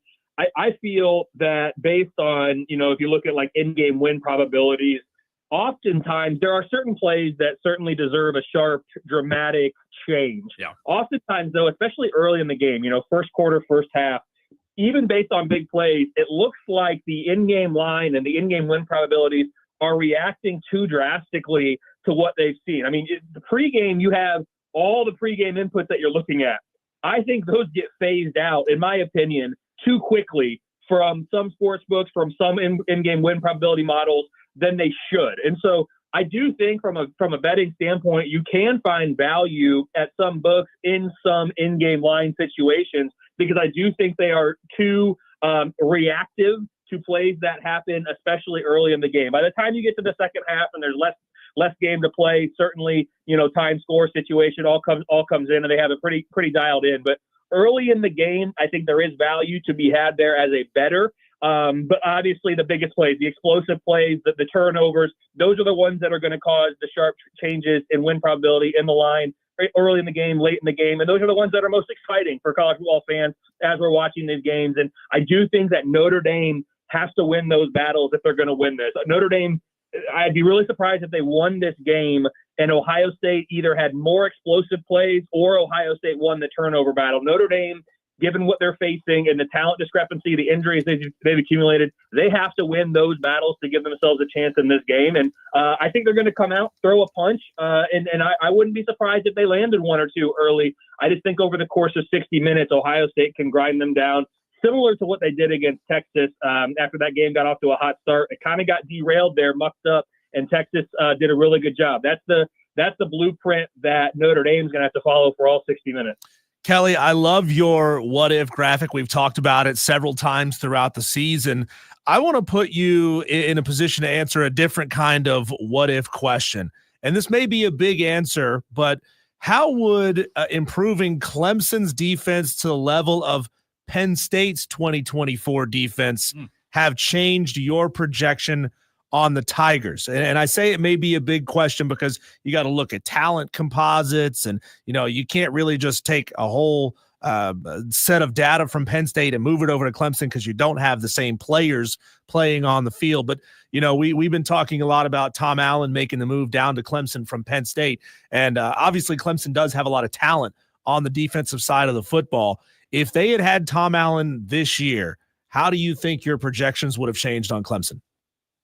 I feel that based on, if you look at like in-game win probabilities, oftentimes there are certain plays that certainly deserve a sharp, dramatic change. Yeah. Oftentimes, though, especially early in the game, first quarter, first half, even based on big plays, it looks like the in-game line and the in-game win probabilities are reacting too drastically to what they've seen. I mean, the pregame, you have all the pregame inputs that you're looking at. I think those get phased out, in my opinion, too quickly from some sports books, from some in-game win probability models than they should. And so I do think from a betting standpoint, you can find value at some books in some in-game line situations, because I do think they are too reactive to plays that happen, especially early in the game. By the time you get to the second half and there's less game to play, certainly, time score situation all comes in, and they have it pretty dialed in. But early in the game, I think there is value to be had there as a bettor. But obviously the biggest plays, the explosive plays, the turnovers, those are the ones that are going to cause the sharp changes in win probability in the line early in the game, late in the game. And those are the ones that are most exciting for college football fans as we're watching these games. And I do think that Notre Dame has to win those battles if they're going to win this. Notre Dame, I'd be really surprised if they won this game and Ohio State either had more explosive plays or Ohio State won the turnover battle. Notre Dame, given what they're facing and the talent discrepancy, the injuries they've accumulated, they have to win those battles to give themselves a chance in this game. And I think they're going to come out, throw a punch, and I wouldn't be surprised if they landed one or two early. I just think over the course of 60 minutes, Ohio State can grind them down, similar to what they did against Texas after that game got off to a hot start. It kind of got derailed there, mucked up, and Texas did a really good job. That's the blueprint that Notre Dame's going to have to follow for all 60 minutes. Kelley, I love your what if graphic. We've talked about it several times throughout the season. I want to put you in a position to answer a different kind of what if question. And this may be a big answer, but how would improving Clemson's defense to the level of Penn State's 2024 defense have changed your projection on the Tigers? And I say it may be a big question because you got to look at talent composites, and you can't really just take a whole set of data from Penn State and move it over to Clemson because you don't have the same players playing on the field. But we've been talking a lot about Tom Allen making the move down to Clemson from Penn State, and obviously Clemson does have a lot of talent on the defensive side of the football. If they had Tom Allen this year, how do you think your projections would have changed on Clemson?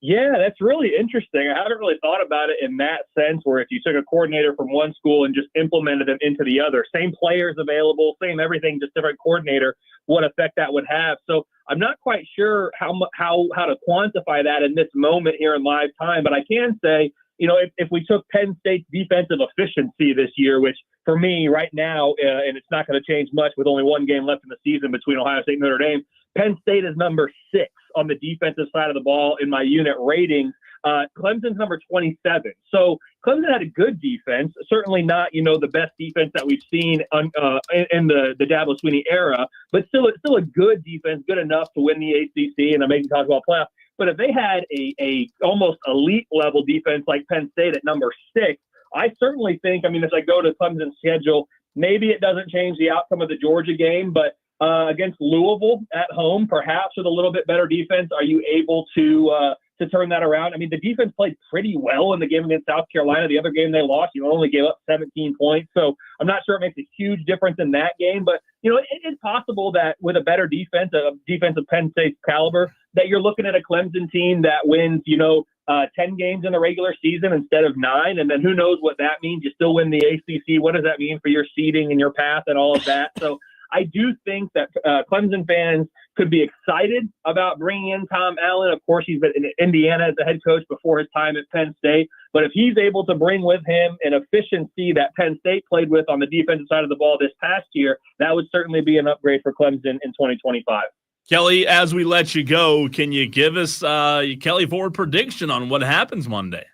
Yeah, that's really interesting. I haven't really thought about it in that sense, where if you took a coordinator from one school and just implemented them into the other, same players available, same everything, just different coordinator, what effect that would have. So I'm not quite sure how to quantify that in this moment here in live time, but I can say, if we took Penn State's defensive efficiency this year, which for me right now, and it's not going to change much with only one game left in the season between Ohio State and Notre Dame, Penn State is number 6 on the defensive side of the ball in my unit ratings. Clemson's number 27. So Clemson had a good defense, certainly not, the best defense that we've seen in the Dabo Swinney era, but still a good defense, good enough to win the ACC and make the college football playoff. But if they had a almost elite level defense like Penn State at number 6, I certainly think, as I go to Clemson's schedule, maybe it doesn't change the outcome of the Georgia game, but against Louisville at home, perhaps with a little bit better defense, are you able to turn that around? The defense played pretty well in the game against South Carolina. The other game they lost, only gave up 17 points. So I'm not sure it makes a huge difference in that game. But, it's possible that with a better defense, a defensive Penn State's caliber, that you're looking at a Clemson team that wins, 10 games in the regular season instead of 9. And then who knows what that means? You still win the ACC. What does that mean for your seeding and your path and all of that? So I do think that Clemson fans could be excited about bringing in Tom Allen. Of course, he's been in Indiana as the head coach before his time at Penn State. But if he's able to bring with him an efficiency that Penn State played with on the defensive side of the ball this past year, that would certainly be an upgrade for Clemson in 2025. Kelley, as we let you go, can you give us Kelley Ford prediction on what happens Monday?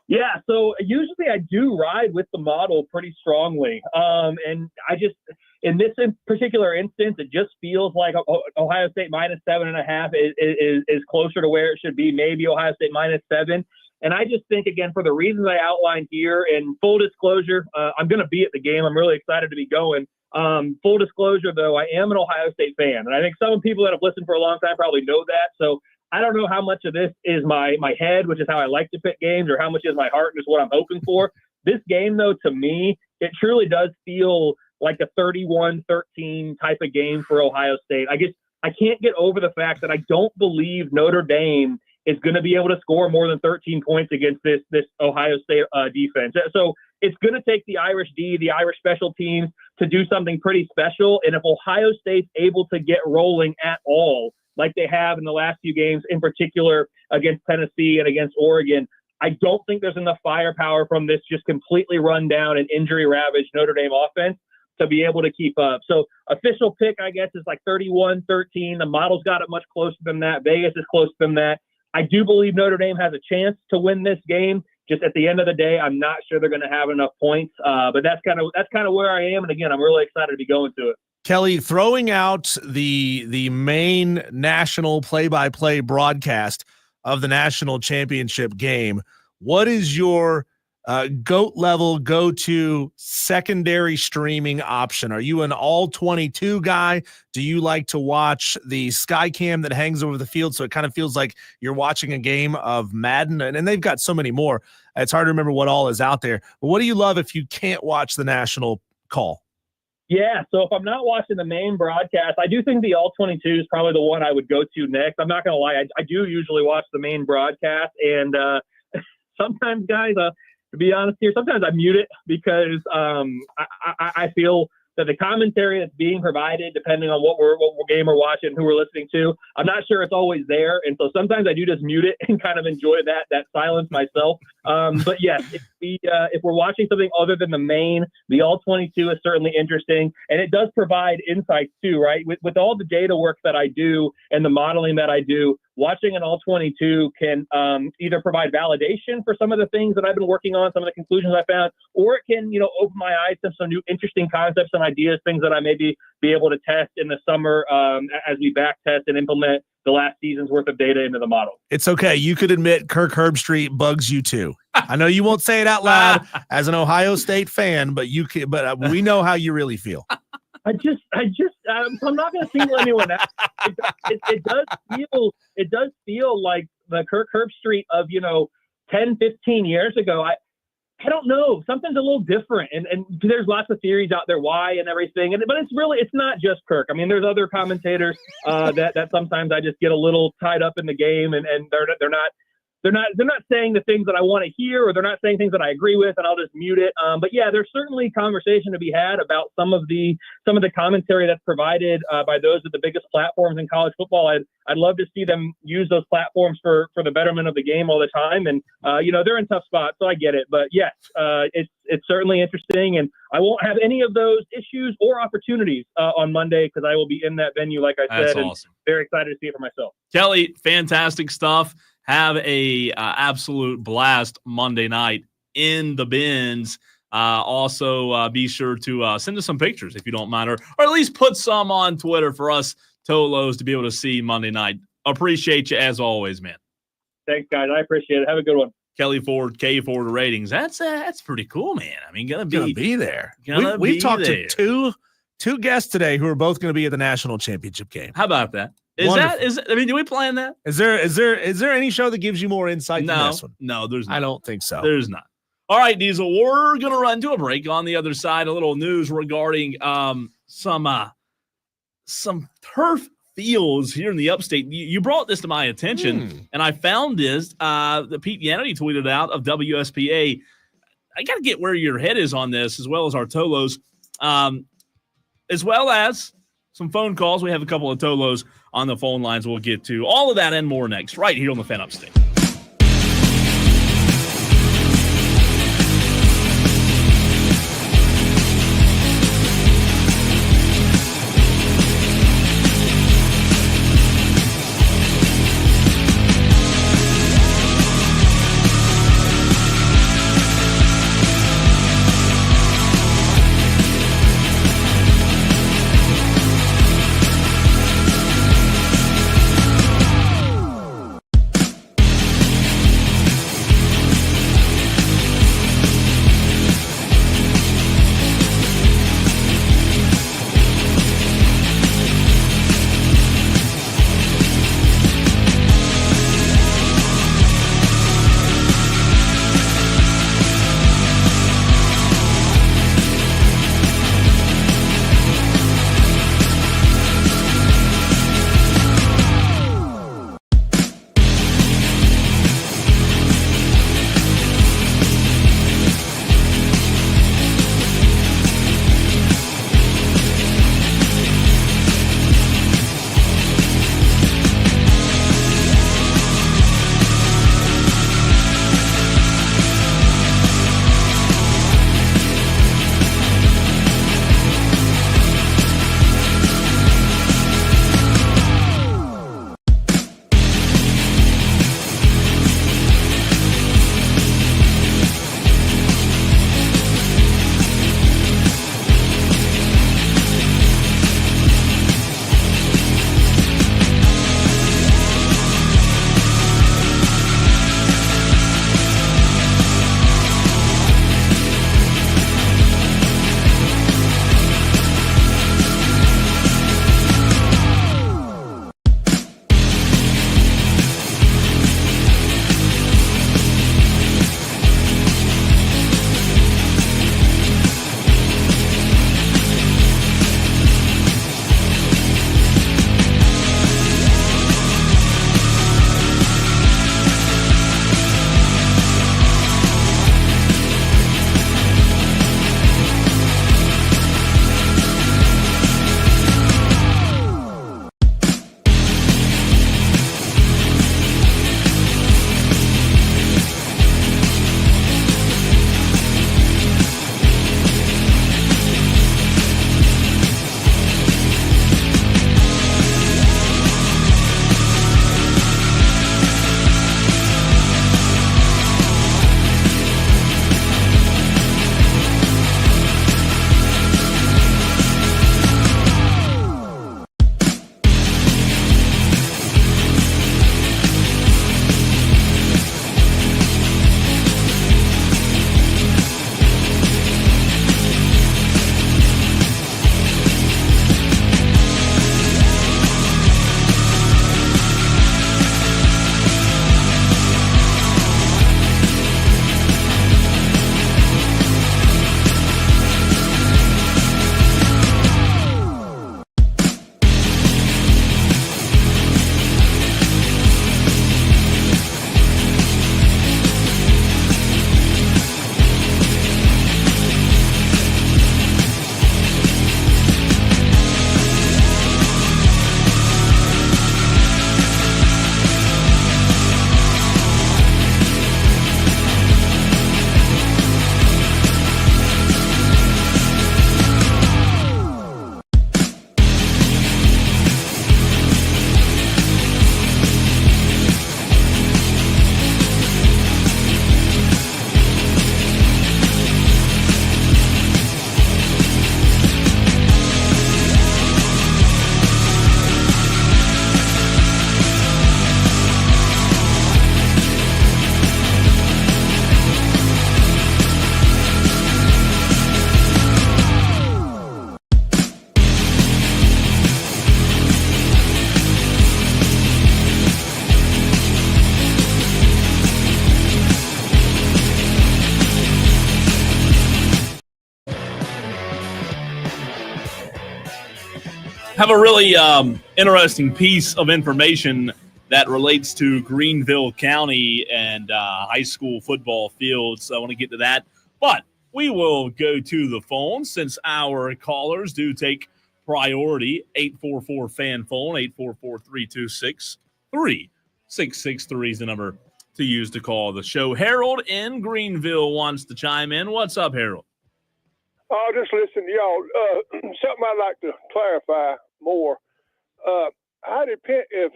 Yeah, so usually I do ride with the model pretty strongly. And I just, in this particular instance, it just feels like Ohio State minus 7.5 is closer to where it should be, maybe Ohio State minus 7. And I just think, again, for the reasons I outlined here, and full disclosure, I'm going to be at the game. I'm really excited to be going. Full disclosure, though, I am an Ohio State fan. And I think some people that have listened for a long time probably know that. So I don't know how much of this is my head, which is how I like to pick games, or how much is my heart and is what I'm hoping for. This game, though, to me, it truly does feel like a 31-13 type of game for Ohio State. I can't get over the fact that I don't believe Notre Dame is going to be able to score more than 13 points against this Ohio State defense. So it's going to take the Irish D, the Irish special teams, to do something pretty special. And if Ohio State's able to get rolling at all, like they have in the last few games, in particular against Tennessee and against Oregon, I don't think there's enough firepower from this just completely run down and injury-ravaged Notre Dame offense to be able to keep up. So official pick, I guess, is like 31-13. The model's got it much closer than that. Vegas is closer than that. I do believe Notre Dame has a chance to win this game. Just at the end of the day, I'm not sure they're going to have enough points. But that's kind of where I am. And again, I'm really excited to be going to it. Kelley, throwing out the main national play-by-play broadcast of the national championship game, what is your GOAT level go-to secondary streaming option? Are you an all 22 guy? Do you like to watch the sky cam that hangs over the field so it kind of feels like you're watching a game of Madden? And they've got so many more. It's hard to remember what all is out there. But what do you love if you can't watch the national call? Yeah, so if I'm not watching the main broadcast, I do think the all 22 is probably the one I would go to next. I'm not going to lie. I do usually watch the main broadcast. And sometimes, guys, to be honest here, sometimes I mute it because I feel that the commentary that's being provided, depending on what game we're watching, who we're listening to, I'm not sure it's always there. And so sometimes I do just mute it and kind of enjoy that silence myself. But yes, if we're watching something other than the main, the All-22 is certainly interesting, and it does provide insights too, right? With all the data work that I do and the modeling that I do, watching an All-22 can either provide validation for some of the things that I've been working on, some of the conclusions I found, or it can, open my eyes to some new interesting concepts and ideas, things that I maybe be able to test in the summer as we back test and implement the last season's worth of data into the model. It's okay. You could admit Kirk Herbstreit bugs you too. I know you won't say it out loud as an Ohio State fan, but you can. But we know how you really feel. I'm not going to single anyone out. It does feel like the Kirk Herbstreit of 10, 15 years ago. I don't know. Something's a little different, and there's lots of theories out there why and everything. But it's not just Kirk. I mean, there's other commentators that sometimes I just get a little tied up in the game, and they're not saying the things that I want to hear, or they're not saying things that I agree with, and I'll just mute it. But yeah, there's certainly conversation to be had about some of the commentary that's provided by those at the biggest platforms in college football. I'd love to see them use those platforms for the betterment of the game all the time. And they're in tough spots, so I get it. But yes, it's certainly interesting, and I won't have any of those issues or opportunities on Monday because I will be in that venue, like I said. That's and awesome. Very excited to see it for myself. Kelley, fantastic stuff. Have a absolute blast Monday night in the bins. Also, be sure to send us some pictures if you don't mind, or at least put some on Twitter for us Tolos to be able to see Monday night. Appreciate you as always, man. Thanks, guys. I appreciate it. Have a good one. Kelley Ford, K Ford ratings. That's pretty cool, man. I mean, gonna be there. We've talked to two guests today who are both going to be at the national championship game. How about that? Do we plan that? Is there any show that gives you more insight than this one? No, there's not. I don't think so. There's not. All right, Diesel, we're going to run to a break. On the other side, a little news regarding some turf fields here in the upstate. You brought this to my attention, and I found this. The Pete Yanity tweeted out of WSPA. I got to get where your head is on this, as well as our Tolos, as well as some phone calls. We have a couple of Tolos on the phone lines we'll get to. All of that and more next, right here on the Fan Upstate. Have a really interesting piece of information that relates to Greenville County and high school football fields. So I want to get to that. But we will go to the phone since our callers do take priority. 844-FAN-PHONE, 844-326-3663 is the number to use to call the show. Harold in Greenville wants to chime in. What's up, Harold? Oh, just listen to y'all. Something I'd like to clarify more. How did Penn, if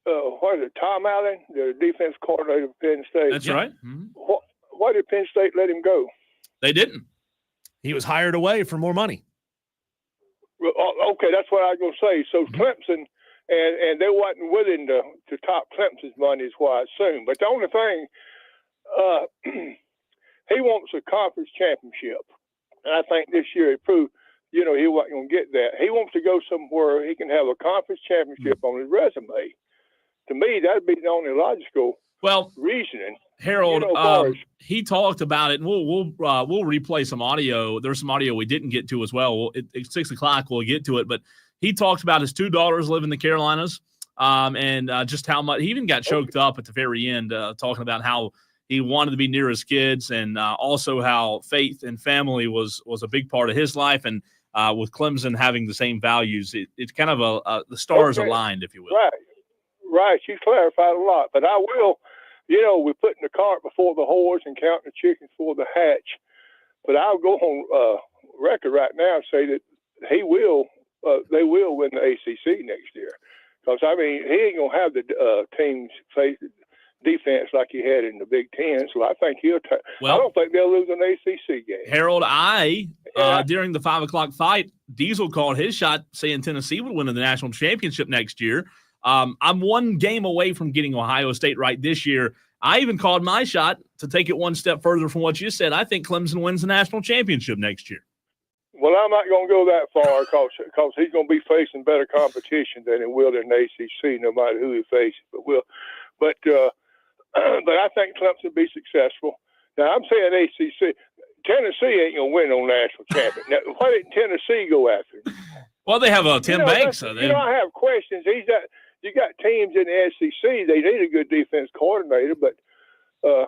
what is it, Tom Allen, the defense coordinator of Penn State? That's right. Why did Penn State let him go? They didn't. He was hired away for more money. Okay, that's what I was going to say. So Clemson, and they wasn't willing to top Clemson's money is what I assume. But the only thing, he wants a conference championship. And I think this year he proved, he wasn't going to get that. He wants to go somewhere he can have a conference championship on his resume. To me, that'd be the only logical reasoning. Harold, he talked about it, and we'll replay some audio. There's some audio we didn't get to as well. At 6 o'clock, we'll get to it. But he talked about his two daughters live in the Carolinas, and just how much – he even got choked up at the very end talking about how – he wanted to be near his kids, and also how faith and family was a big part of his life. And with Clemson having the same values, it's kind of the stars aligned, if you will. Right. She clarified a lot. But I will, we're putting the cart before the horse and counting the chickens before the hatch. But I'll go on record right now and say that they will win the ACC next year. Because, he ain't going to have the teams face defense like he had in the Big Ten, so I think I don't think they'll lose an ACC game. Harold, during the 5 o'clock fight, Diesel called his shot saying Tennessee would win the national championship next year. I'm one game away from getting Ohio State right this year. I even called my shot to take it one step further from what you said. I think Clemson wins the national championship next year. Well, I'm not going to go that far because he's going to be facing better competition than he will in the ACC, no matter who he faces. But I think Clemson will be successful. Now, I'm saying ACC. Tennessee ain't going to win no national champion. Now, why didn't Tennessee go after him? Well, they have Tim Banks. So I have questions. You got teams in the SEC. They need a good defense coordinator, but I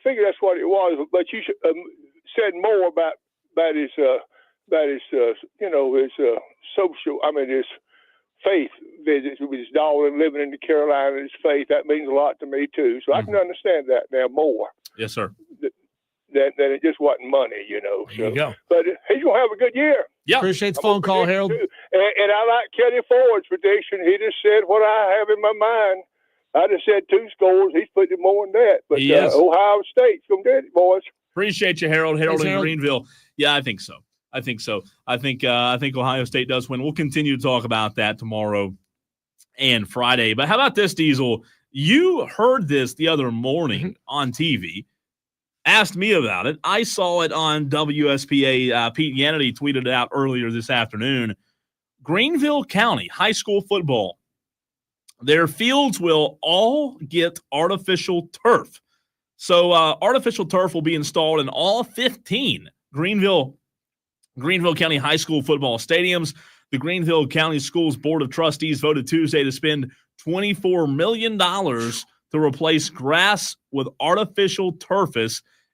figure that's what it was. But you said more about his social. His faith visits with his daughter living in the Carolinas. Faith, that means a lot to me too. So I can understand that now more. Yes, sir. That it just wasn't money, There you go. But he's gonna have a good year. Yeah, appreciate the phone call, Harold. And I like Kelley Ford's prediction. He just said what I have in my mind. I just said 2 scores. He's putting more than that. But Ohio State's gonna get it, boys. Appreciate you, Harold. Harold Thanks, in Greenville. Yeah, I think so. I think Ohio State does win. We'll continue to talk about that tomorrow and Friday. But how about this, Diesel? You heard this the other morning on TV. Asked me about it. I saw it on WSPA. Pete Yannity tweeted it out earlier this afternoon. Greenville County high school football. Their fields will all get artificial turf. So artificial turf will be installed in all 15 Greenville County high school football stadiums. The Greenville County Schools Board of Trustees voted Tuesday to spend $24 million to replace grass with artificial turf.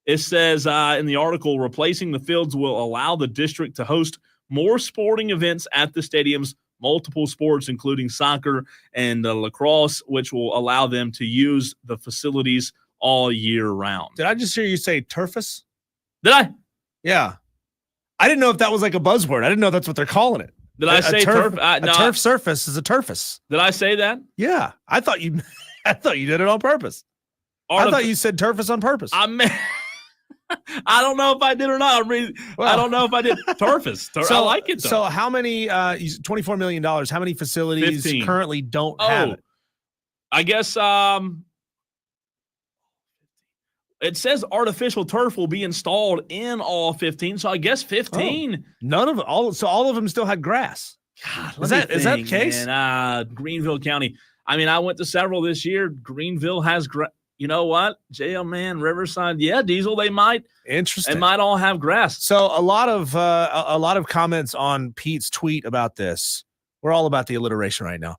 It says in the article, replacing the fields will allow the district to host more sporting events at the stadiums, multiple sports, including soccer and lacrosse, which will allow them to use the facilities all year round. Did I just hear you say turfus? Did I? Yeah. I didn't know if that was like a buzzword. I didn't know that's what they're calling it. Did I say turf? A turf surface is a turfus. Did I say that? Yeah. I thought you did it on purpose. I thought you said turfus on purpose. I don't know if I did or not. I don't know if I did. Turfus. I like it, though. So how many, $24 million, how many facilities 15. currently don't have it? I guess it says artificial turf will be installed in all 15. So I guess 15. None of all of them still had grass. God, is that the case? Greenville County. I went to several this year. Greenville has you know what? JL Man, Riverside, yeah, Diesel, they might all have grass. So a lot of comments on Pete's tweet about this. We're all about the alliteration right now.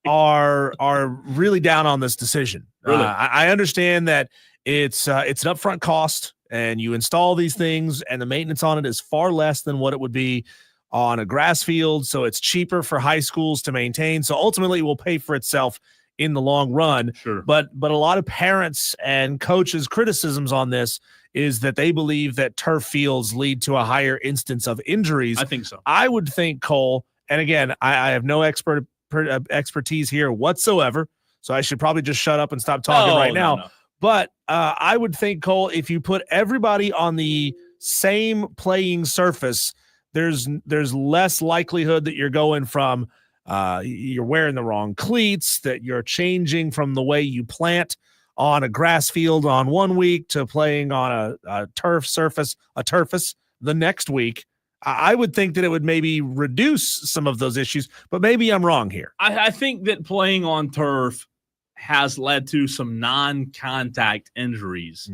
Are really down on this decision. Really? I understand that it's an upfront cost, and you install these things, and the maintenance on it is far less than what it would be on a grass field. So it's cheaper for high schools to maintain. So ultimately, it will pay for itself in the long run. Sure. But a lot of parents and coaches' criticisms on this is that they believe that turf fields lead to a higher instance of injuries. I think so. I would think, Cole, and again, I have no expertise here whatsoever, so I should probably just shut up and stop talking now. No. But I would think, Cole, if you put everybody on the same playing surface, there's less likelihood that you're going from you're wearing the wrong cleats, that you're changing from the way you plant on a grass field on 1 week to playing on a turf surface, the next week. I would think that it would maybe reduce some of those issues, but maybe I'm wrong here. I think that playing on turf has led to some non-contact injuries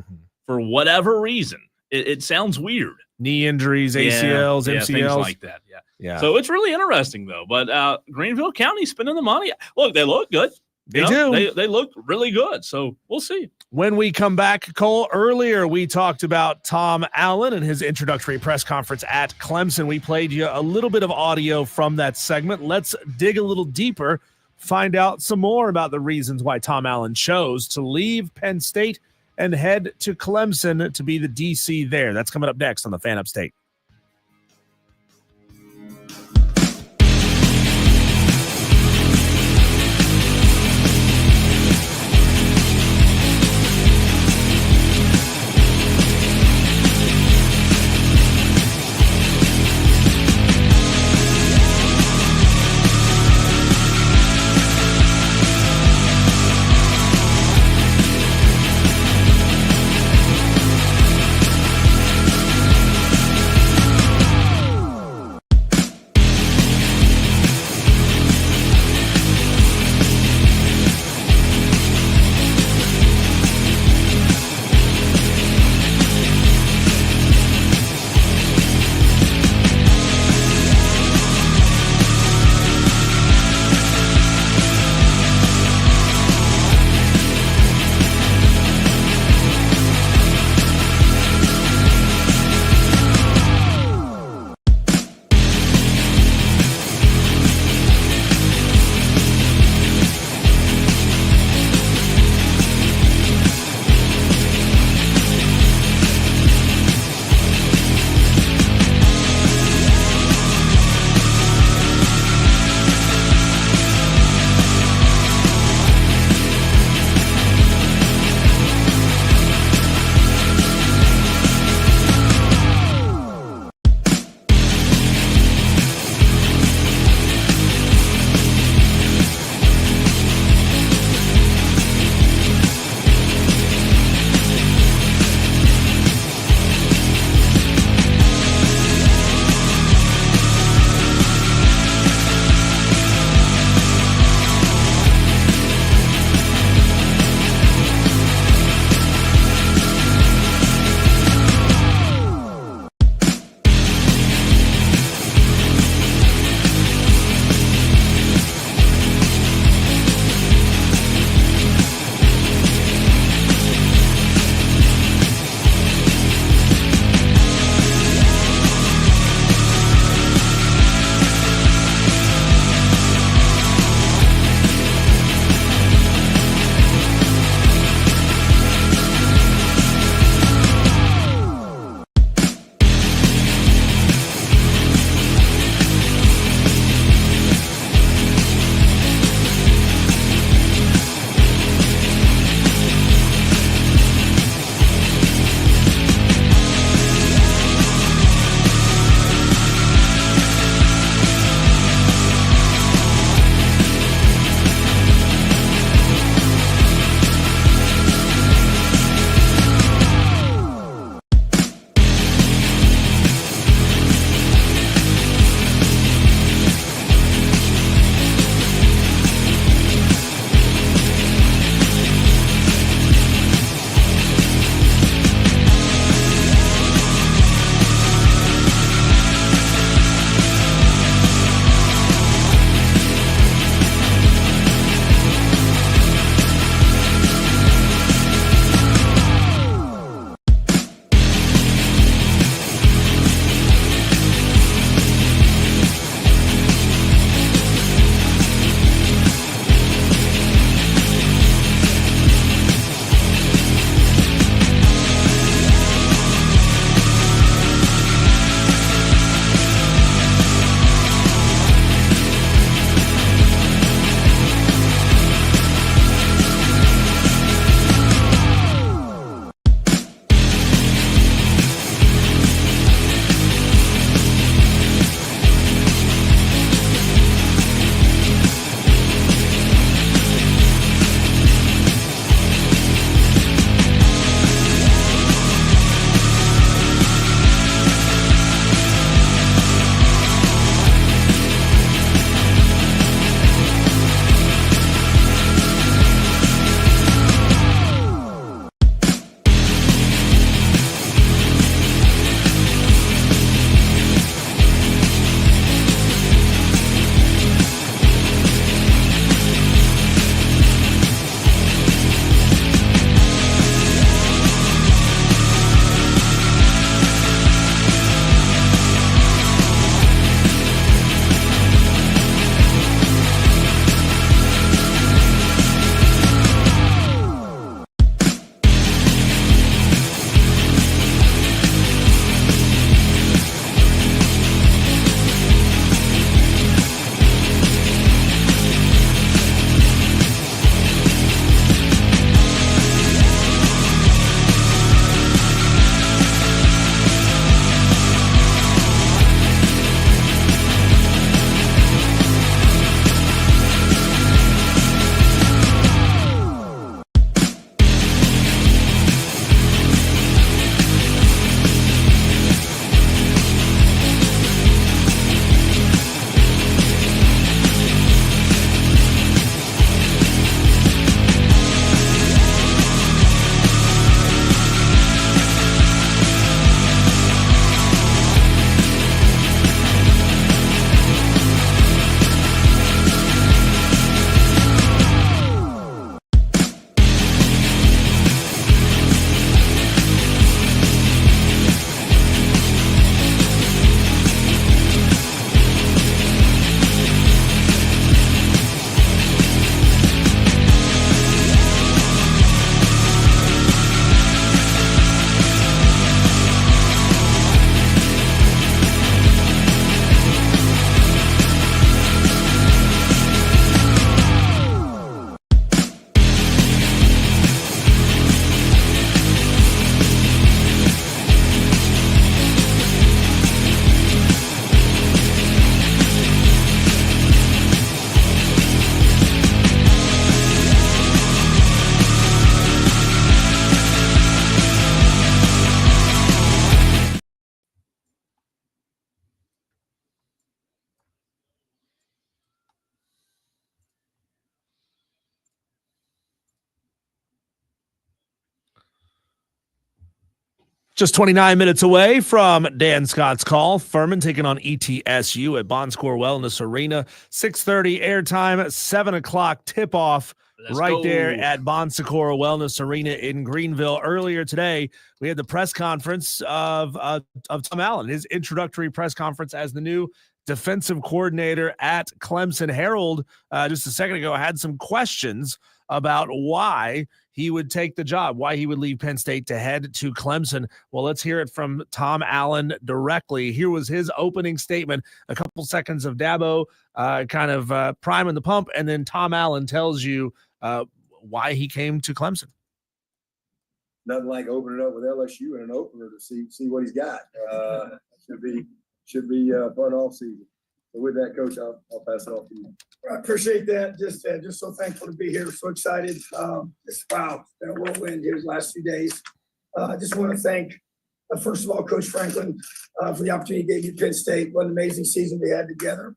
for whatever reason. It sounds weird. Knee injuries, ACLs, MCLs. Things like that. Yeah. So it's really interesting, though. But Greenville County spending the money. Look, they look good. They do. They look really good. So we'll see. When we come back, Cole, earlier we talked about Tom Allen and his introductory press conference at Clemson. We played you a little bit of audio from that segment. Let's dig a little deeper, find out some more about the reasons why Tom Allen chose to leave Penn State and head to Clemson to be the DC there. That's coming up next on the Fan Upstate. Just 29 minutes away from Dan Scott's call. Furman taking on ETSU at Bonscore Wellness Arena. 6:30 airtime, 7 o'clock tip-off there at Bonscore Wellness Arena in Greenville. Earlier today, we had the press conference of Tom Allen, his introductory press conference as the new defensive coordinator at Clemson. Harold, just a second ago, had some questions about why he would take the job, why he would leave Penn State to head to Clemson. Well, let's hear it from Tom Allen directly. Here was his opening statement, a couple seconds of Dabo priming the pump, and then Tom Allen tells you why he came to Clemson. Nothing like opening up with LSU and an opener to see what he's got. Should be fun off season. So with that, Coach, I'll pass it off to you. I appreciate that. Just so thankful to be here. So excited. It's been a whirlwind here the last few days. I just want to thank, first of all, Coach Franklin for the opportunity he gave me at Penn State. What an amazing season we had together.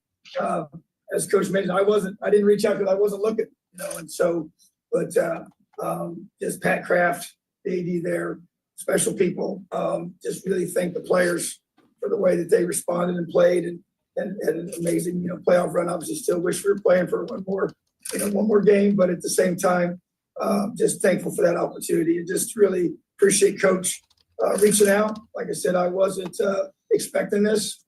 As Coach mentioned, I didn't reach out because I wasn't looking, and so, but just Pat Kraft, the AD there, special people. Just really thank the players for the way that they responded and played and an amazing, playoff run. Obviously, still wish we were playing for one more game, but at the same time, just thankful for that opportunity and just really appreciate Coach reaching out. Like I said, I wasn't expecting this.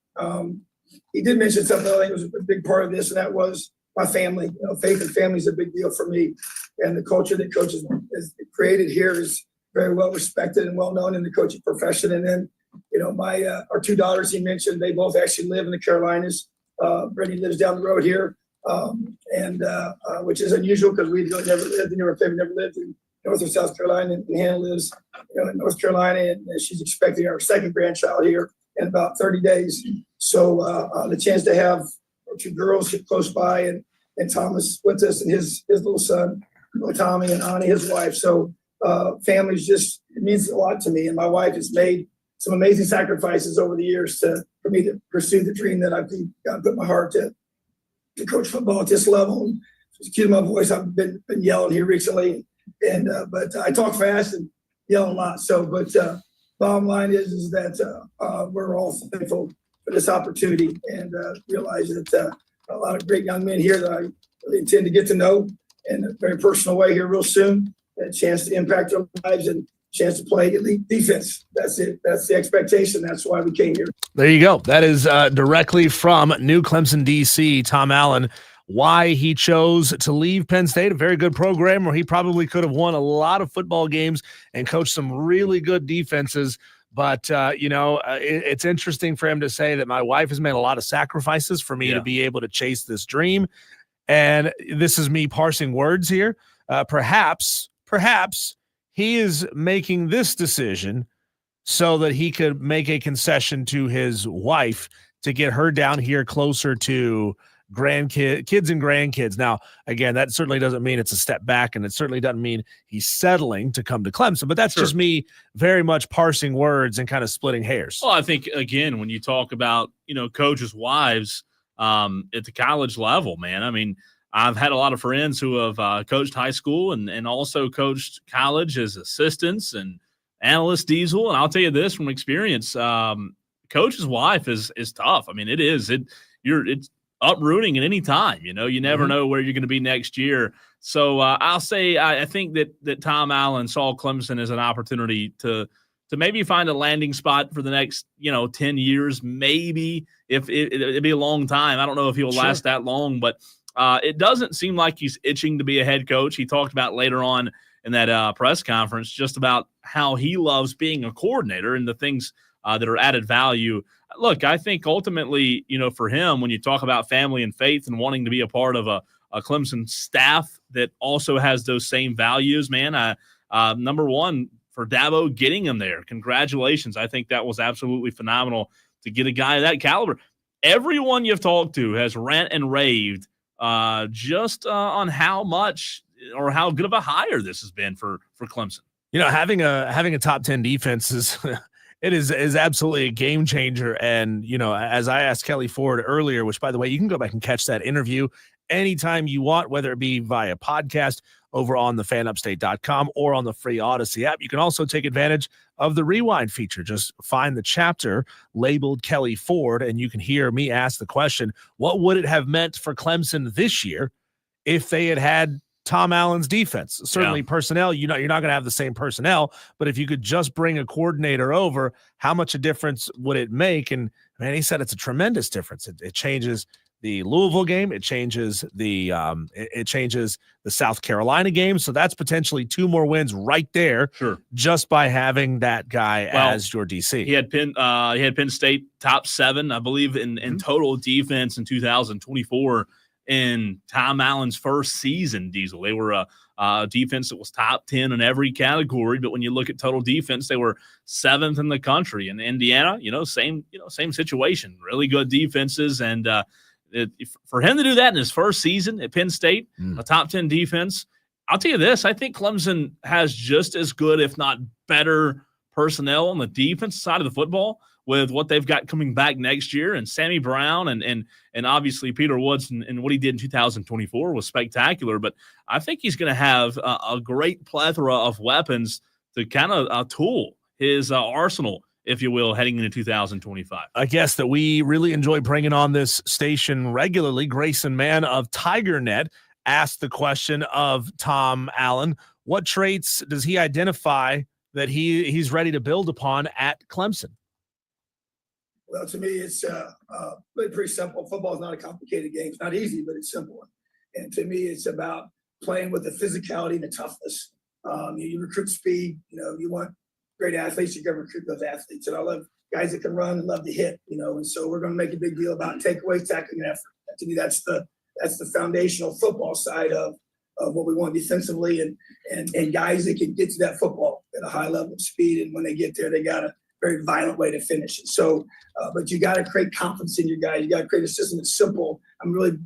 He did mention something I think was a big part of this, and that was my family. Faith and family is a big deal for me, and the culture that Coach has created here is very well respected and well known in the coaching profession. And then, our two daughters he mentioned, they both actually live in the Carolinas. Brittany lives down the road here, and which is unusual because we've never lived in Europe. They've never lived in North or South Carolina. And Hannah lives in North Carolina, and she's expecting our second grandchild here in about 30 days. So the chance to have our two girls close by and Thomas with us and his little son, Tommy, and Ani, his wife. So family's it means a lot to me. And my wife has made some amazing sacrifices over the years for me to pursue the dream that I've put my heart to coach football at this level. Excuse my voice, I've been yelling here recently, but I talk fast and yell a lot. So, but bottom line is that we're all thankful for this opportunity and realize that a lot of great young men here that I really intend to get to know in a very personal way here real soon. A chance to impact their lives and chance to play elite defense. That's it. That's the expectation. That's why we came here. There you go. That is directly from New Clemson, D.C., Tom Allen, why he chose to leave Penn State, a very good program where he probably could have won a lot of football games and coached some really good defenses. But, it's interesting for him to say that my wife has made a lot of sacrifices for me to be able to chase this dream. And this is me parsing words here. Perhaps he is making this decision so that he could make a concession to his wife to get her down here closer to kids and grandkids. Now, again, that certainly doesn't mean it's a step back, and it certainly doesn't mean he's settling to come to Clemson, but that's just me very much parsing words and kind of splitting hairs. Well, I think, again, when you talk about, coaches' wives at the college level, man, I mean, I've had a lot of friends who have coached high school and also coached college as assistants and analysts, Diesel. And I'll tell you this from experience, coach's wife is tough. I mean, it's uprooting at any time. You never know where you're going to be next year. So I'll say I think that Tom Allen saw Clemson as an opportunity to maybe find a landing spot for the next 10 years. Maybe if it'd be a long time. I don't know if he'll last that long, but it doesn't seem like he's itching to be a head coach. He talked about later on in that press conference just about how he loves being a coordinator and the things that are added value. Look, I think ultimately, for him, when you talk about family and faith and wanting to be a part of a Clemson staff that also has those same values, man, number one, for Dabo, getting him there, congratulations. I think that was absolutely phenomenal to get a guy of that caliber. Everyone you've talked to has rant and raved on how much or how good of a hire this has been for Clemson. Having a top 10 defense is absolutely a game changer. And, as I asked Kelley Ford earlier, which, by the way, you can go back and catch that interview anytime you want, whether it be via podcast over on the fanupstate.com or on the free Odyssey app. You can also take advantage of the rewind feature. Just find the chapter labeled Kelley Ford, and you can hear me ask the question, what would it have meant for Clemson this year if they had Tom Allen's defense? Certainly personnel, you're not going to have the same personnel, but if you could just bring a coordinator over, how much a difference would it make? And man, he said it's a tremendous difference. It changes the Louisville game. It changes the South Carolina game. So that's potentially 2 more wins right there. Sure. Just by having that guy as your DC. He had Penn State top 7, I believe, in total defense in 2024 in Tom Allen's first season, Diesel. They were a defense that was top 10 in every category, but when you look at total defense, they were 7th in the country. And Indiana, same situation. Really good defenses, and for him to do that in his first season at Penn State, a top 10 defense, I'll tell you this, I think Clemson has just as good, if not better, personnel on the defense side of the football with what they've got coming back next year. And Sammy Brown and obviously Peter Woods and what he did in 2024 was spectacular. But I think he's going to have a great plethora of weapons to kind of tool his arsenal, if you will, heading into 2025. A guest that we really enjoy bringing on this station regularly, Grayson Mann of TigerNet, asked the question of Tom Allen. What traits does he identify that he's ready to build upon at Clemson? Well, to me, it's really pretty simple. Football is not a complicated game. It's not easy, but it's simple. And to me, it's about playing with the physicality and the toughness. You recruit speed. You want great athletes. You got to recruit those athletes. And I love guys that can run and love to hit. And so we're going to make a big deal about takeaways, tackling, and effort. And to me, that's the foundational football side of what we want defensively, and guys that can get to that football at a high level of speed. And when they get there, they got a very violent way to finish it. So, but you got to create confidence in your guys. You got to create a system that's simple. I'm really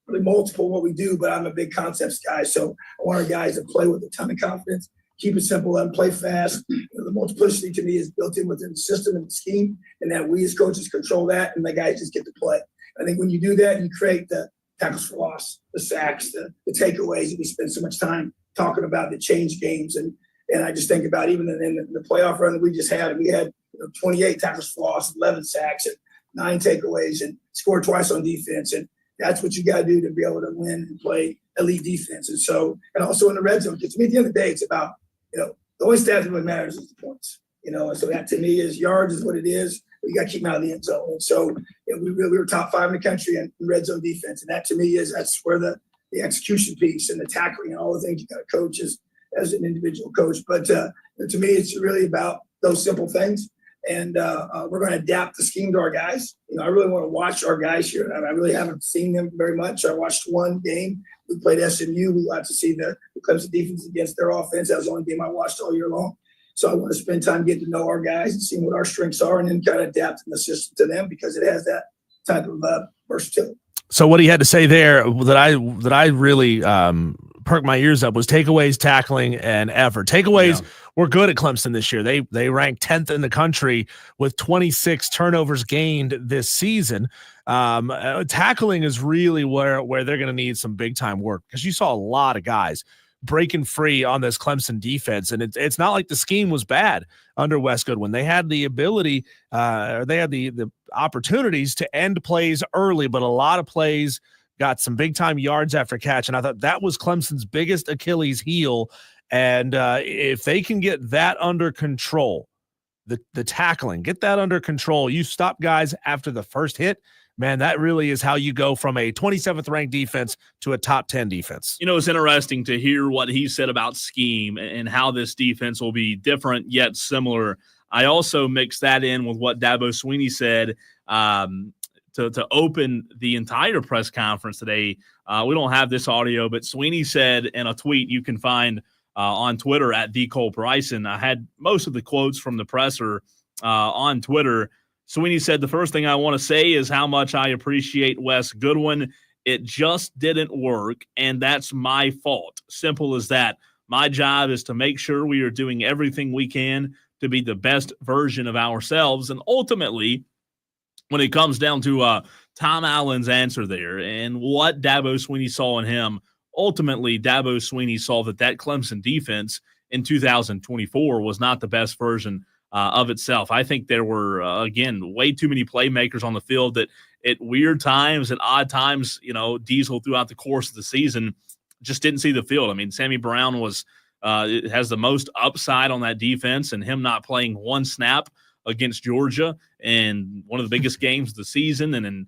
multiple in what we do, but I'm a big concepts guy. So I want our guys to play with a ton of confidence, keep it simple, let them play fast. The multiplicity to me is built in within the system and the scheme, and that we as coaches control that, and the guys just get to play. I think when you do that, you create the tackles for loss, the sacks, the takeaways that we spend so much time talking about that change games. And I just think about even in the playoff run that we just had, we had 28 tackles for loss, 11 sacks, and 9 takeaways, and scored twice on defense. And that's what you got to do to be able to win and play elite defense. And so, and also in the red zone, because to me, at the end of the day, it's about, the only stat that really matters is the points. And so that to me is yards is what it is. You got to keep them out of the end zone. And so we were top 5 in the country in red zone defense. And that to me that's where the execution piece and the tackling and all the things you got to coach as an individual coach. But to me, it's really about those simple things. And we're going to adapt the scheme to our guys. I really want to watch our guys here. I really haven't seen them very much. I watched one game. We played SMU. We got to see the Clemson defense against their offense. That was the only game I watched all year long. So I want to spend time getting to know our guys and seeing what our strengths are, and then kind of adapting the system to them because it has that type of versatility. So what he had to say there that I really perked my ears up was takeaways, tackling, and effort. Takeaways were good at Clemson this year. They ranked 10th in the country with 26 turnovers gained this season. Tackling is really where they're going to need some big time work, because you saw a lot of guys breaking free on this Clemson defense. And it's not like the scheme was bad under Wes Goodwin. They had the ability, they had the opportunities to end plays early, but a lot of plays got some big time yards after catch. And I thought that was Clemson's biggest Achilles heel. And if they can get that under control, the tackling, get that under control, you stop guys after the first hit, man, that really is how you go from a 27th ranked defense to a top 10 defense. It's interesting to hear what he said about scheme and how this defense will be different yet similar. I also mixed that in with what Dabo Swinney said to open the entire press conference today. We don't have this audio, but Swinney said in a tweet you can find on Twitter at @DColeBryson. I had most of the quotes from the presser on Twitter. Swinney said, "The first thing I want to say is how much I appreciate Wes Goodwin. It just didn't work, and that's my fault. Simple as that. My job is to make sure we are doing everything we can to be the best version of ourselves. And ultimately, when it comes down to Tom Allen's answer there and what Dabo Swinney saw in him. Ultimately, Dabo Swinney saw that Clemson defense in 2024 was not the best version of itself. I think there were, again, way too many playmakers on the field that at weird times, at odd times, Diesel throughout the course of the season just didn't see the field. I mean, Sammy Brown has the most upside on that defense, and him not playing one snap against Georgia and one of the biggest games of the season, and then,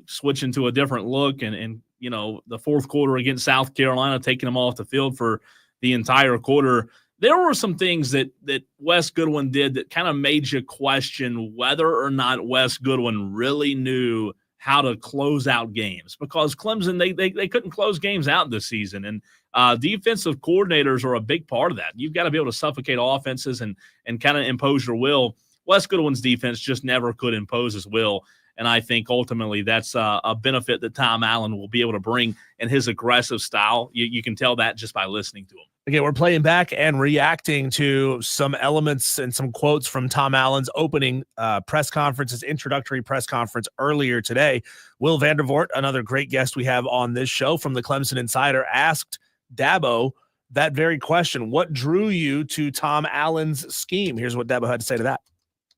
switching to a different look and the fourth quarter against South Carolina, taking them off the field for the entire quarter. There were some things that Wes Goodwin did that kind of made you question whether or not Wes Goodwin really knew how to close out games, because Clemson, they couldn't close games out this season. And defensive coordinators are a big part of that. You've got to be able to suffocate offenses and kind of impose your will. Wes Goodwin's defense just never could impose his will. And I think ultimately that's a benefit that Tom Allen will be able to bring in his aggressive style. You can tell that just by listening to him. Again, we're playing back and reacting to some elements and some quotes from Tom Allen's opening press conference, his introductory press conference earlier today. Will Vandervoort, another great guest we have on this show from the Clemson Insider, asked Dabo that very question. What drew you to Tom Allen's scheme? Here's what Dabo had to say to that.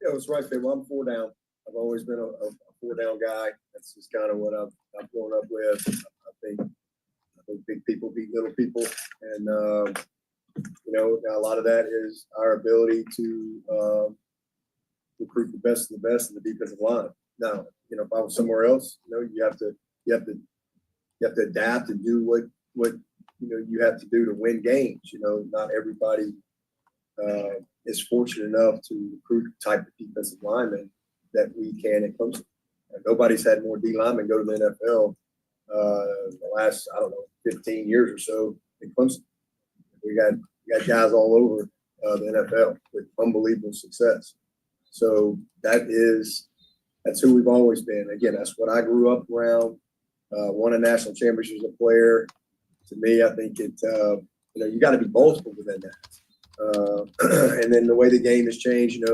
Yeah, it's right there. Well, I'm 4 down. I've always been a 4 down guy. That's just kind of what I've grown up with. I think big people beat little people, and a lot of that is our ability to recruit the best of the best in the defensive line. Now, if I was somewhere else, you have to adapt and do what you have to do to win games. Not everybody is fortunate enough to recruit the type of defensive lineman that we can at Clemson. Nobody's had more D linemen go to the NFL the last, 15 years or so in Clemson. We got guys all over the NFL with unbelievable success. So that's who we've always been. Again, that's what I grew up around. Won a national championship as a player. To me, I think you got to be boastful within that. And then the way the game has changed,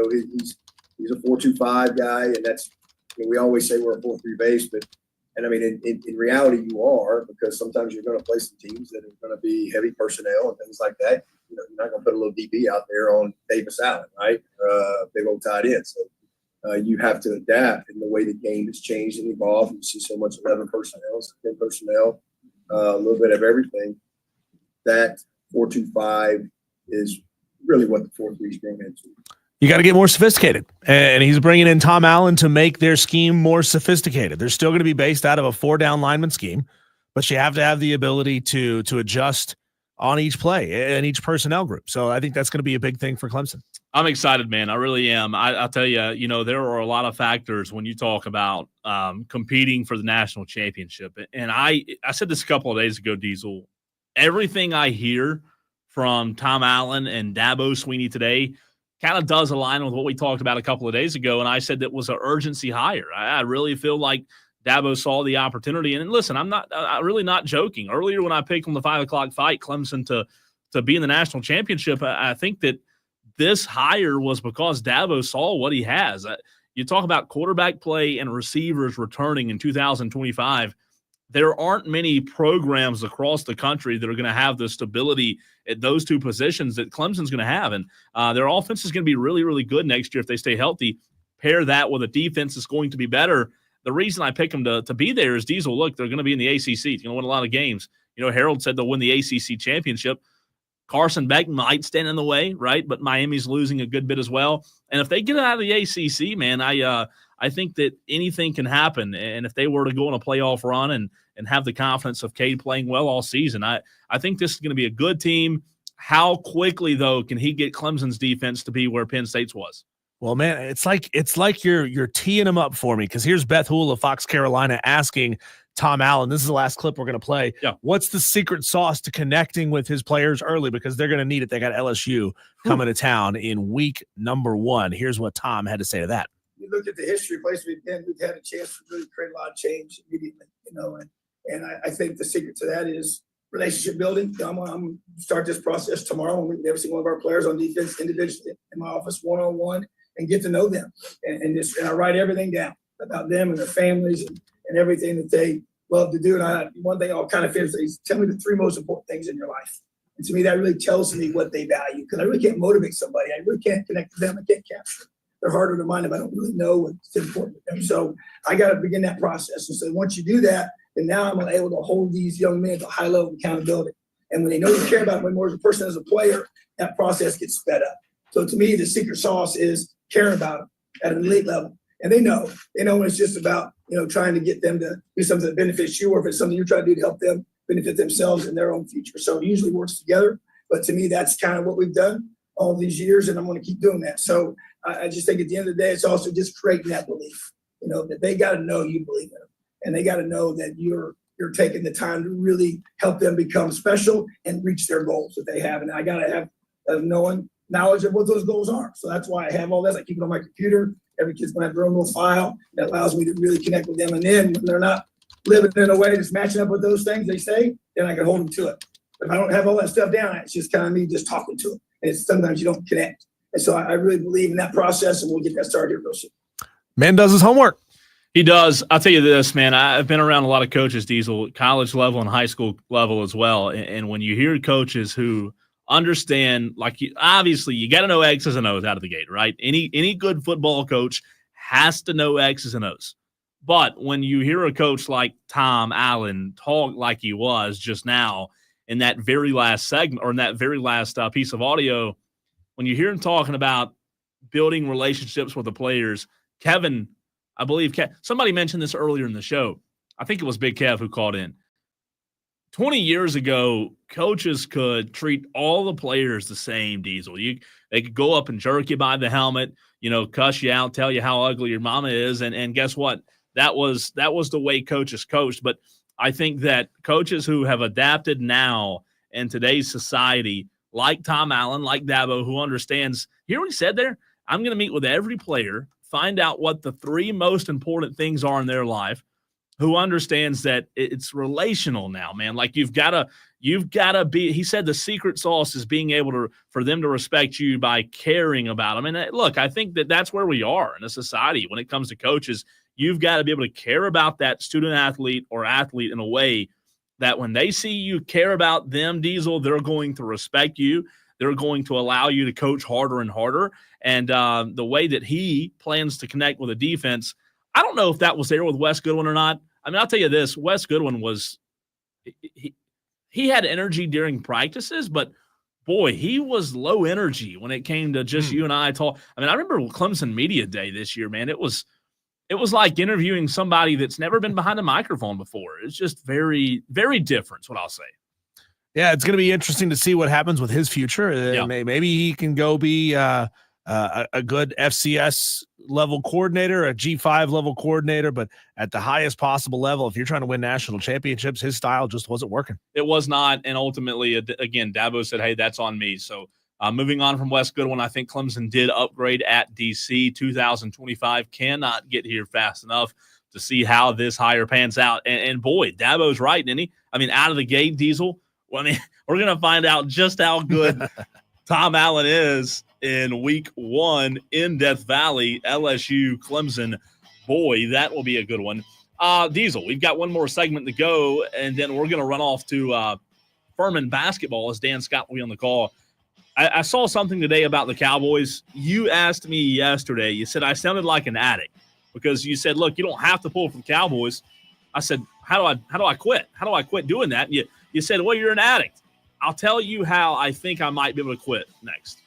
he's a 4-2-5 guy, and that's, we always say we're a 4-3 base, but in reality you are, because sometimes you're going to play some teams that are going to be heavy personnel and things like that. You're not going to put a little DB out there on Davis Allen, right? Big old tight end. So you have to adapt in the way the game has changed and evolved. You see so much 11 personnel, 10 personnel, a little bit of everything. That 4-2-5 is really what the 4-3 is going into. You got to get more sophisticated, and he's bringing in Tom Allen to make their scheme more sophisticated. They're still going to be based out of a 4-down lineman scheme, but you have to have the ability to adjust on each play and each personnel group. So I think that's going to be a big thing for Clemson. I'm excited, man. I really am. I'll tell you, there are a lot of factors when you talk about competing for the national championship. And I said this a couple of days ago, Diesel. Everything I hear from Tom Allen and Dabo Swinney today kind of does align with what we talked about a couple of days ago, and I said that was an urgency hire. I really feel like Dabo saw the opportunity. And listen, I'm really not joking. Earlier when I picked on the 5 o'clock fight, Clemson to be in the national championship, I think that this hire was because Dabo saw what he has. You talk about quarterback play and receivers returning in 2025. There aren't many programs across the country that are going to have the stability at those two positions that Clemson's going to have. And their offense is going to be really, really good next year if they stay healthy. Pair that with a defense that's going to be better. The reason I pick them to be there is Diesel, look, they're going to be in the ACC. They're going to win a lot of games. Harold said they'll win the ACC championship. Carson Beck might stand in the way, right? But Miami's losing a good bit as well. And if they get out of the ACC, man, I think that anything can happen. And if they were to go on a playoff run and have the confidence of Cade playing well all season, I think this is going to be a good team. How quickly, though, can he get Clemson's defense to be where Penn State's was? Well, man, it's like you're teeing them up for me, because here's Beth Hool of Fox Carolina asking Tom Allen. This is the last clip we're going to play. Yeah. What's the secret sauce to connecting with his players early? Because they're going to need it. They got LSU coming to town in week number 1. Here's what Tom had to say to that. You look at the history of places we've been, we've had a chance to really create a lot of change immediately, and I think the secret to that is relationship building. I'm start this process tomorrow when we meet every single one of our players on defense individually in my office, one-on-one, and get to know them. And I write everything down about them and their families and everything that they love to do. And one thing I'll kind of finish is tell me the 3 most important things in your life. And to me, that really tells me what they value, because I really can't motivate somebody. I really can't connect to them. I can't capture them. They're harder to mind if I don't really know what's important to them. So I got to begin that process. And so once you do that, then now I'm able to hold these young men to a high level of accountability. And when they know you care about them more as a person, as a player, that process gets sped up. So to me, the secret sauce is caring about them at an elite level. And they know when it's just about, trying to get them to do something that benefits you, or if it's something you're trying to do to help them benefit themselves and their own future. So it usually works together. But to me, that's kind of what we've done all these years, and I'm going to keep doing that. So I just think at the end of the day, it's also just creating that belief, that they got to know you believe in them, and they got to know that you're taking the time to really help them become special and reach their goals that they have. And I got to have knowledge of what those goals are. So that's why I have all this. I keep it on my computer. Every kid's going to have their own little file that allows me to really connect with them. And then when they're not living in a way that's matching up with those things they say, then I can hold them to it. If I don't have all that stuff down, it's just kind of me just talking to them. And it's sometimes you don't connect. And so I really believe in that process, and we'll get that started here real soon. Man does his homework. He does. I'll tell you this, man. I've been around a lot of coaches, Diesel, college level and high school level as well. And when you hear coaches who understand, obviously you got to know X's and O's out of the gate, right? Any good football coach has to know X's and O's. But when you hear a coach like Tom Allen talk like he was just now in that very last segment, or in that very last piece of audio, when you hear him talking about building relationships with the players, Kevin, I believe somebody mentioned this earlier in the show. I think it was Big Kev who called in. 20 years ago, coaches could treat all the players the same, Diesel. They could go up and jerk you by the helmet, cuss you out, tell you how ugly your mama is, and guess what? That was the way coaches coached. But I think that coaches who have adapted now in today's society, like Tom Allen, like Dabo, who understands, hear what he said there? I'm going to meet with every player, find out what the 3 most important things are in their life, who understands that it's relational now, man. Like you've got to be, he said the secret sauce is being able for them to respect you by caring about them. And look, I think that's where we are in a society when it comes to coaches. You've got to be able to care about that student athlete or athlete in a way that when they see you care about them, Diesel, they're going to respect you. They're going to allow you to coach harder and harder. And the way that he plans to connect with a defense, I don't know if that was there with Wes Goodwin or not. I mean, I'll tell you this, Wes Goodwin he had energy during practices, but boy, he was low energy when it came to just you and I talk. I mean, I remember Clemson Media Day this year, man. It was like interviewing somebody that's never been behind a microphone before. It's just very, very different, is what I'll say. Yeah, it's going to be interesting to see what happens with his future. Yeah. Maybe he can go be a good FCS level coordinator, a G5 level coordinator, but at the highest possible level, if you're trying to win national championships, his style just wasn't working. It was not. And ultimately, again, Dabo said, hey, that's on me. So moving on from Wes Goodwin, I think Clemson did upgrade at DC. 2025 cannot get here fast enough to see how this hire pans out. And boy, Dabo's right, didn't he? I mean, out of the gate, Diesel, we're going to find out just how good Tom Allen is in week 1 in Death Valley, LSU, Clemson. Boy, that will be a good one. Diesel, we've got one more segment to go, and then we're going to run off to Furman basketball as Dan Scott will be on the call. I saw something today about the Cowboys. You asked me yesterday, you said I sounded like an addict because you said, look, you don't have to pull for the Cowboys. I said, how do I quit? How do I quit doing that? And you said, well, you're an addict. I'll tell you how I think I might be able to quit next.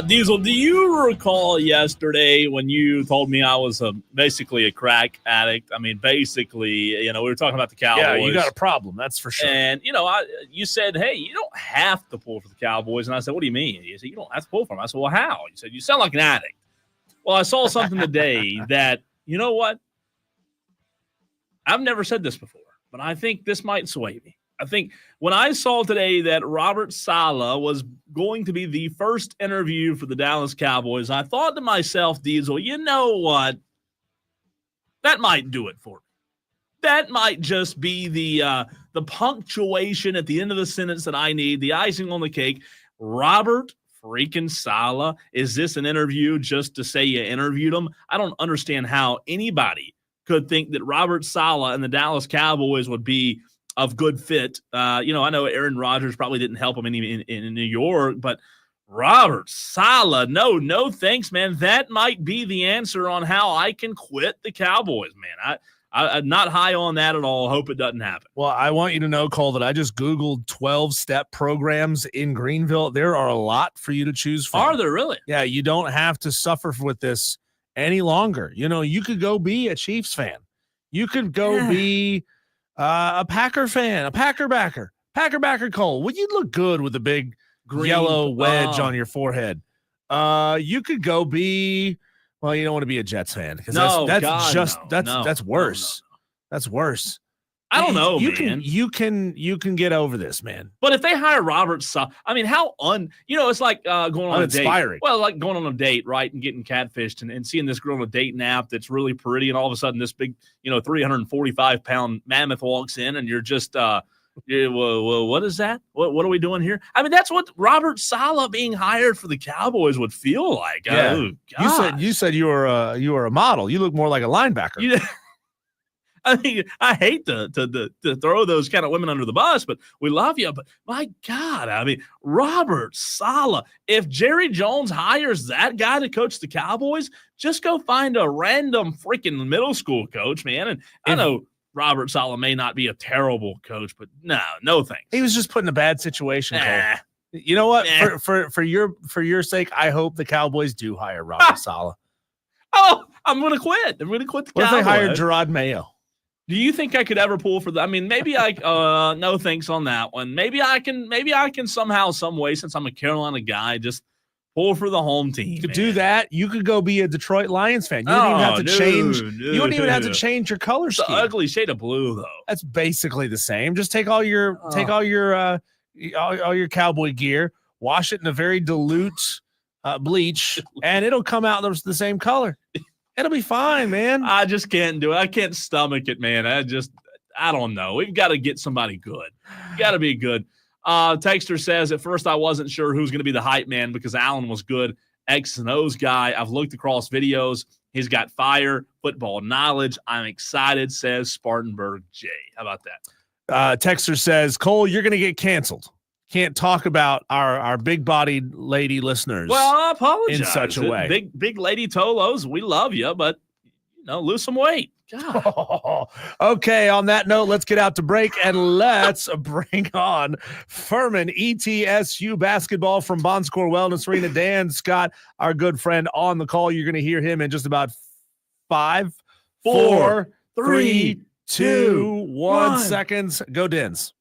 Diesel, do you recall yesterday when you told me I was basically a crack addict? I mean, basically, we were talking about the Cowboys. Yeah, you got a problem, that's for sure. And, you said, hey, you don't have to pull for the Cowboys. And I said, what do you mean? You said, you don't have to pull for them. I said, well, how? You said, you sound like an addict. Well, I saw something today that, you know what? I've never said this before, but I think this might sway me. I think when I saw today that Robert Saleh was going to be the first interview for the Dallas Cowboys, I thought to myself, Diesel, you know what? That might do it for me. That might just be the punctuation at the end of the sentence that I need, the icing on the cake. Robert freaking Saleh, is this an interview just to say you interviewed him? I don't understand how anybody could think that Robert Saleh and the Dallas Cowboys would be of good fit. I know Aaron Rodgers probably didn't help him in New York, but Robert Saleh, no thanks, man. That might be the answer on how I can quit the Cowboys, man. I'm not high on that at all. Hope it doesn't happen. Well, I want you to know, Cole, that I just Googled 12-step programs in Greenville. There are a lot for you to choose from. Are there really? Yeah, you don't have to suffer with this any longer. You could go be a Chiefs fan. You could go be a Packer fan, a Packer backer, Cole. Well, you'd look good with a big green yellow wedge on your forehead. You could go be, well, you don't want to be a Jets fan because that's worse. No. That's worse. I don't know, man. You can get over this, man. But if they hire Robert Saleh, I mean, how it's like going on a date. Well, like going on a date, right, and getting catfished and seeing this girl on a dating app that's really pretty, and all of a sudden this big, 345-pound mammoth walks in, and you're just, well, what is that? What are we doing here? I mean, that's what Robert Saleh being hired for the Cowboys would feel like. Yeah. You said you were a model. You look more like a linebacker. I mean, I hate to throw those kind of women under the bus, but we love you. But my God, I mean, Robert Saleh, if Jerry Jones hires that guy to coach the Cowboys, just go find a random freaking middle school coach, man. And I know Robert Saleh may not be a terrible coach, but no thanks. He was just put in a bad situation, Cole. You know what? For your sake, I hope the Cowboys do hire Robert Saleh. Oh, I'm going to quit. I'm going to quit the Cowboys. What if they hired Gerard Mayo? Do you think I could ever pull for that? I mean, maybe no thanks on that one. Maybe I can somehow, some way, since I'm a Carolina guy, just pull for the home team. You could do that. You could go be a Detroit Lions fan. You wouldn't even have to change. You wouldn't even have to change your color scheme. The ugly shade of blue, though. That's basically the same. Just take all your cowboy gear, wash it in a very dilute bleach, and it'll come out the same color. It'll be fine, man. I just can't do it. I can't stomach it, man. I don't know. We've got to get somebody good. Got to be good. Texter says, at first I wasn't sure who's going to be the hype man because Allen was good. X and O's guy. I've looked across videos. He's got fire, football knowledge. I'm excited, says Spartanburg J. How about that? Texter says, Cole, you're going to get canceled. Can't talk about our big-bodied lady listeners. Well, I apologize. In such a way. Big lady Tolos, we love you, but lose some weight. God. Okay, on that note, let's get out to break and let's bring on Furman ETSU basketball from Bon Secours Wellness Arena. Dan Scott, our good friend, on the call. You're going to hear him in just about 5, 4, 3, 2, 1 seconds. Go Dens.